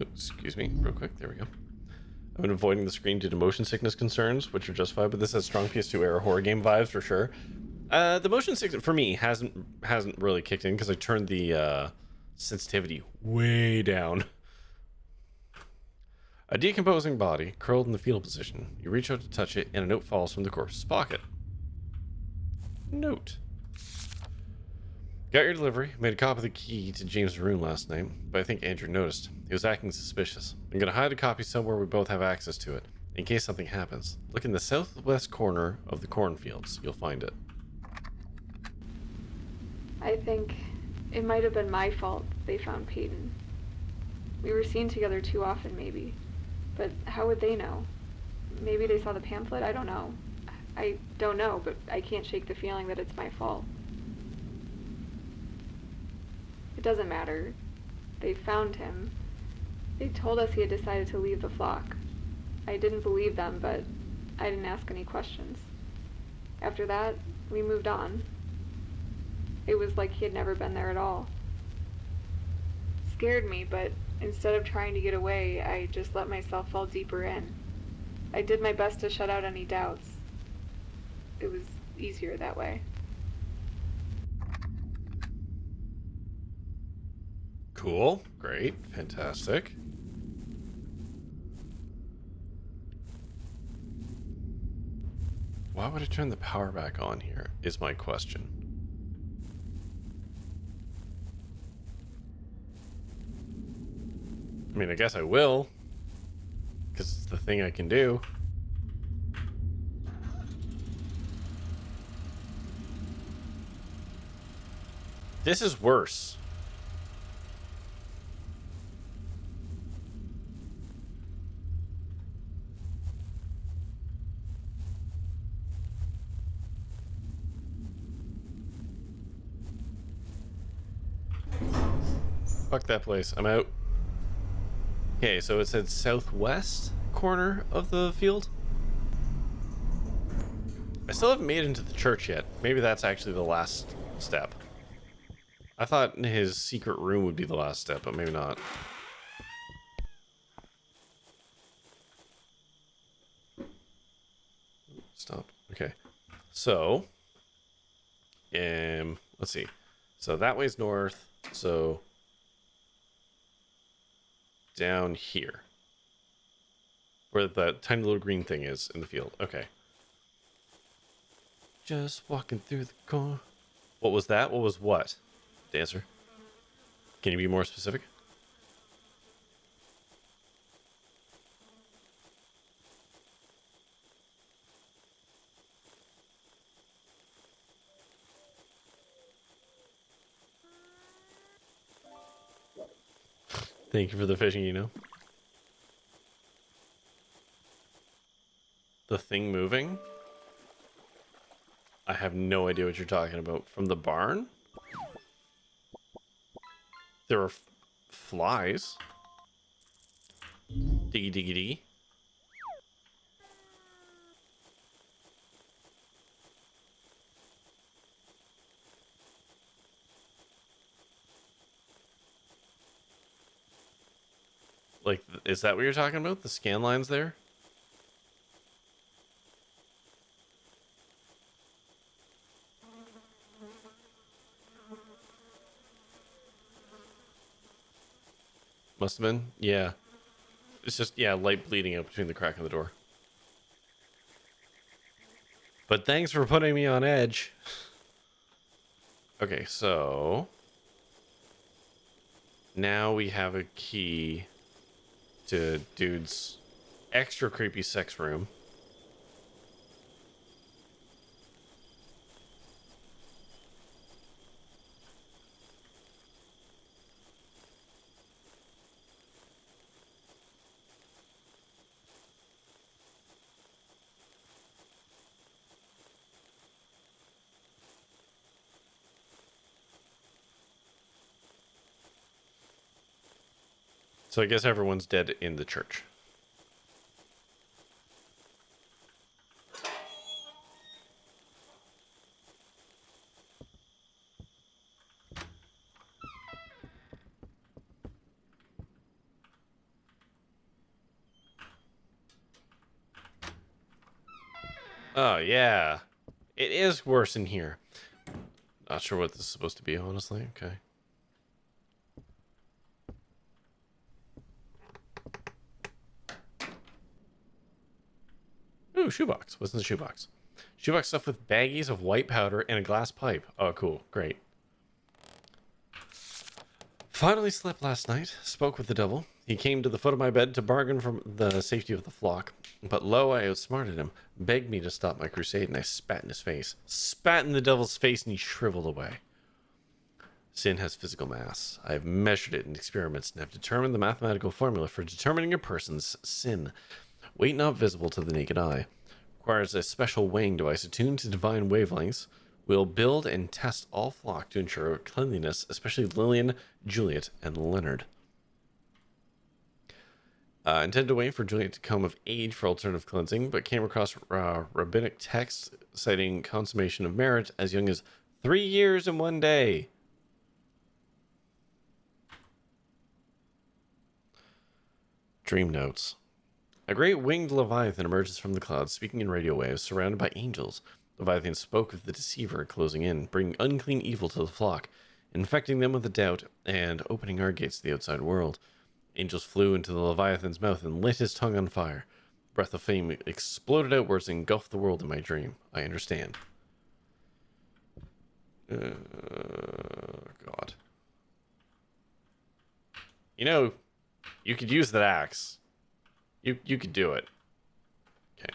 Oops, excuse me, real quick. There we go. I've been avoiding the screen due to motion sickness concerns, which are justified, but this has strong PS2 era horror game vibes for sure. The motion sickness for me hasn't really kicked in because I turned the sensitivity way down. A decomposing body curled in the fetal position. You reach out to touch it, and a note falls from the corpse's pocket. Note. Got your delivery. Made a copy of the key to James' room last night, but I think Andrew noticed. He was acting suspicious. I'm gonna hide a copy somewhere we both have access to it, in case something happens. Look in the southwest corner of the cornfields. You'll find it. I think it might have been my fault they found Peyton. We were seen together too often, maybe. But how would they know? Maybe they saw the pamphlet? I don't know. I don't know, but I can't shake the feeling that it's my fault. It doesn't matter. They found him. They told us he had decided to leave the flock. I didn't believe them, but I didn't ask any questions. After that, we moved on. It was like he had never been there at all. Scared me, but instead of trying to get away, I just let myself fall deeper in. I did my best to shut out any doubts. It was easier that way. Cool. Great. Fantastic. Why would I turn the power back on here, is my question. I mean, I guess I will, because it's the thing I can do. This is worse. Fuck that place. I'm out. Okay, so it said southwest corner of the field. I still haven't made it into the church yet. Maybe that's actually the last step. I thought his secret room would be the last step, but maybe not. Stop. Okay. So, let's see. So that way's north. So down here, where the tiny little green thing is in the field. Okay. Just walking through the corner. What was that? What was what? Dancer. Can you be more specific? Thank you for the fishing, you know. The thing moving? I have no idea what you're talking about. From the barn? There are flies. Diggy diggy diggy. Like, is that what you're talking about? The scan lines there? Must have been? Yeah. It's just, yeah, light bleeding out between the crack in the door. But thanks for putting me on edge. Okay, so now we have a key to dude's extra creepy sex room. So I guess everyone's dead in the church. Oh, yeah. It is worse in here. Not sure what this is supposed to be, honestly. Okay. Ooh, shoebox. What's in the shoebox? Shoebox stuffed with baggies of white powder and a glass pipe. Oh, cool. Great. Finally slept last night. Spoke with the devil. He came to the foot of my bed to bargain for the safety of the flock. But lo, I outsmarted him, begged me to stop my crusade, and I spat in his face. Spat in the devil's face, and he shriveled away. Sin has physical mass. I have measured it in experiments and have determined the mathematical formula for determining a person's sin. Weight not visible to the naked eye. Requires a special weighing device attuned to divine wavelengths. We'll build and test all flock to ensure cleanliness, especially Lillian, Juliet, and Leonard. Intended to wait for Juliet to come of age for alternative cleansing, but came across rabbinic texts citing consummation of marriage as young as 3 years and 1 day. Dream notes. A great winged Leviathan emerges from the clouds, speaking in radio waves, surrounded by angels. Leviathan spoke of the deceiver closing in, bringing unclean evil to the flock, infecting them with the doubt, and opening our gates to the outside world. Angels flew into the Leviathan's mouth and lit his tongue on fire. Breath of flame exploded outwards and engulfed the world in my dream. I understand. God. You know, you could use that axe. You could do it. Okay.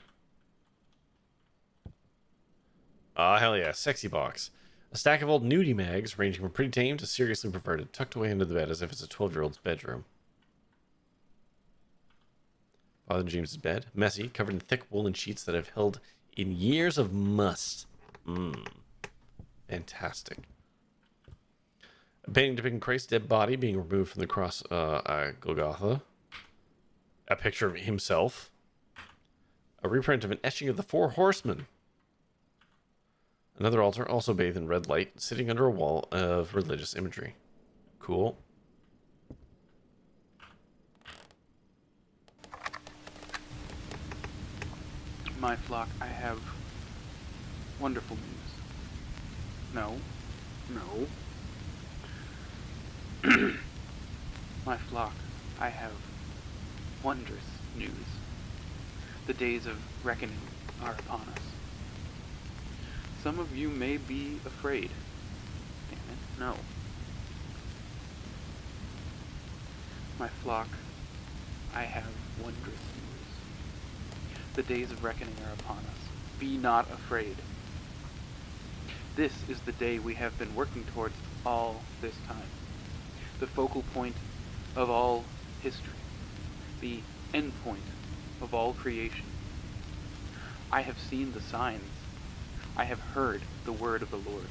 Ah, hell yeah. Sexy box. A stack of old nudie mags, ranging from pretty tame to seriously perverted, tucked away under the bed as if it's a 12-year-old's bedroom. Father James's bed, messy, covered in thick woolen sheets that have held in years of must. Fantastic. A painting depicting Christ's dead body being removed from the cross at Golgotha. A picture of himself. A reprint of an etching of the Four Horsemen. Another altar, also bathed in red light, sitting under a wall of religious imagery. Cool. My flock, I have wonderful news. No. My flock, I have wondrous news. The days of reckoning are upon us. Some of you may be afraid. Damn it, no. My flock, I have wondrous news. The days of reckoning are upon us. Be not afraid. This is the day we have been working towards all this time. The focal point of all history. The end point of all creation. I have seen the signs. I have heard the word of the Lord.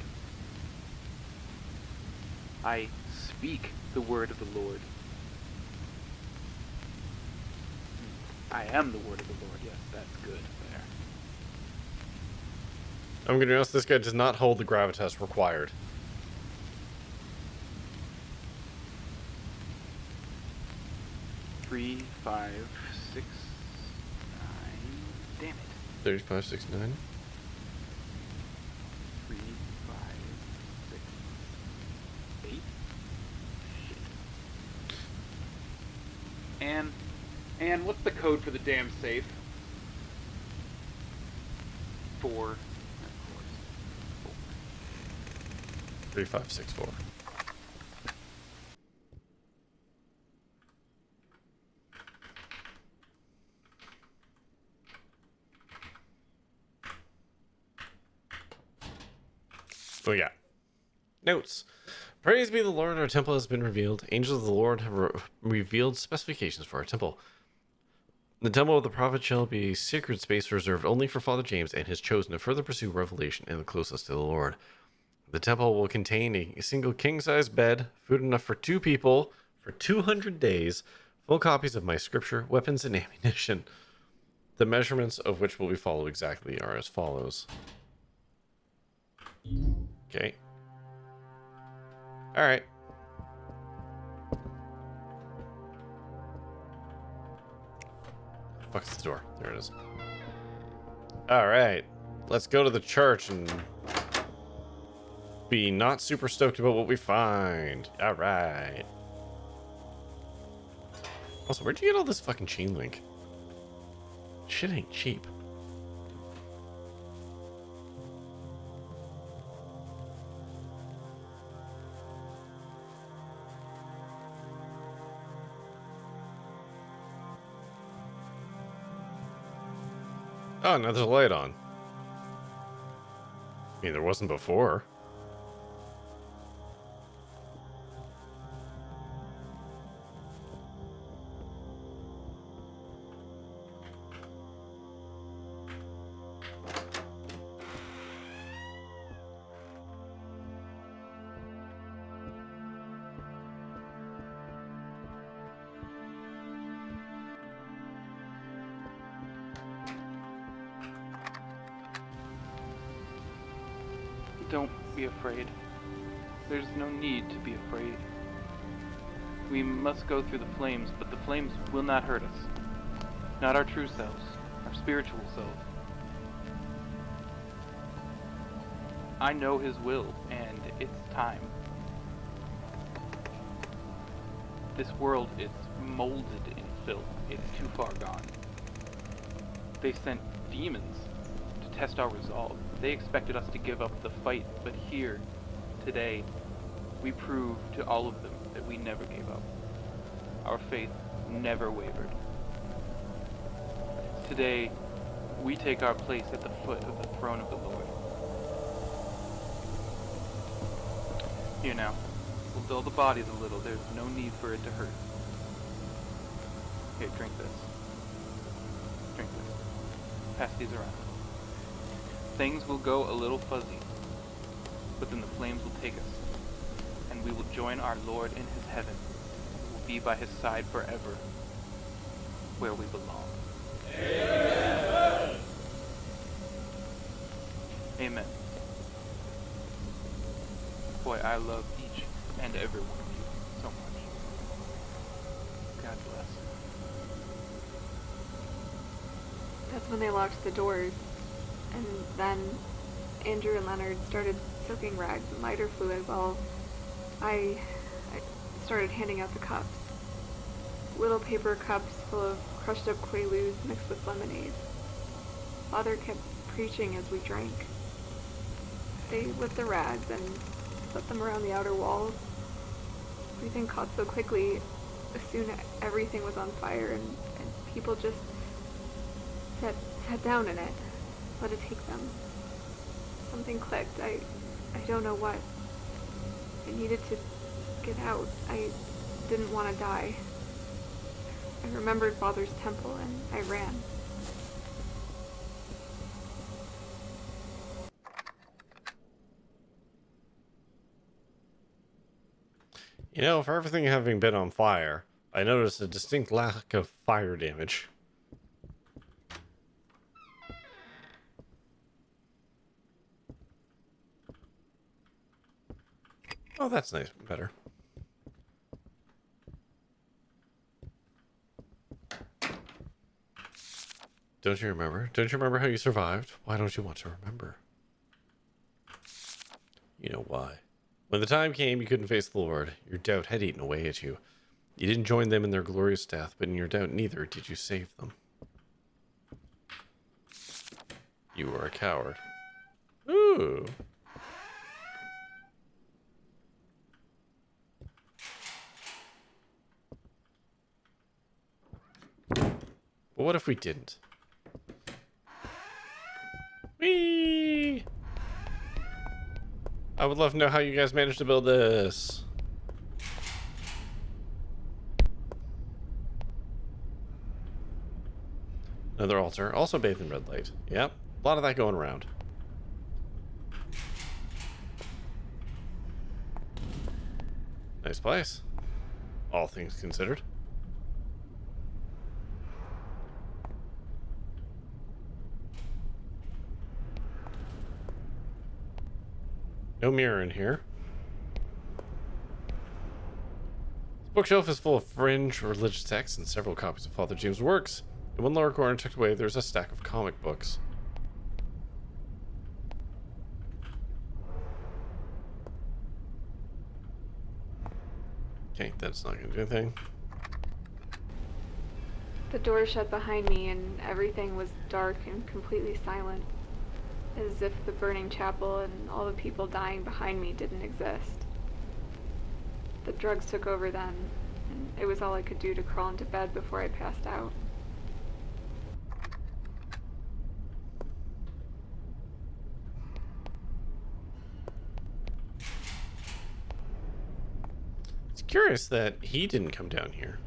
I speak the word of the Lord. I am the word of the Lord. Yes, that's good there. I'm going to notice this guy does not hold the gravitas required. Three, 5, 6, 9. Damn it. 35, 69. 3, 5, 6, 8. Shit. And what's the code for the damn safe? 4. Of course. 3564. Oh yeah. Notes. Praise be the Lord, our temple has been revealed. Angels of the Lord have revealed specifications for our temple. The temple of the prophet shall be a sacred space reserved only for Father James and his chosen to further pursue revelation and the closeness to the Lord. The temple will contain a single king-sized bed, food enough for 2 people for 200 days, full copies of my scripture, weapons, and ammunition. The measurements of which will be followed exactly are as follows. Okay. Alright. Fuck's the door. There it is. Alright. Let's go to the church and be not super stoked about what we find. Alright. Also, where'd you get all this fucking chain link? Shit ain't cheap. Oh, now there's a light on. I mean, there wasn't before. Don't be afraid. There's no need to be afraid. We must go through the flames, but the flames will not hurt us. Not our true selves, our spiritual self. I know his will, and it's time. This world is molded in filth. It's too far gone. They sent demons to test our resolve. They expected us to give up the fight, but here, today, we prove to all of them that we never gave up. Our faith never wavered. Today, we take our place at the foot of the throne of the Lord. Here now. We'll dull the bodies a little. There's no need for it to hurt. Here, drink this. Drink this. Pass these around. Things will go a little fuzzy, but then the flames will take us, and we will join our Lord in his heaven. We will be by his side forever, where we belong. Amen. Amen. Boy, I love each and every one of you so much. God bless. That's when they locked the doors. And then Andrew and Leonard started soaking rags in lighter fluid while I started handing out the cups. Little paper cups full of crushed up Quaaludes mixed with lemonade. Father kept preaching as we drank. They lit the rags and put them around the outer walls. Everything caught so quickly. Soon everything was on fire and people just sat down in it. Let it take them. Something clicked. I don't know what. I needed to get out. I didn't want to die. I remembered Father's temple and I ran. You know, for everything having been on fire, I noticed a distinct lack of fire damage. Oh, that's nice. Better. Don't you remember? Don't you remember how you survived? Why don't you want to remember? You know why. When the time came you couldn't face the Lord, your doubt had eaten away at you. You didn't join them in their glorious death, but in your doubt neither did you save them. You were a coward. Ooh. But what if we didn't? Whee! I would love to know how you guys managed to build this. Another altar, also bathed in red light. Yep, a lot of that going around. Nice place, all things considered. No mirror in here. This bookshelf is full of fringe religious texts and several copies of Father James' works. In one lower corner tucked away, there's a stack of comic books. Okay, that's not gonna do anything. The door shut behind me and everything was dark and completely silent. As if the burning chapel and all the people dying behind me didn't exist. The drugs took over then, and it was all I could do to crawl into bed before I passed out. It's curious that he didn't come down here.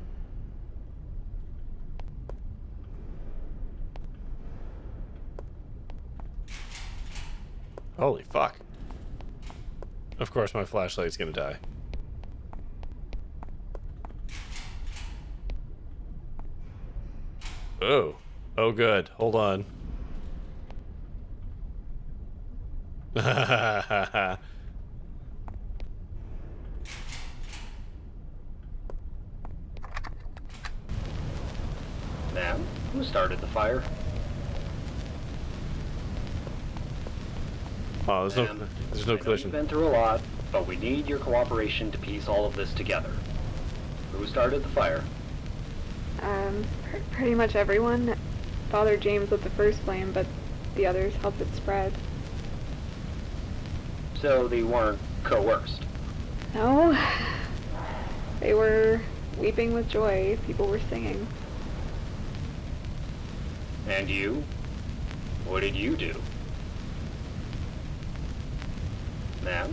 Holy fuck. Of course my flashlight's gonna die. Oh. Oh good. Hold on. Ma'am, who started the fire? Oh, there's Ma'am, no I know collision. You've been through a lot, but we need your cooperation to piece all of this together. Who started the fire? Pretty much everyone. Father James lit the first flame, but the others helped it spread. So they weren't coerced. No. They were weeping with joy. People were singing. And you? What did you do? Ma'am?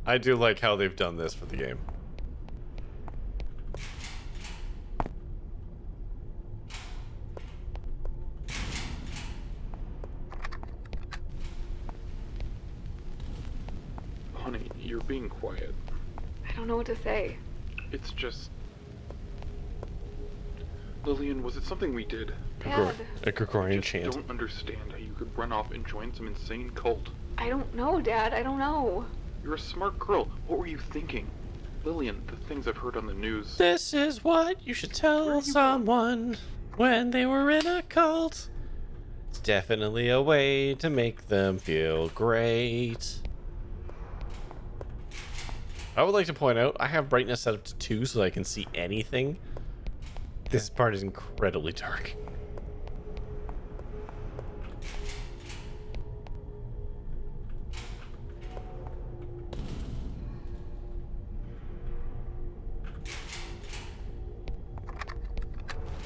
I do like how they've done this for the game. Honey, you're being quiet. I don't know what to say. It's just... Lillian, was it something we did? Dad, A Gregorian I just chant. don't understand how you could run off and join some insane cult. I don't know, Dad. I don't know. You're a smart girl. What were you thinking? Lillian, the things I've heard on the news. This is what you should Where tell are you someone when they were in a cult. It's definitely a way to make them feel great. I would like to point out, I have brightness set up to 2 so I can see anything. This part is incredibly dark.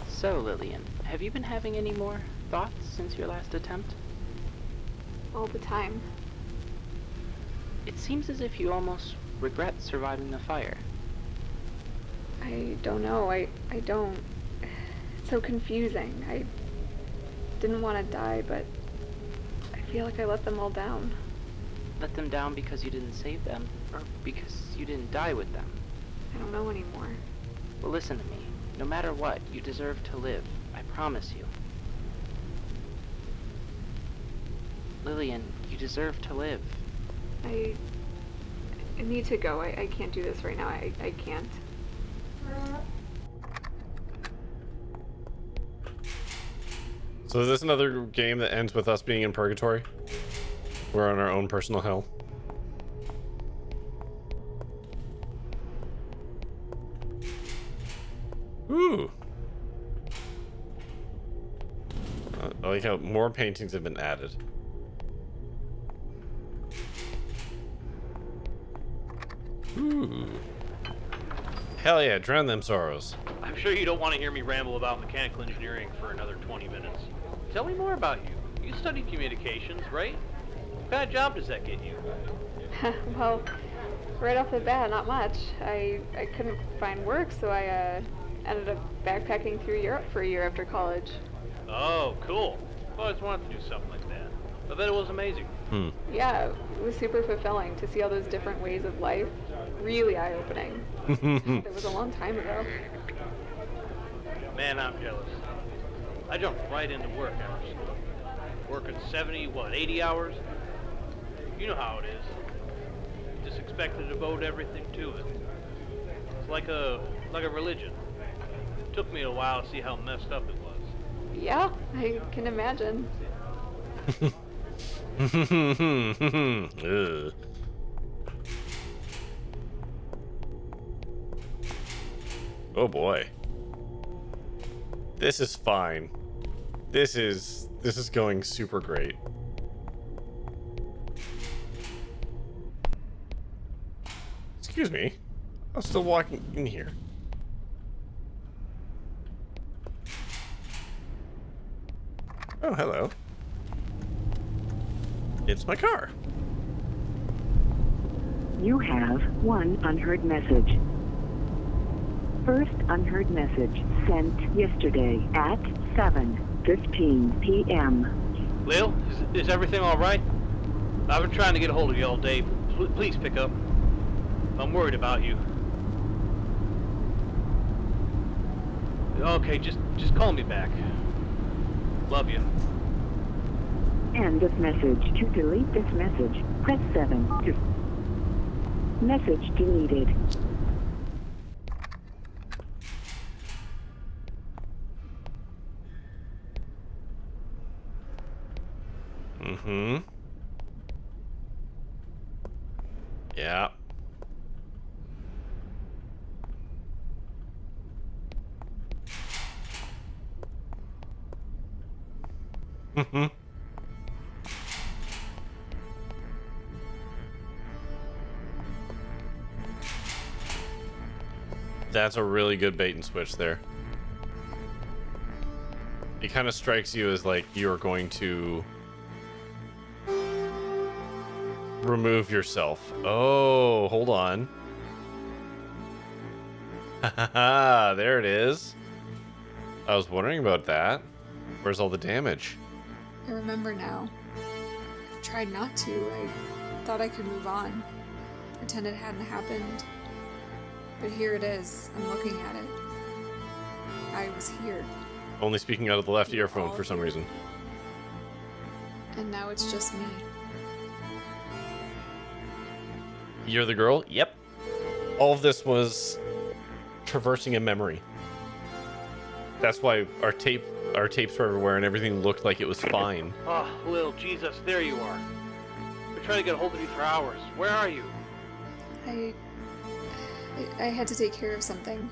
So, Lillian, have you been having any more thoughts since your last attempt? All the time. It seems as if you almost regret surviving the fire. I don't know. I don't. It's so confusing. I didn't want to die, but I feel like I let them all down. Let them down because you didn't save them, or because you didn't die with them? I don't know anymore. Well, listen to me. No matter what, you deserve to live. I promise you. Lillian, you deserve to live. I need to go. I can't do this right now. I can't. So is this another game that ends with us being in purgatory? We're on our own personal hell. Ooh. I like how more paintings have been added. Ooh. Hell yeah, drown them sorrows. I'm sure you don't want to hear me ramble about mechanical engineering for another 20 minutes. Tell me more about you. You studied communications, right? What kind of job does that get you? Well, right off the bat, not much. I couldn't find work, so I ended up backpacking through Europe for a year after college. Oh, cool. I've always wanted to do something like that. I bet it was amazing. Yeah, it was super fulfilling to see all those different ways of life. Really eye-opening. It was a long time ago. Man, I'm jealous. I jumped right into work after school. Working 80 hours? You know how it is. Just expected to devote everything to it. It's like a religion. It took me a while to see how messed up it was. Yeah, I can imagine. Ugh. Oh boy. This is fine. This is going super great. Excuse me. I'm still walking in here. Oh, hello. It's my car. You have one unheard message. First unheard message sent yesterday at 7:15 p.m. Lil, is everything all right? I've been trying to get a hold of you all day. Please pick up. I'm worried about you. Okay, just call me back. Love you. End of message. To delete this message, press 7. Message deleted. Mm-hmm. Yeah. Mm-hmm. That's a really good bait and switch there. It kind of strikes you as like you're going to remove yourself. Oh, hold on. Haha, there it is. I was wondering about that. Where's all the damage? I remember now. I tried not to. I thought I could move on. Pretend it hadn't happened. But here it is. I'm looking at it. I was here. Only speaking out of the left earphone for some reason. And now it's just me. You're the girl? Yep. All of this was traversing a memory. That's why our tapes were everywhere and everything looked like it was fine. Oh, Lil Jesus, there you are. Been trying to get a hold of you for hours. Where are you? I had to take care of something.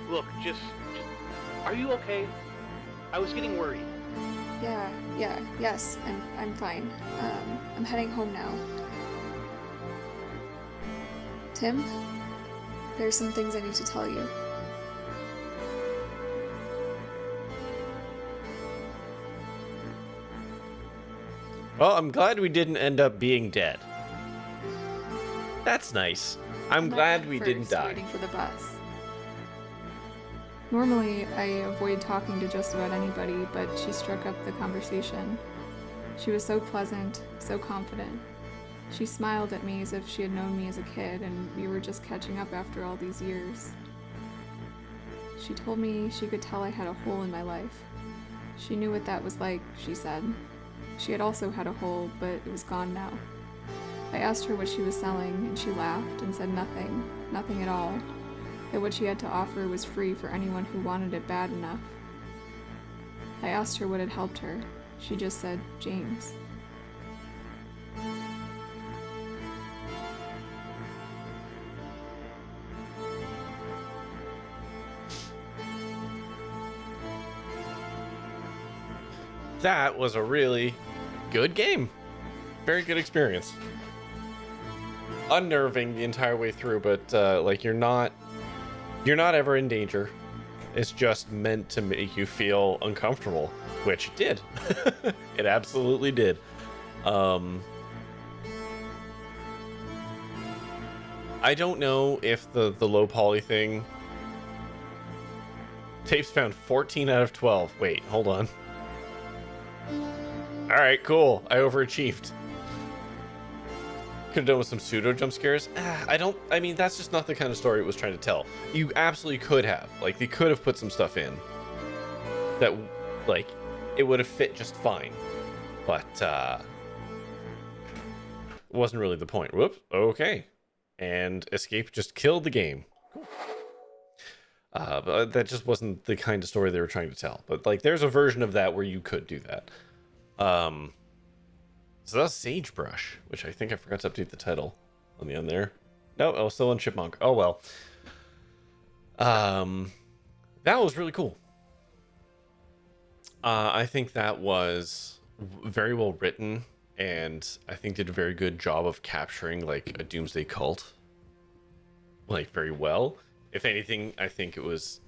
Look, just are you okay? I was getting worried. Yes, I'm fine. I'm heading home now. Tim, there's some things I need to tell you. Well, I'm glad we didn't end up being dead. That's nice. I'm glad we didn't die. Waiting for the bus. Normally, I avoid talking to just about anybody, but she struck up the conversation. She was so pleasant, so confident. She smiled at me as if she had known me as a kid, and we were just catching up after all these years. She told me she could tell I had a hole in my life. She knew what that was like, she said. She had also had a hole, but it was gone now. I asked her what she was selling, and she laughed and said nothing at all. That what she had to offer was free for anyone who wanted it bad enough. I asked her what had helped her. She just said, James. That was a really good game. Very good experience. Unnerving the entire way through, but like you're not ever in danger. It's just meant to make you feel uncomfortable, which it did. It absolutely did. I don't know if the low poly thing. Tapes found 14 out of 12. Wait, hold on. All right, cool. I overachieved. Could have done with some pseudo jump scares. I mean, that's just not the kind of story it was trying to tell. You absolutely could have. Like, they could have put some stuff in that, like, it would have fit just fine. But, it wasn't really the point. Whoops. Okay. And escape just killed the game. Cool. But that just wasn't the kind of story they were trying to tell. But, like, there's a version of that where you could do that. So that's Sagebrush, which I think I forgot to update the title on the end there. No, I was still on Chipmonk. Oh well. That was really cool. I think that was very well written, and I think did a very good job of capturing like a doomsday cult, like very well. If anything, I think it was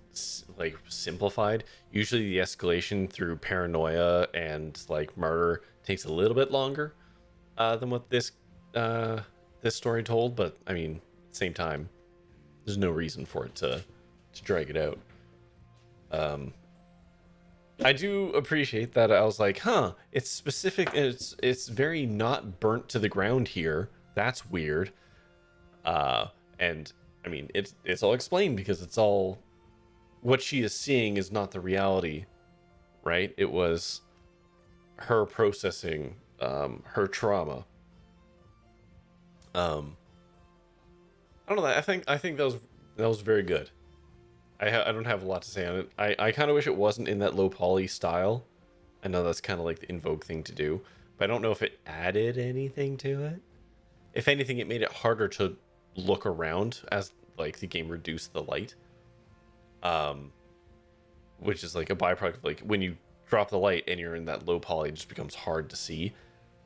like simplified. Usually the escalation through paranoia and like murder takes a little bit longer than what this story told, but I mean at the same time there's no reason for it to drag it out. I do appreciate that. I was like, it's specific, it's very not burnt to the ground here. That's weird. And I mean it's all explained because it's all what she is seeing is not the reality, right? It was her processing her trauma. I don't know. I think that was very good. I don't have a lot to say on it. I kind of wish it wasn't in that low poly style. I know that's kind of like the Invoke thing to do, but I don't know if it added anything to it. If anything, it made it harder to look around as like the game reduced the light. Which is like a byproduct of like when you drop the light and you're in that low poly, it just becomes hard to see.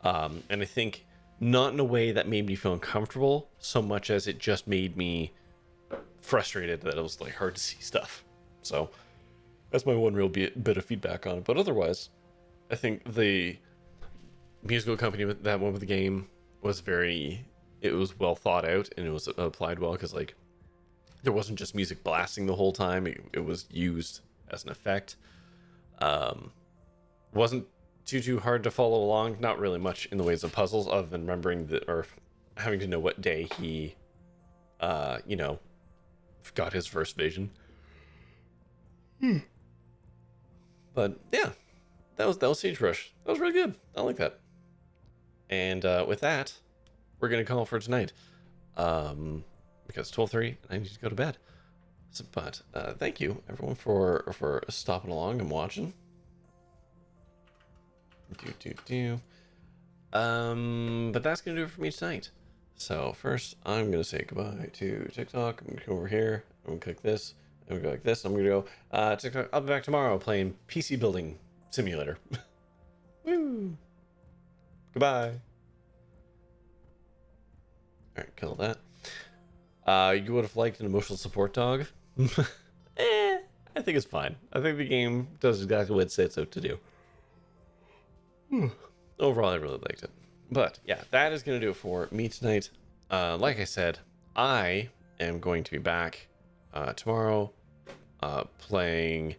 And I think not in a way that made me feel uncomfortable so much as it just made me frustrated that it was like hard to see stuff. So that's my one real bit of feedback on it. But otherwise, I think the musical company that went with the game, was it was well thought out and it was applied well because like there wasn't just music blasting the whole time. It was used as an effect. Wasn't too hard to follow along. Not really much in the ways of puzzles other than remembering or having to know what day he, got his first vision. But yeah, that was Sagebrush. That was really good. I like that. And with that, we're gonna call for tonight. Because it's 12:30 and I need to go to bed. So, but thank you everyone for stopping along and watching. But that's gonna do it for me tonight. So first, I'm gonna say goodbye to TikTok. I'm gonna go over here. I'm gonna click this. I'm gonna go like this. I'm gonna go TikTok. I'll be back tomorrow playing PC Building Simulator. Woo! Goodbye. All right, kill that. You would have liked an emotional support dog. I think it's fine. I think the game does exactly what it sets out to do. Overall, I really liked it. But yeah, that is going to do it for me tonight. Like I said, I am going to be back tomorrow playing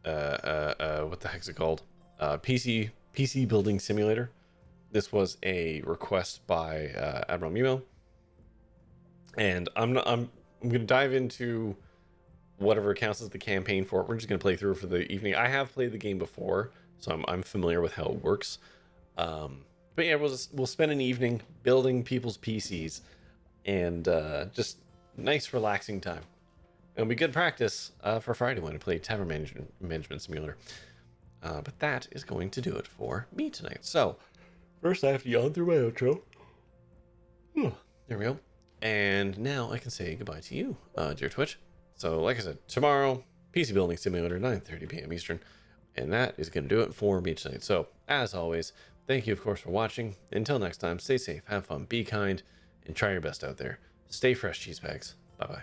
what the heck's it called? PC Building Simulator. This was a request by Admiral Mimo. And I'm going to dive into whatever counts as the campaign for it. We're just going to play through for the evening. I have played the game before, so I'm familiar with how it works. But yeah, we'll spend an evening building people's PCs and just nice relaxing time. It'll be good practice for Friday when I play Tavern Management Simulator. But that is going to do it for me tonight. So first I have to yawn through my outro. There we go. And now I can say goodbye to you, dear Twitch. So like I said, tomorrow, PC Building Simulator, 9:30 p.m. Eastern. And that is going to do it for me tonight. So as always, thank you, of course, for watching. Until next time, stay safe, have fun, be kind, and try your best out there. Stay fresh, cheese bags. Bye-bye.